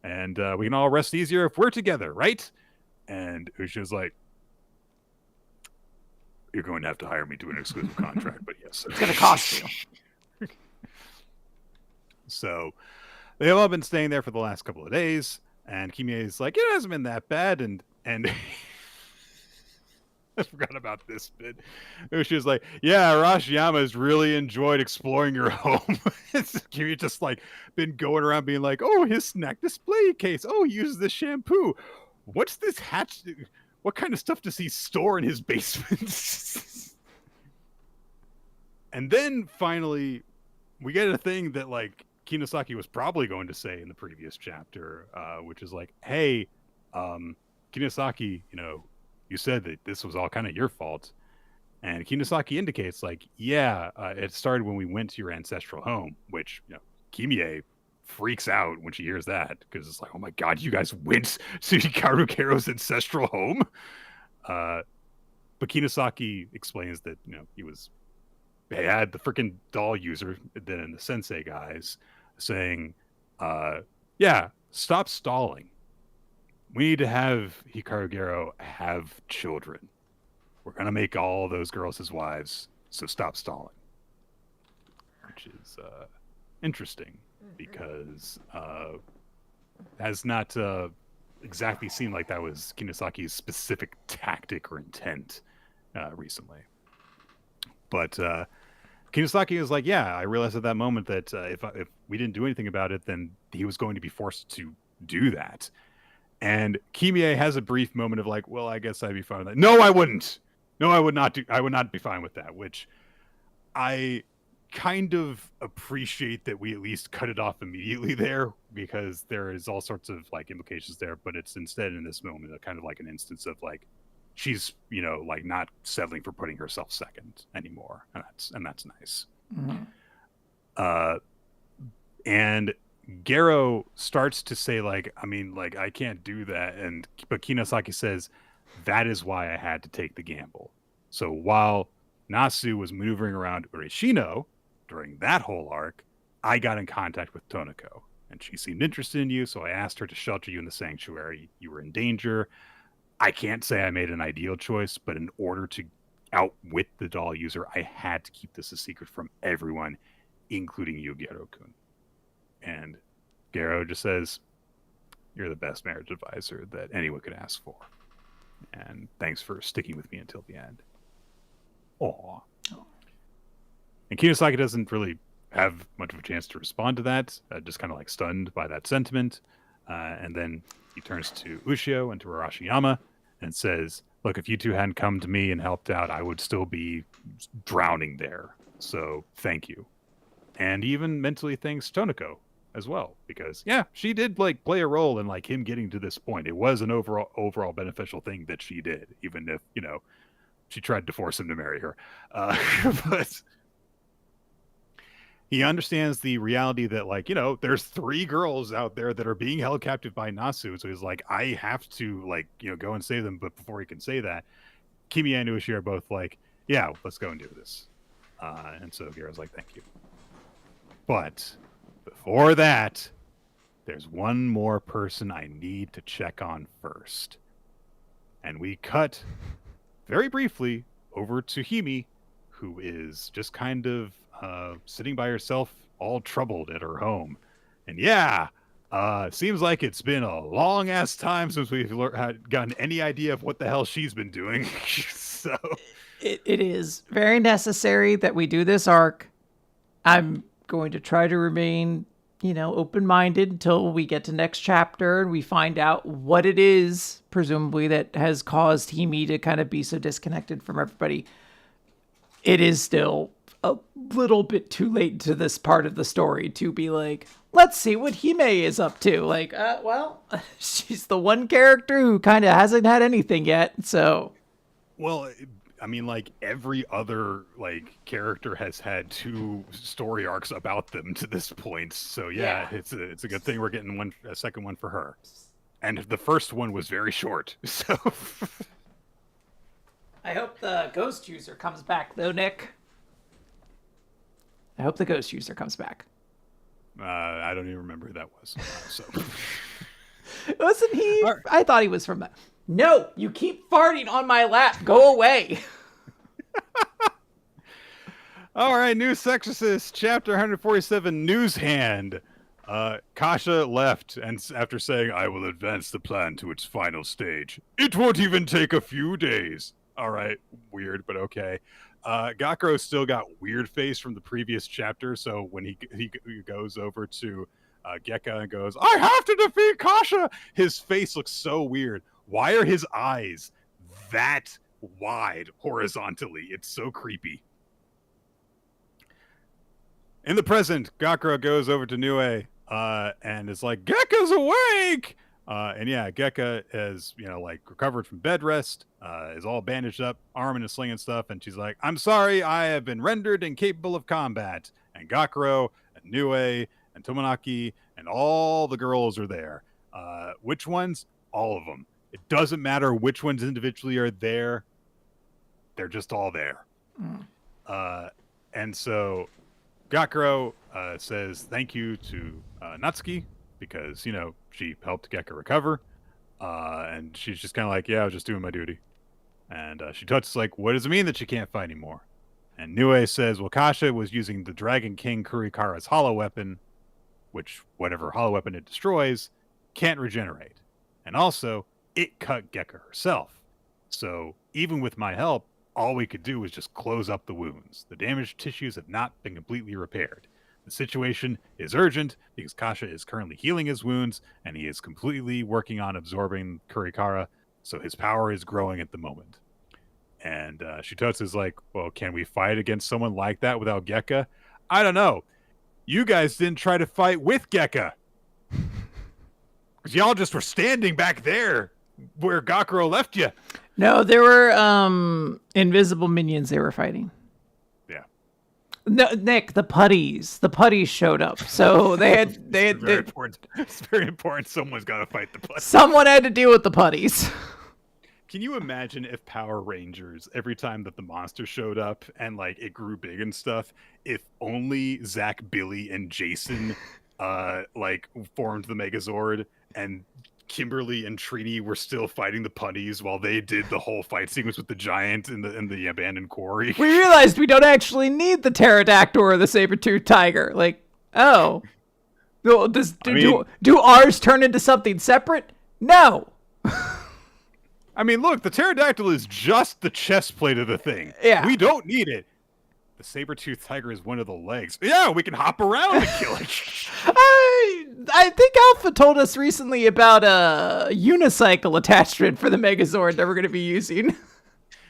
Speaker 1: And we can all rest easier if we're together, right? And Ushio's like, you're going to have to hire me to an exclusive contract, but yes.
Speaker 2: It's going to cost you.
Speaker 1: So they've all been staying there for the last couple of days, and Kimi is like, it hasn't been that bad, and I forgot about this bit. She was like, yeah, Arashiyama has really enjoyed exploring your home. Kimi just like been going around being like, oh, his snack display case. Oh, he uses this shampoo. What's this hatch? What kind of stuff does he store in his basement? And then finally, we get a thing that like Kinosaki was probably going to say in the previous chapter, which is like, hey, Kinosaki, you said that this was all kind of your fault. And Kinosaki indicates like, yeah, it started when we went to your ancestral home, which, Kimie freaks out when she hears that because it's like, oh my God, you guys went to Hikaru Karo's ancestral home. But Kinosaki explains that, they had the freaking doll user, then the sensei guys saying, yeah, stop stalling. We need to have Hikaru Garo have children. We're going to make all those girls his wives, so stop stalling. Which is interesting because has not exactly seemed like that was Kinosaki's specific tactic or intent recently. But Kinosaki is like, yeah, I realized at that moment that if we didn't do anything about it, then he was going to be forced to do that. And Kimie has a brief moment of like, well, I guess I'd be fine with that. No, I wouldn't. No, I would not be fine with that, which I kind of appreciate that we at least cut it off immediately there, because there is all sorts of like implications there, but it's instead in this moment a kind of like an instance of like she's like not settling for putting herself second anymore, and that's nice.
Speaker 2: Mm-hmm.
Speaker 1: And Garo starts to say like, I mean, like I can't do that, but Kinosaki says that is why I had to take the gamble. So while Nasu was maneuvering around Ureshino during that whole arc, I got in contact with Toniko, and she seemed interested in you, so I asked her to shelter you in the sanctuary. You were in danger. I can't say I made an ideal choice, but in order to outwit the doll user, I had to keep this a secret from everyone, including you, Garo-kun. And Garo just says, you're the best marriage advisor that anyone could ask for. And thanks for sticking with me until the end. Aww. And Kinosaki doesn't really have much of a chance to respond to that, just kind of like stunned by that sentiment. And then he turns to Ushio and to Arashiyama and says, look, if you two hadn't come to me and helped out, I would still be drowning there. So thank you. And he even mentally thanks Toniko as well, because yeah, she did like play a role in like him getting to this point. It was an overall beneficial thing that she did, even if, she tried to force him to marry her. But he understands the reality that like, there's 3 girls out there that are being held captive by Nasu. So he's like, I have to like, go and save them. But before he can say that, Kimi and Ushi are both like, yeah, let's go and do this. And so Garo's like, thank you. But before that, there's one more person I need to check on first. And we cut very briefly over to Himi, who is just kind of sitting by herself, all troubled at her home. And yeah, seems like it's been a long ass time since we've gotten any idea of what the hell she's been doing. So
Speaker 2: it is very necessary that we do this arc. I'm going to try to remain, open-minded until we get to next chapter and we find out what it is, presumably, that has caused Himi to kind of be so disconnected from everybody. It is still a little bit too late into this part of the story to be like, let's see what Hime is up to. Like, well, she's the one character who kind of hasn't had anything yet, so...
Speaker 1: Well, I mean, like, every other, character has had 2 story arcs about them to this point. So, yeah. It's a good thing we're getting a second one for her. And the first one was very short, so...
Speaker 2: I hope the ghost user comes back, though, Nick. I hope the ghost user comes back.
Speaker 1: I don't even remember who that was. So,
Speaker 2: wasn't he? Right. I thought he was from that. No, you keep farting on my lap. Go away.
Speaker 1: All right, New Exorcist, chapter 147, News Hand. Kasha left, and after saying, "I will advance the plan to its final stage. It won't even take a few days." All right, weird, but okay. Gakuro still got weird face from the previous chapter, so when he goes over to Gekka and goes, "I have to defeat Kasha," his face looks so weird. Why are his eyes that wide horizontally? It's so creepy. In the present, Gakuro goes over to Nue and is like, "Gekka's awake!" And yeah, Gekka is, recovered from bed rest, is all bandaged up, arm in a sling and stuff. And she's like, "I'm sorry, I have been rendered incapable of combat." And Gakuro and Nue and Tomonaki and all the girls are there. Which ones? All of them. It doesn't matter which ones individually are there. They're just all there. And so Gakuro says thank you to Natsuki, because, she helped Gekka recover. And she's just kind of like, "Yeah, I was just doing my duty." And Shitotsu's like, "What does it mean that she can't fight anymore?" And Nue says, "Well, Kasha was using the Dragon King Kurikara's hollow weapon, which whatever hollow weapon it destroys can't regenerate. And also, it cut Gekka herself. So even with my help, all we could do was just close up the wounds. The damaged tissues have not been completely repaired. The situation is urgent because Kasha is currently healing his wounds, and he is completely working on absorbing Kurikara, so his power is growing at the moment." And Shitotsu's like, "Well, can we fight against someone like that without Gekka?" "I don't know. You guys didn't try to fight with Gekka. Because y'all just were standing back there where Gakuro left you."
Speaker 2: No, there were invisible minions they were fighting. No, Nick, the putties showed up. So they had
Speaker 1: important. It's very important. Someone's got to fight the putties.
Speaker 2: Someone had to deal with the putties.
Speaker 1: Can you imagine if Power Rangers, every time that the monster showed up and it grew big and stuff, if only Zach, Billy, and Jason formed the Megazord, and Kimberly and Trini were still fighting the putties while they did the whole fight sequence with the giant in the abandoned quarry?
Speaker 2: We realized we don't actually need the pterodactyl or the saber-toothed tiger. Do ours turn into something separate? No.
Speaker 1: I mean, look, the pterodactyl is just the chest plate of the thing.
Speaker 2: Yeah.
Speaker 1: We don't need it. The saber-toothed tiger is one of the legs. Yeah, we can hop around and kill it.
Speaker 2: I think Alpha told us recently about a unicycle attachment for the Megazord that we're going to be using.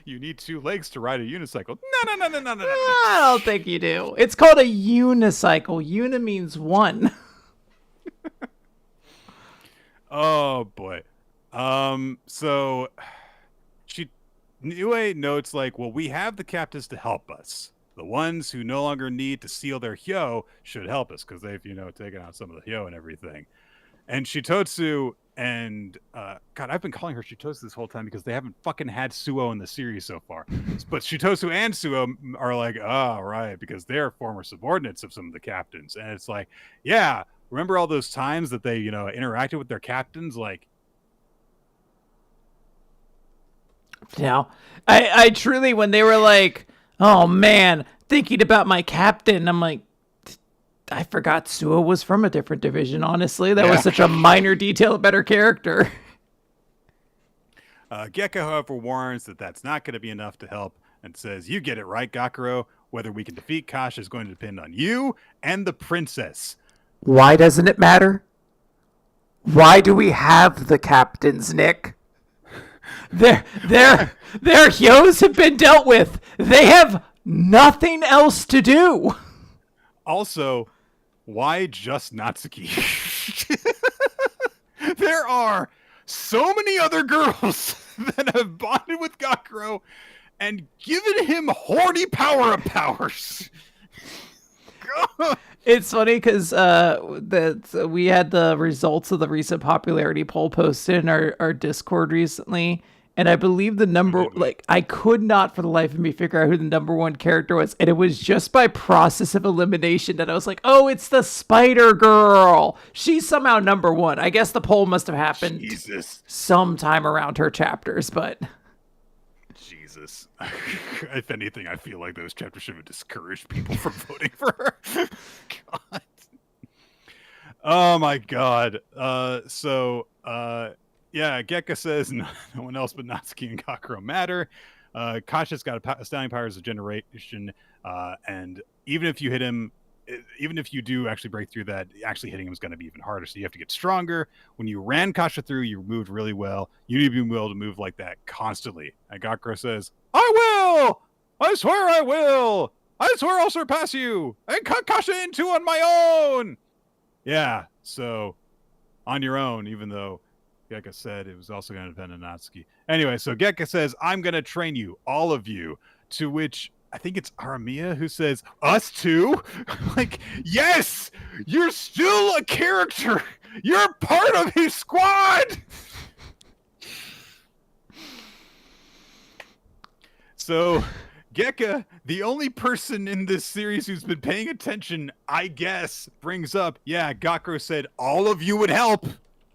Speaker 1: You need 2 legs to ride a unicycle. No.
Speaker 2: I don't think you do. It's called a unicycle. Uni means one.
Speaker 1: Oh, boy. So Nue notes well, we have the captains to help us. The ones who no longer need to seal their hyo should help us because they've, taken out some of the hyo and everything. And Shitotsu and, God, I've been calling her Shitotsu this whole time because they haven't fucking had Suo in the series so far. But Shitotsu and Suo are like, "Oh, right," because they're former subordinates of some of the captains. And it's like, yeah, remember all those times that they, interacted with their captains?
Speaker 2: Now, I truly, when they were like, oh man, thinking about my captain, I'm like, I forgot Suo was from a different division, honestly. That was such a minor detail, a better character.
Speaker 1: Gekka, however, warns that that's not going to be enough to help and says, you get it right, Gakuro. Whether we can defeat Kasha is going to depend on you and the princess.
Speaker 2: Why doesn't it matter? Why do we have the captains, Nick? Their Hyos have been dealt with. They have nothing else to do.
Speaker 1: Also, why just Natsuki? There are so many other girls that have bonded with Gakuro and given him horny power-up powers.
Speaker 2: It's funny because we had the results of the recent popularity poll posted in our Discord recently, and I believe the number, like, I could not for the life of me figure out who the number one character was, and it was just by process of elimination that I was like, oh, it's the Spider Girl. She's somehow number one. I guess the poll must have happened sometime around her chapters, but...
Speaker 1: Jesus. If anything, I feel like those chapters should have discouraged people from voting for her. God. Oh my God. Yeah, Gekka says no one else but Natsuki and Gakuro matter. Kasha's got astounding powers of generation, and even if you hit him, even if you do actually break through that, actually hitting him is going to be even harder. So you have to get stronger. When you ran Kasha through, you moved really well. You need to be able to move like that constantly. And Gakuro says, I will! I swear I will! I swear I'll surpass you and cut Kasha in two on my own! Yeah, so on your own, even though Gekka said it was also going to depend on Natsuki. Anyway, so Gekka says, I'm going to train you, all of you, to which I think it's Aramiya who says, us too? Like, yes! You're still a character! You're part of his squad! So, Gekka, the only person in this series who's been paying attention, I guess, brings up, yeah, Gakuro said all of you would help.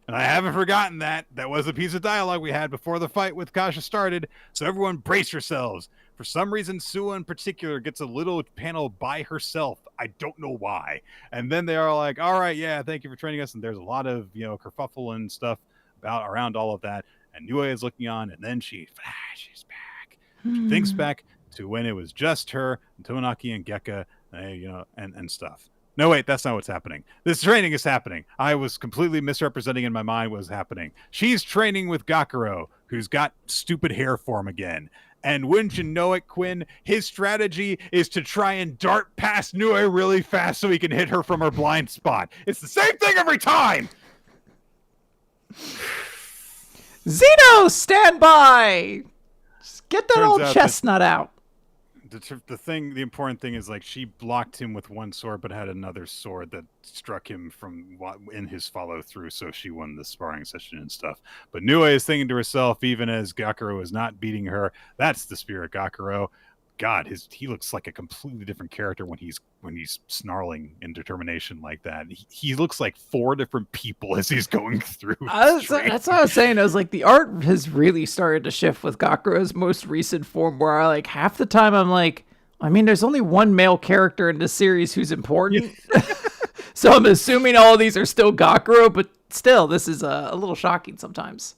Speaker 1: And I haven't forgotten that. That was a piece of dialogue we had before the fight with Kasha started. So everyone brace yourselves. For some reason, Suo in particular gets a little panel by herself. I don't know why. And then they are like, all right, yeah, thank you for training us. And there's a lot of, kerfuffle and stuff around all of that. And Nue is looking on, and then she flashes back. She thinks back to when it was just her, and Tomonaki and Gekka, and stuff. No, wait, that's not what's happening. This training is happening. I was completely misrepresenting in my mind what was happening. She's training with Gakuro, who's got stupid hair form again. And wouldn't you know it, Quinn, his strategy is to try and dart past Nue really fast so he can hit her from her blind spot. It's the same thing every time!
Speaker 2: Zeno, stand by! Just get that old chestnut out.
Speaker 1: The important thing is, like, she blocked him with one sword but had another sword that struck him from in his follow through, so she won the sparring session and stuff. But Nue is thinking to herself, even as Gakuro is not beating her, that's the spirit Gakuro. God, he looks like a completely different character when he's snarling in determination like that. He looks like four different people as he's going through.
Speaker 2: That's what I was saying. I was like, the art has really started to shift with Gakuro's most recent form, where like half the time I'm like, I mean, there's only one male character in this series who's important. So I'm assuming all of these are still Gakuro, but still, this is a little shocking sometimes.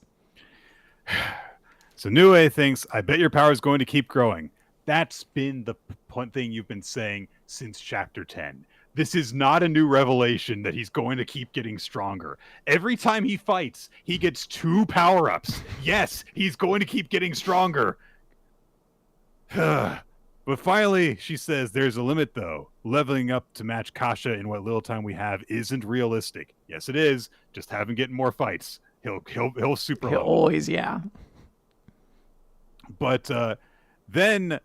Speaker 1: So Nue thinks, I bet your power is going to keep growing. That's been the thing you've been saying since chapter 10. This is not a new revelation that he's going to keep getting stronger. Every time he fights, he gets 2 power-ups. Yes, he's going to keep getting stronger. But finally, she says, there's a limit, though. Leveling up to match Kasha in what little time we have isn't realistic. Yes, it is. Just have him getting more fights. He'll super level.
Speaker 2: Always, yeah.
Speaker 1: But then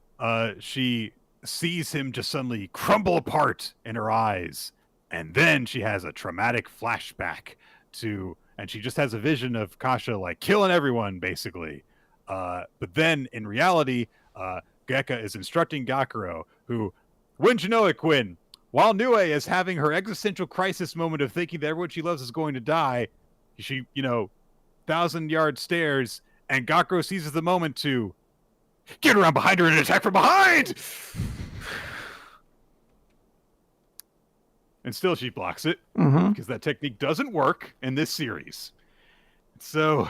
Speaker 1: she sees him just suddenly crumble apart in her eyes. And then she has a traumatic flashback and she just has a vision of Kasha like killing everyone, basically. But then in reality, Gekka is instructing Gakuro, who, wouldn't you know it, Quinn, while Nue is having her existential crisis moment of thinking that everyone she loves is going to die, she, 1,000-yard stares And Gakuro seizes the moment to get around behind her and attack from behind! And still she blocks it, because that technique doesn't work in this series. So,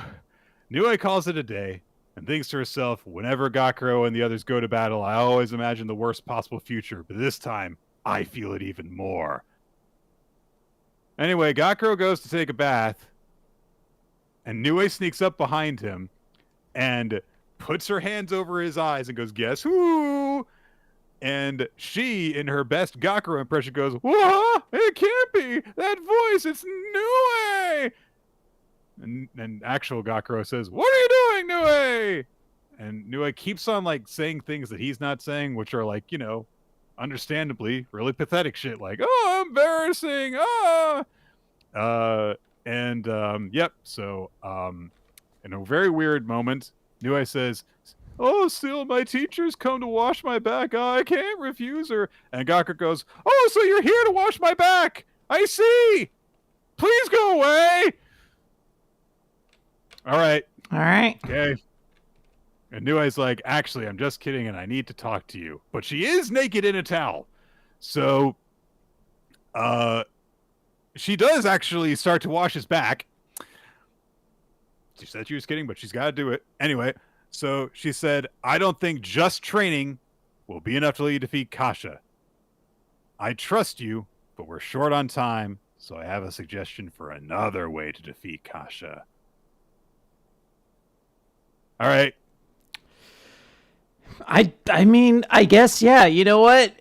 Speaker 1: Nue calls it a day, and thinks to herself, whenever Gakuro and the others go to battle, I always imagine the worst possible future, but this time, I feel it even more. Anyway, Gakuro goes to take a bath, and Nue sneaks up behind him, and puts her hands over his eyes and goes, guess who? And she, in her best Gakuro impression, goes, what? It can't be! That voice, it's Nue! And actual Gakuro says, what are you doing, Nue? And Nue keeps on, like, saying things that he's not saying, which are, like, you know, understandably, really pathetic shit, like, oh, embarrassing, yep, so, in a very weird moment, Nue says, oh, still, my teacher's come to wash my back. I can't refuse her. And Gakuro goes, oh, so you're here to wash my back. I see. Please go away. All right. Okay. And Nue's like, actually, I'm just kidding, and I need to talk to you. But she is naked in a towel. So, she does actually start to wash his back. She said she was kidding, but she's got to do it. Anyway, so she said, I don't think just training will be enough to let you defeat Kasha. I trust you, but we're short on time, so I have a suggestion for another way to defeat Kasha. All right.
Speaker 2: I mean, I guess, yeah. You know what?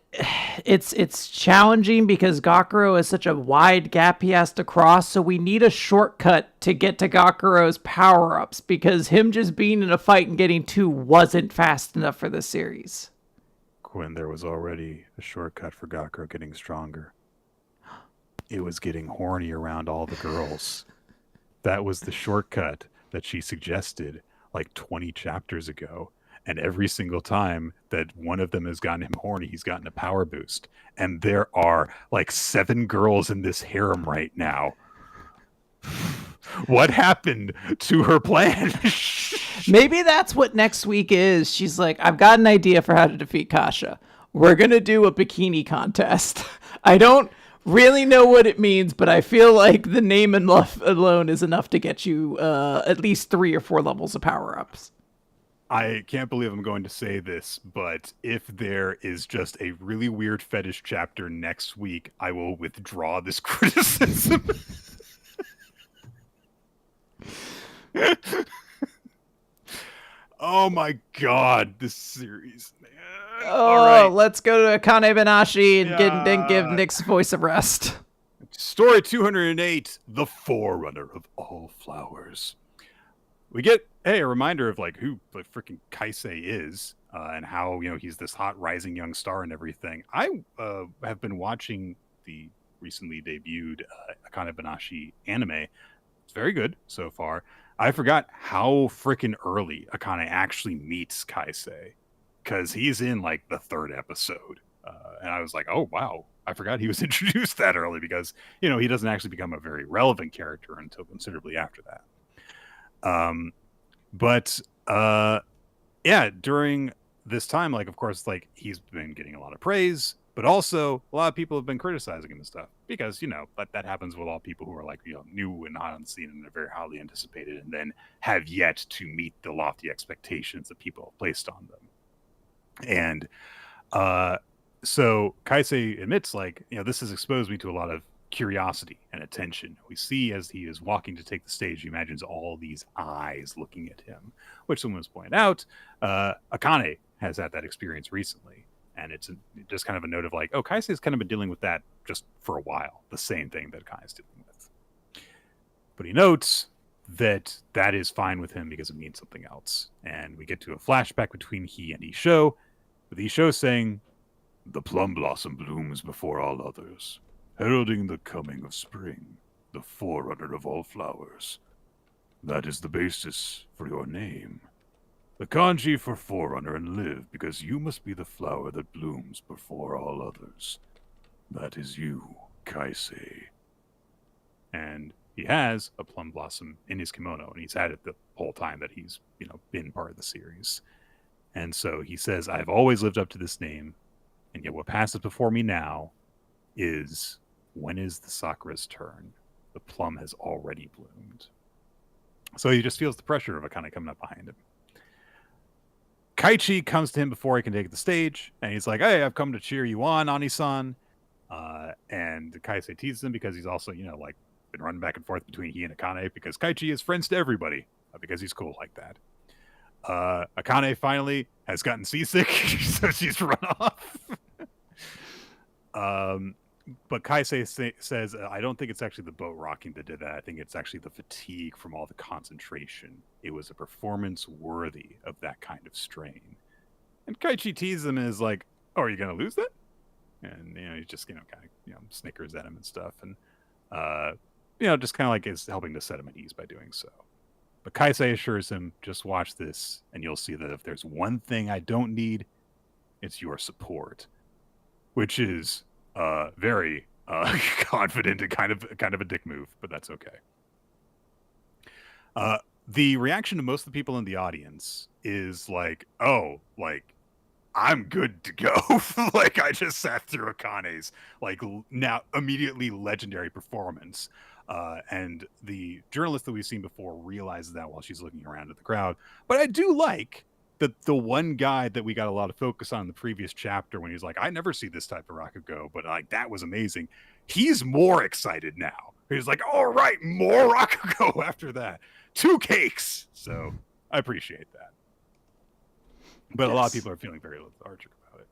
Speaker 2: It's challenging because Gakuro is such a wide gap he has to cross, so we need a shortcut to get to Gakuro's power-ups, because him just being in a fight and getting 2 wasn't fast enough for the series.
Speaker 1: Quinn, there was already a shortcut for Gakuro getting stronger. It was getting horny around all the girls. That was the shortcut that she suggested like 20 chapters ago. And every single time that one of them has gotten him horny, he's gotten a power boost. And there are like 7 girls in this harem right now. What happened to her plan?
Speaker 2: Maybe that's what next week is. She's like, I've got an idea for how to defeat Kasha. We're going to do a bikini contest. I don't really know what it means, but I feel like the name and love alone is enough to get you at least 3 or 4 levels of power-ups.
Speaker 1: I can't believe I'm going to say this, but if there is just a really weird fetish chapter next week, I will withdraw this criticism. Oh my god, this series, man.
Speaker 2: Oh, right. Let's go to Akane-banashi and give Nick's voice a rest.
Speaker 1: Story 208, The Forerunner of All Flowers. We get a reminder of like who like freaking Kaisei is and how, you know, he's this hot rising young star and everything. I have been watching the recently debuted Akane-banashi anime. It's very good so far. I forgot how freaking early Akane actually meets Kaisei, because he's in like the 3rd episode. And I was like, oh, wow. I forgot he was introduced that early, because, you know, he doesn't actually become a very relevant character until considerably after that. Yeah, during this time, like, of course, like, he's been getting a lot of praise, but also a lot of people have been criticizing him and stuff, because, you know, that happens with all people who are like, you know, new and hot on the scene and they're very highly anticipated and then have yet to meet the lofty expectations that people have placed on them. And so Kaisei admits, like, you know, this has exposed me to a lot of curiosity and attention. We see as he is walking to take the stage, he imagines all these eyes looking at him, which someone was pointing out. Akane has had that experience recently, and it's just kind of a note of like, oh, Kaisei's kind of been dealing with that just for a while, the same thing that Akane's dealing with. But he notes that that is fine with him because it means something else. And we get to a flashback between he and Isho, with Isho saying, the plum blossom blooms before all others, heralding the coming of spring, the forerunner of all flowers. That is the basis for your name. The kanji for forerunner and live, because you must be the flower that blooms before all others. That is you, Kaisei. And he has a plum blossom in his kimono, and he's had it the whole time that he's, been part of the series. And so he says, I've always lived up to this name, and yet what passes before me now is, when is the sakura's turn? The plum has already bloomed. So he just feels the pressure of Akane coming up behind him. Kaichi comes to him before he can take the stage, and he's like, hey, I've come to cheer you on, Ani-san. And Kaisei teases him because he's also, been running back and forth between he and Akane, because Kaichi is friends to everybody, because he's cool like that. Akane finally has gotten seasick, so she's run off. But Kaisei says, I don't think it's actually the boat rocking that did that. I think it's actually the fatigue from all the concentration. It was a performance worthy of that kind of strain. And Kaichi teases him and is like, oh, are you going to lose that? And, he just, kind of, snickers at him and stuff. And, just kind of like is helping to set him at ease by doing so. But Kaisei assures him, just watch this, and you'll see that if there's one thing I don't need, it's your support. Which is very confident and kind of a dick move, but that's okay. The reaction to most of the people in the audience is like, oh, I'm good to go. I just sat through Akane's now immediately legendary performance. And the journalist that we've seen before realizes that while she's looking around at the crowd. But I do like the one guy that we got a lot of focus on in the previous chapter, when he's like, I never see this type of Rakugo, but that was amazing. He's more excited now. He's like, all right, more Rakugo after that. 2 cakes. So I appreciate that. But yes. A lot of people are feeling very lethargic about it.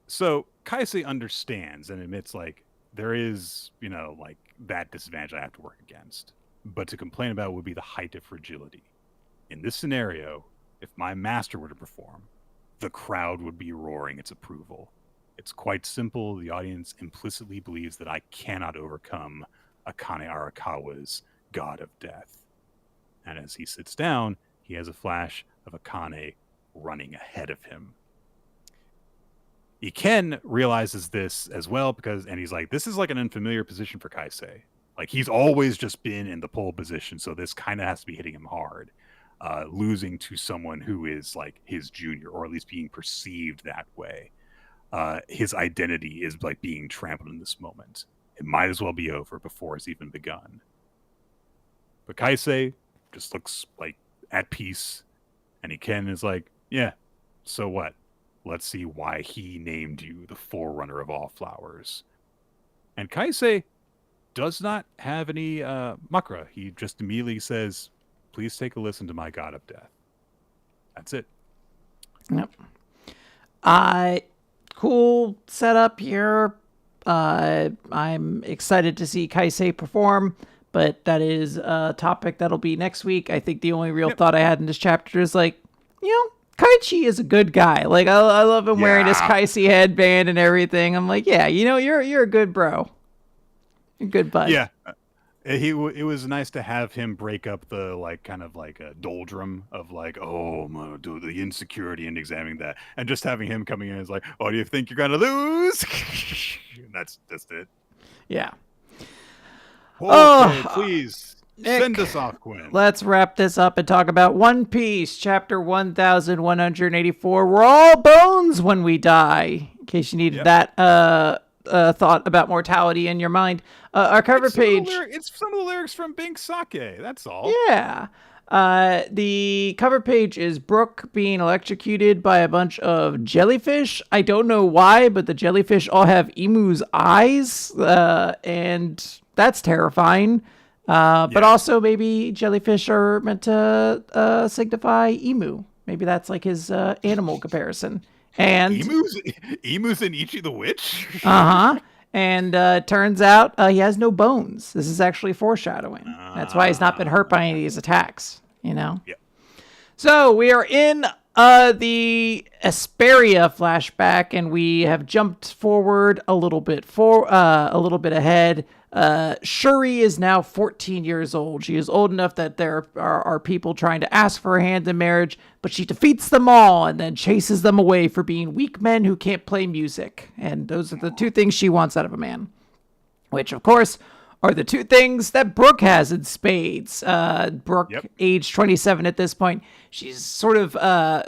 Speaker 1: So Kaisei understands and admits there is, that disadvantage I have to work against. But to complain about would be the height of fragility. In this scenario, if my master were to perform, the crowd would be roaring its approval. It's quite simple. The audience implicitly believes that I cannot overcome Akane Arakawa's god of death. And as he sits down, he has a flash of Akane running ahead of him. Iken realizes this as well, and he's like, this is an unfamiliar position for Kaisei. He's always just been in the pole position, so this kind of has to be hitting him hard. Losing to someone who is his junior, or at least being perceived that way. His identity is being trampled in this moment. It might as well be over before it's even begun. But Kaisei just looks at peace, and Iken is like, yeah, so what? Let's see why he named you the forerunner of all flowers. And Kaisei does not have any makra. He just immediately says, please take a listen to my god of death. That's it.
Speaker 2: Yep. Cool setup here. I'm excited to see Kaisei perform, but that is a topic that'll be next week. I think the only real thought I had in this chapter is Kaichi is a good guy. I love him wearing his Kaisei headband and everything. I'm like, yeah, you're a good bro. You're a good bud.
Speaker 1: Yeah. It was nice to have him break up the kind of a doldrum of the insecurity and examining that, and just having him coming in as oh, do you think you're gonna lose? That's just it.
Speaker 2: Yeah.
Speaker 1: Okay, please send us off, Quinn.
Speaker 2: Let's wrap this up and talk about One Piece, chapter 1184. We're all bones when we die. In case you needed that thought about mortality in your mind. Our cover page.
Speaker 1: It's some of the lyrics from Bink Sake. That's all.
Speaker 2: Yeah. The cover page is Brooke being electrocuted by a bunch of jellyfish. I don't know why, but the jellyfish all have Emu's eyes, and that's terrifying. But also maybe jellyfish are meant to signify emu. Maybe that's his animal comparison. And
Speaker 1: emus in Ichi the Witch?
Speaker 2: Uh-huh. And turns out he has no bones. This is actually foreshadowing. That's why he's not been hurt by any of these attacks,
Speaker 1: Yeah.
Speaker 2: So we are in the Asperia flashback, and we have jumped forward a little bit ahead. Shuri is now 14 years old. She is old enough that there are people trying to ask for her hand in marriage, but she defeats them all and then chases them away for being weak men who can't play music. And those are the 2 things she wants out of a man, which, of course, are the two things that Brooke has in spades. Brooke,
Speaker 1: Yep.
Speaker 2: age 27 at this point, she's sort of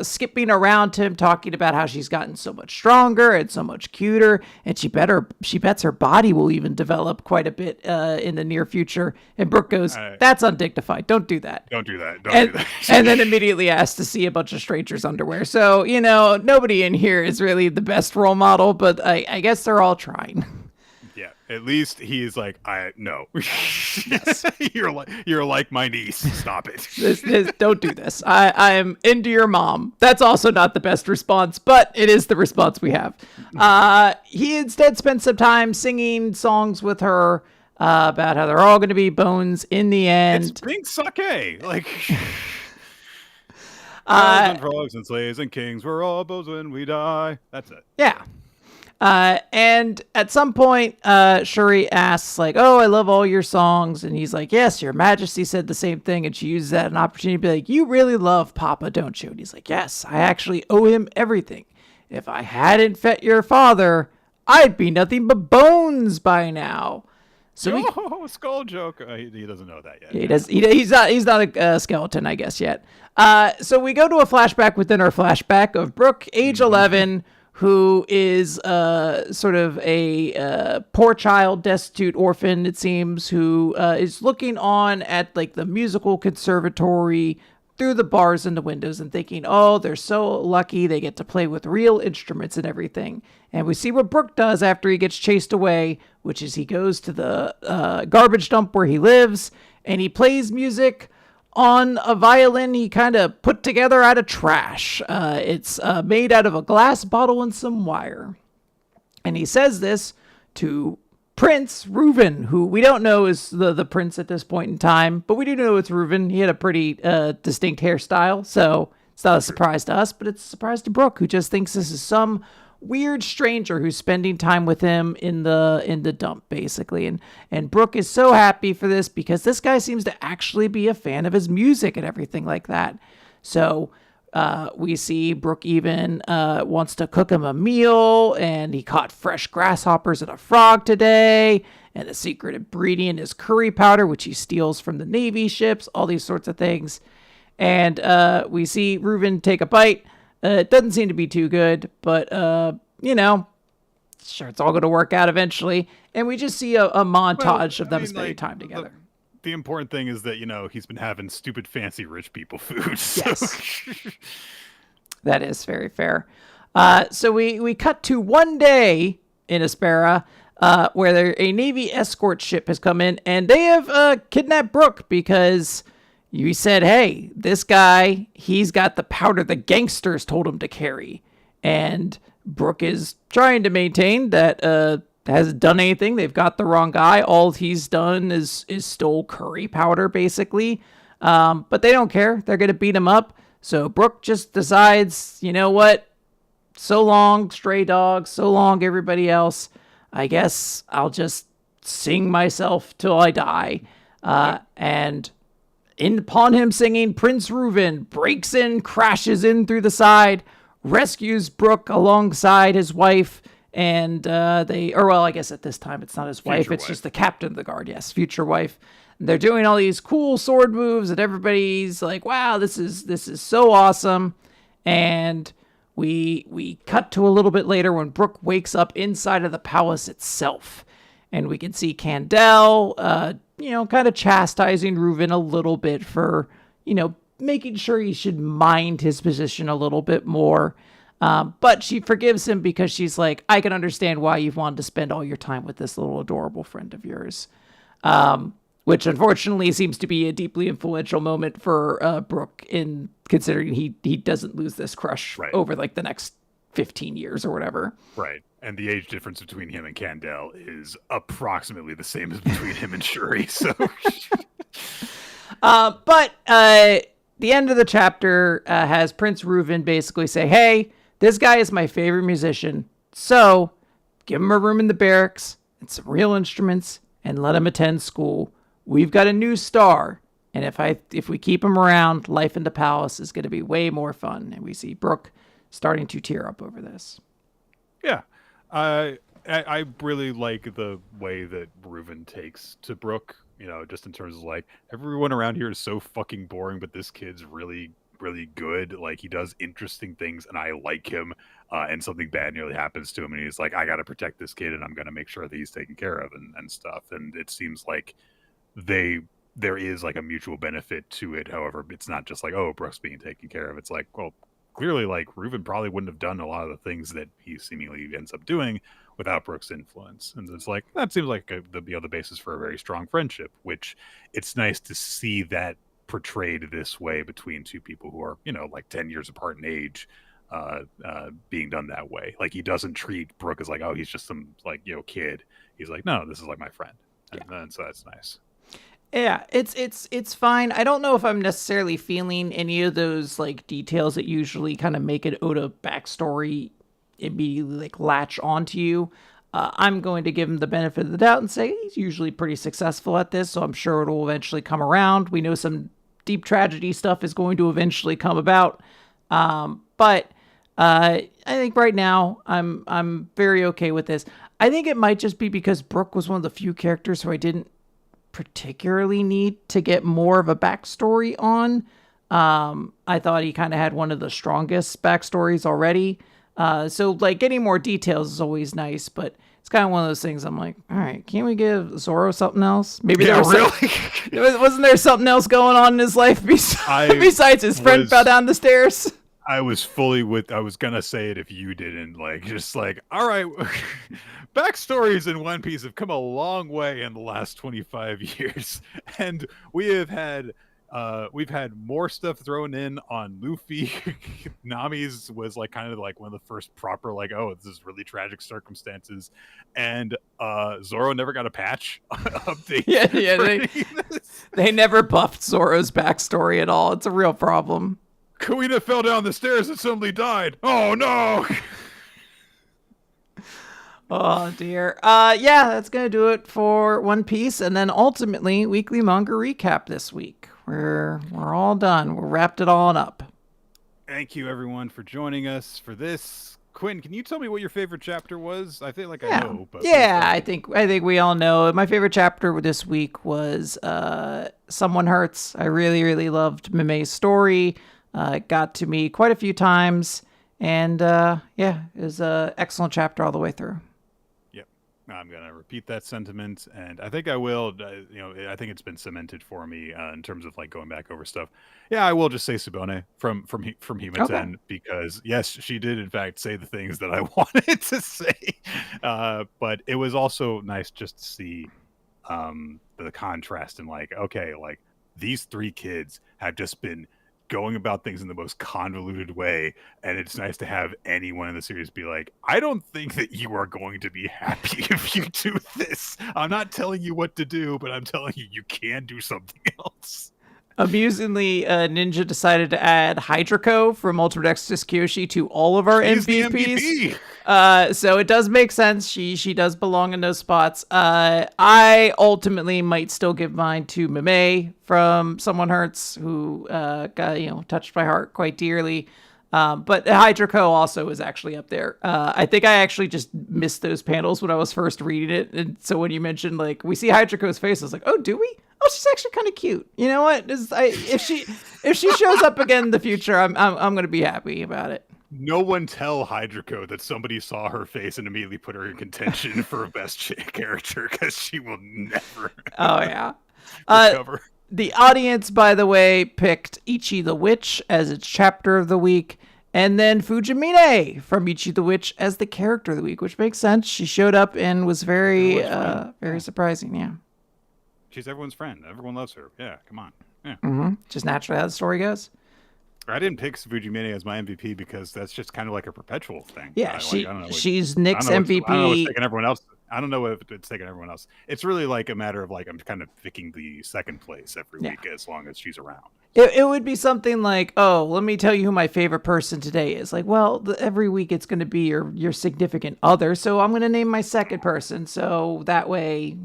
Speaker 2: skipping around him, talking about how she's gotten so much stronger and so much cuter, and she bets her body will even develop quite a bit in the near future. And Brooke goes, "That's undignified. Don't do that.
Speaker 1: Don't do that. Don't do that."
Speaker 2: And then immediately asks to see a bunch of strangers' underwear. So, nobody in here is really the best role model, but I guess they're all trying.
Speaker 1: Yeah, at least he's like, no.
Speaker 2: Yes.
Speaker 1: you're like my niece. Stop it.
Speaker 2: Don't do this. I'm into your mom. That's also not the best response, but it is the response we have. He instead spent some time singing songs with her about how they're all going to be bones in the end.
Speaker 1: It's pink sake. Like, and frogs and slaves and kings, we're all bones when we die. That's it.
Speaker 2: Yeah. And at some point, Shuri asks, like, "Oh, I love all your songs." And he's like, "Yes, your majesty said the same thing." And she uses that as an opportunity to be like, "You really love Papa, don't you?" And he's like, "Yes, I actually owe him everything. If I hadn't fed your father, I'd be nothing but bones by now." So
Speaker 1: skull joke. He doesn't know that yet.
Speaker 2: He does. He's not a skeleton, I guess, yet. So we go to a flashback within our flashback of Brooke, age 11, who is sort of a poor child, destitute orphan, it seems, who is looking on at like the musical conservatory through the bars and the windows and thinking, oh, they're so lucky they get to play with real instruments and everything. And we see what Brooke does after he gets chased away, which is he goes to the garbage dump where he lives and he plays music on a violin he kind of put together out of trash. It's made out of a glass bottle and some wire. And he says this to Prince Reuven, who we don't know is the prince at this point in time, but we do know it's Reuven. He had a pretty distinct hairstyle, so it's not a surprise to us, but it's a surprise to Brooke, who just thinks this is some weird stranger who's spending time with him in the dump, basically. And Brooke is so happy for this because this guy seems to actually be a fan of his music and everything like that. So we see Brooke even wants to cook him a meal, and he caught fresh grasshoppers and a frog today, and a secret ingredient is curry powder, which he steals from the Navy ships, all these sorts of things. And we see Reuven take a bite. It doesn't seem to be too good, but, sure, it's all going to work out eventually. And we just see a montage of them spending time together.
Speaker 1: The important thing is that, he's been having stupid, fancy, rich people food. So.
Speaker 2: Yes. That is very fair. So we cut to one day in Aspera where a Navy escort ship has come in, and they have kidnapped Brooke because you said, hey, this guy, he's got the powder the gangsters told him to carry. And Brooke is trying to maintain that hasn't done anything. They've got the wrong guy. All he's done is stole curry powder, basically. But they don't care. They're going to beat him up. So Brooke just decides, you know what? So long, stray dogs. So long, everybody else. I guess I'll just sing myself till I die. And upon him singing, Prince Reuven breaks in, crashes in through the side, rescues Brooke alongside his wife, and I guess at this time it's not his wife, it's just the captain of the guard, yes, future wife. And they're doing all these cool sword moves, and everybody's like, wow, this is so awesome. And we cut to a little bit later when Brooke wakes up inside of the palace itself. And we can see Candel, kind of chastising Reuven a little bit for, making sure he should mind his position a little bit more. But she forgives him because she's like, I can understand why you've wanted to spend all your time with this little adorable friend of yours. Which unfortunately seems to be a deeply influential moment for Brooke, in considering he doesn't lose this crush over like the next 15 years or whatever.
Speaker 1: Right. And the age difference between him and Candel is approximately the same as between him and Shuri. So,
Speaker 2: but the end of the chapter has Prince Reuven basically say, hey, this guy is my favorite musician. So give him a room in the barracks and some real instruments and let him attend school. We've got a new star. And if we keep him around, life in the palace is going to be way more fun. And we see Brooke starting to tear up over this.
Speaker 1: Yeah. I really like the way that Reuven takes to Brooke, just in terms of like everyone around here is so fucking boring, but this kid's really, really good. Like he does interesting things and I like him. And something bad nearly happens to him and he's like, I gotta protect this kid and I'm gonna make sure that he's taken care of and stuff. And it seems like there is like a mutual benefit to it. However, it's not just like, oh, Brooke's being taken care of. It's like, well, clearly like Reuven probably wouldn't have done a lot of the things that he seemingly ends up doing without Brooke's influence. And it's like, that seems like the basis for a very strong friendship, which it's nice to see that portrayed this way between two people who are, like 10 years apart in age, being done that way. Like he doesn't treat Brooke as like, oh, he's just some like, kid. He's like, no, this is like my friend. And so that's nice.
Speaker 2: Yeah, it's fine. I don't know if I'm necessarily feeling any of those like details that usually kind of make an Oda backstory immediately like latch onto you. I'm going to give him the benefit of the doubt and say he's usually pretty successful at this, so I'm sure it'll eventually come around. We know some deep tragedy stuff is going to eventually come about, but I think right now I'm very okay with this. I think it might just be because Brooke was one of the few characters who I didn't particularly need to get more of a backstory on. I thought he kind of had one of the strongest backstories already. So like getting more details is always nice, but it's kind of one of those things I'm like, all right, can't we give Zoro something else? Maybe there was wasn't there something else going on in his life besides his friend fell down the stairs?
Speaker 1: I was gonna say it if you didn't, like, just like, all right, backstories in One Piece have come a long way in the last 25 years, and we've had more stuff thrown in on Luffy. Nami's was like kind of like one of the first proper like, oh, this is really tragic circumstances, and Zoro never got a patch update.
Speaker 2: They never buffed Zoro's backstory at all. It's a real problem.
Speaker 1: Kuina fell down the stairs and suddenly died. Oh no!
Speaker 2: Oh dear. Yeah, that's gonna do it for One Piece, and then ultimately weekly manga recap this week. We're all done. We're wrapped it all up.
Speaker 1: Thank you everyone for joining us for this. Quinn, can you tell me what your favorite chapter was? I feel like I know, but
Speaker 2: I think we all know. My favorite chapter this week was Someone Hurts. I really, really loved Mime's story. It got to me quite a few times, and it was an excellent chapter all the way through.
Speaker 1: Yep, I'm gonna repeat that sentiment, and I think I will. I think it's been cemented for me in terms of like going back over stuff. Yeah, I will just say Subone from Hima-Ten, because yes, she did in fact say the things that I wanted to say, but it was also nice just to see the contrast and like, okay, like these three kids have just been going about things in the most convoluted way, and it's nice to have anyone in the series be like, I don't think that you are going to be happy if you do this. I'm not telling you what to do, but I'm telling you can do something else.
Speaker 2: Amusingly, Ninja decided to add Hydroco from Ultimate Exorcist Kiyoshi to all of our MVPs. So it does make sense. She does belong in those spots. I ultimately might still give mine to Mime from Someone Hurts, who got touched my heart quite dearly. But Hydroco also is actually up there. I think I actually just missed those panels when I was first reading it, and so when you mentioned like we see Hydroco's face, I was like, oh, do we? Oh, she's actually kind of cute. You know what? If she shows up again in the future, I'm gonna be happy about it.
Speaker 1: No one tell Hydroco that somebody saw her face and immediately put her in contention for a best character, because she will never.
Speaker 2: Oh yeah.
Speaker 1: recover.
Speaker 2: The audience, by the way, picked Ichi the Witch as its chapter of the week, and then Fujimine from Ichi the Witch as the character of the week, which makes sense. She showed up and was very surprising. Yeah.
Speaker 1: She's everyone's friend. Everyone loves her. Yeah, come on. Yeah.
Speaker 2: Mm-hmm. Just naturally how the story goes.
Speaker 1: I didn't pick Fujimine as my MVP because that's just kind of like a perpetual thing.
Speaker 2: Yeah, she's Nick's MVP.
Speaker 1: I don't know what's taking everyone else. I don't know if it's taking everyone else. It's really like a matter of like I'm kind of picking the second place every week as long as she's around.
Speaker 2: It would be something like, oh, let me tell you who my favorite person today is. Like, well, every week it's going to be your significant other, so I'm going to name my second person, so that way,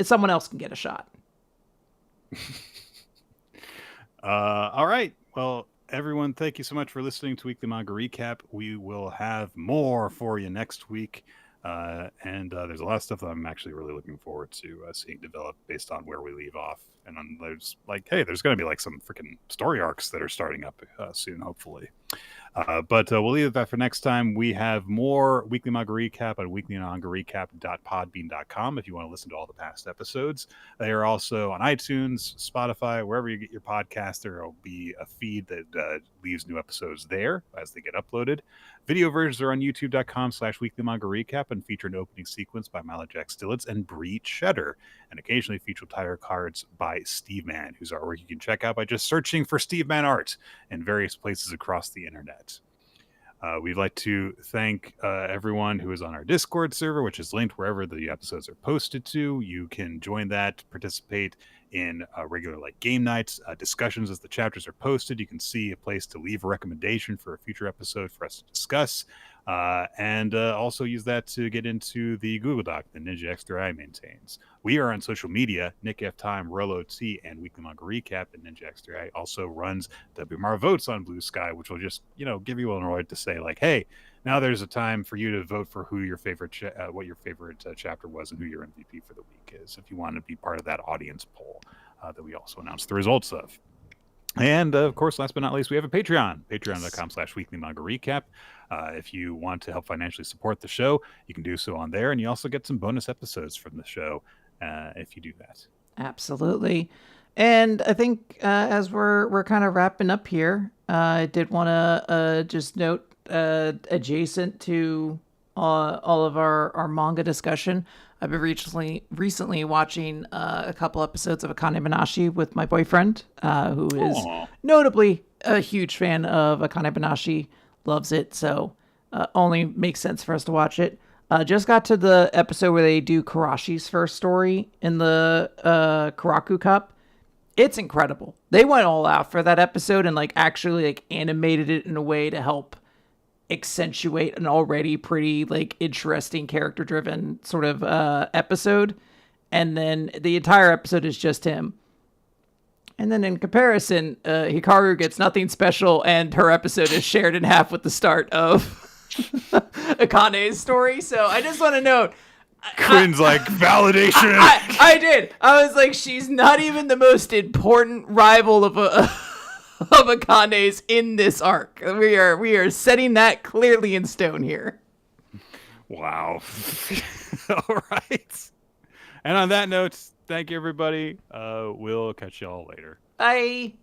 Speaker 2: someone else can get a shot.
Speaker 1: All right. Well, everyone, thank you so much for listening to Weekly Manga Recap. We will have more for you next week. And there's a lot of stuff that I'm actually really looking forward to seeing develop based on where we leave off. And there's like, hey, there's going to be like some freaking story arcs that are starting up soon, hopefully. But we'll leave that for next time. We have more Weekly Manga Recap at weeklymangarecap.podbean.com if you want to listen to all the past episodes. They are also on iTunes, Spotify, wherever you get your podcast. There will be a feed that leaves new episodes there as they get uploaded. Video versions are on youtube.com/Weekly Manga Recap and feature an opening sequence by Milo Jack Stillitz and Bree Cheddar, and occasionally feature title cards by Steve Mann, whose artwork you can check out by just searching for Steve Mann art in various places across the internet. We'd like to thank everyone who is on our Discord server, which is linked wherever the episodes are posted to. You can join that, participate in regular like game nights, discussions as the chapters are posted. You can see a place to leave a recommendation for a future episode for us to discuss, and also use that to get into the Google Doc that Ninja X3I maintains. We are on social media, Nick F. Time, Rolo T, and Weekly Manga Recap, and Ninja X3I also runs WMR Votes on BlueSky, which will just, give you an alert to say like, hey, now there's a time for you to vote for who your favorite, what your favorite chapter was and who your MVP for the week is, if you want to be part of that audience poll that we also announced the results of. And of course, last but not least, we have a Patreon, patreon.com/Weekly Manga Recap. If you want to help financially support the show, you can do so on there. And you also get some bonus episodes from the show if you do that.
Speaker 2: Absolutely. And I think as we're kind of wrapping up here, I did want to just note, adjacent to all of our manga discussion, I've been recently watching a couple episodes of Akane-banashi with my boyfriend, who is notably a huge fan of Akane-banashi, loves it, so only makes sense for us to watch it. Just got to the episode where they do Karashi's first story in the Karaku Cup. It's incredible. They went all out for that episode and like actually like animated it in a way to help accentuate an already pretty like interesting character driven sort of episode. And then the entire episode is just him. And then in comparison, Hikaru gets nothing special and her episode is shared in half with the start of Akane's story. So I just want to note,
Speaker 1: Quinn's like validation.
Speaker 2: I did. I was like, she's not even the most important rival of Akane's in this arc. We are setting that clearly in stone here.
Speaker 1: Wow. All right. And on that note, thank you everybody. We'll catch y'all later.
Speaker 2: Bye.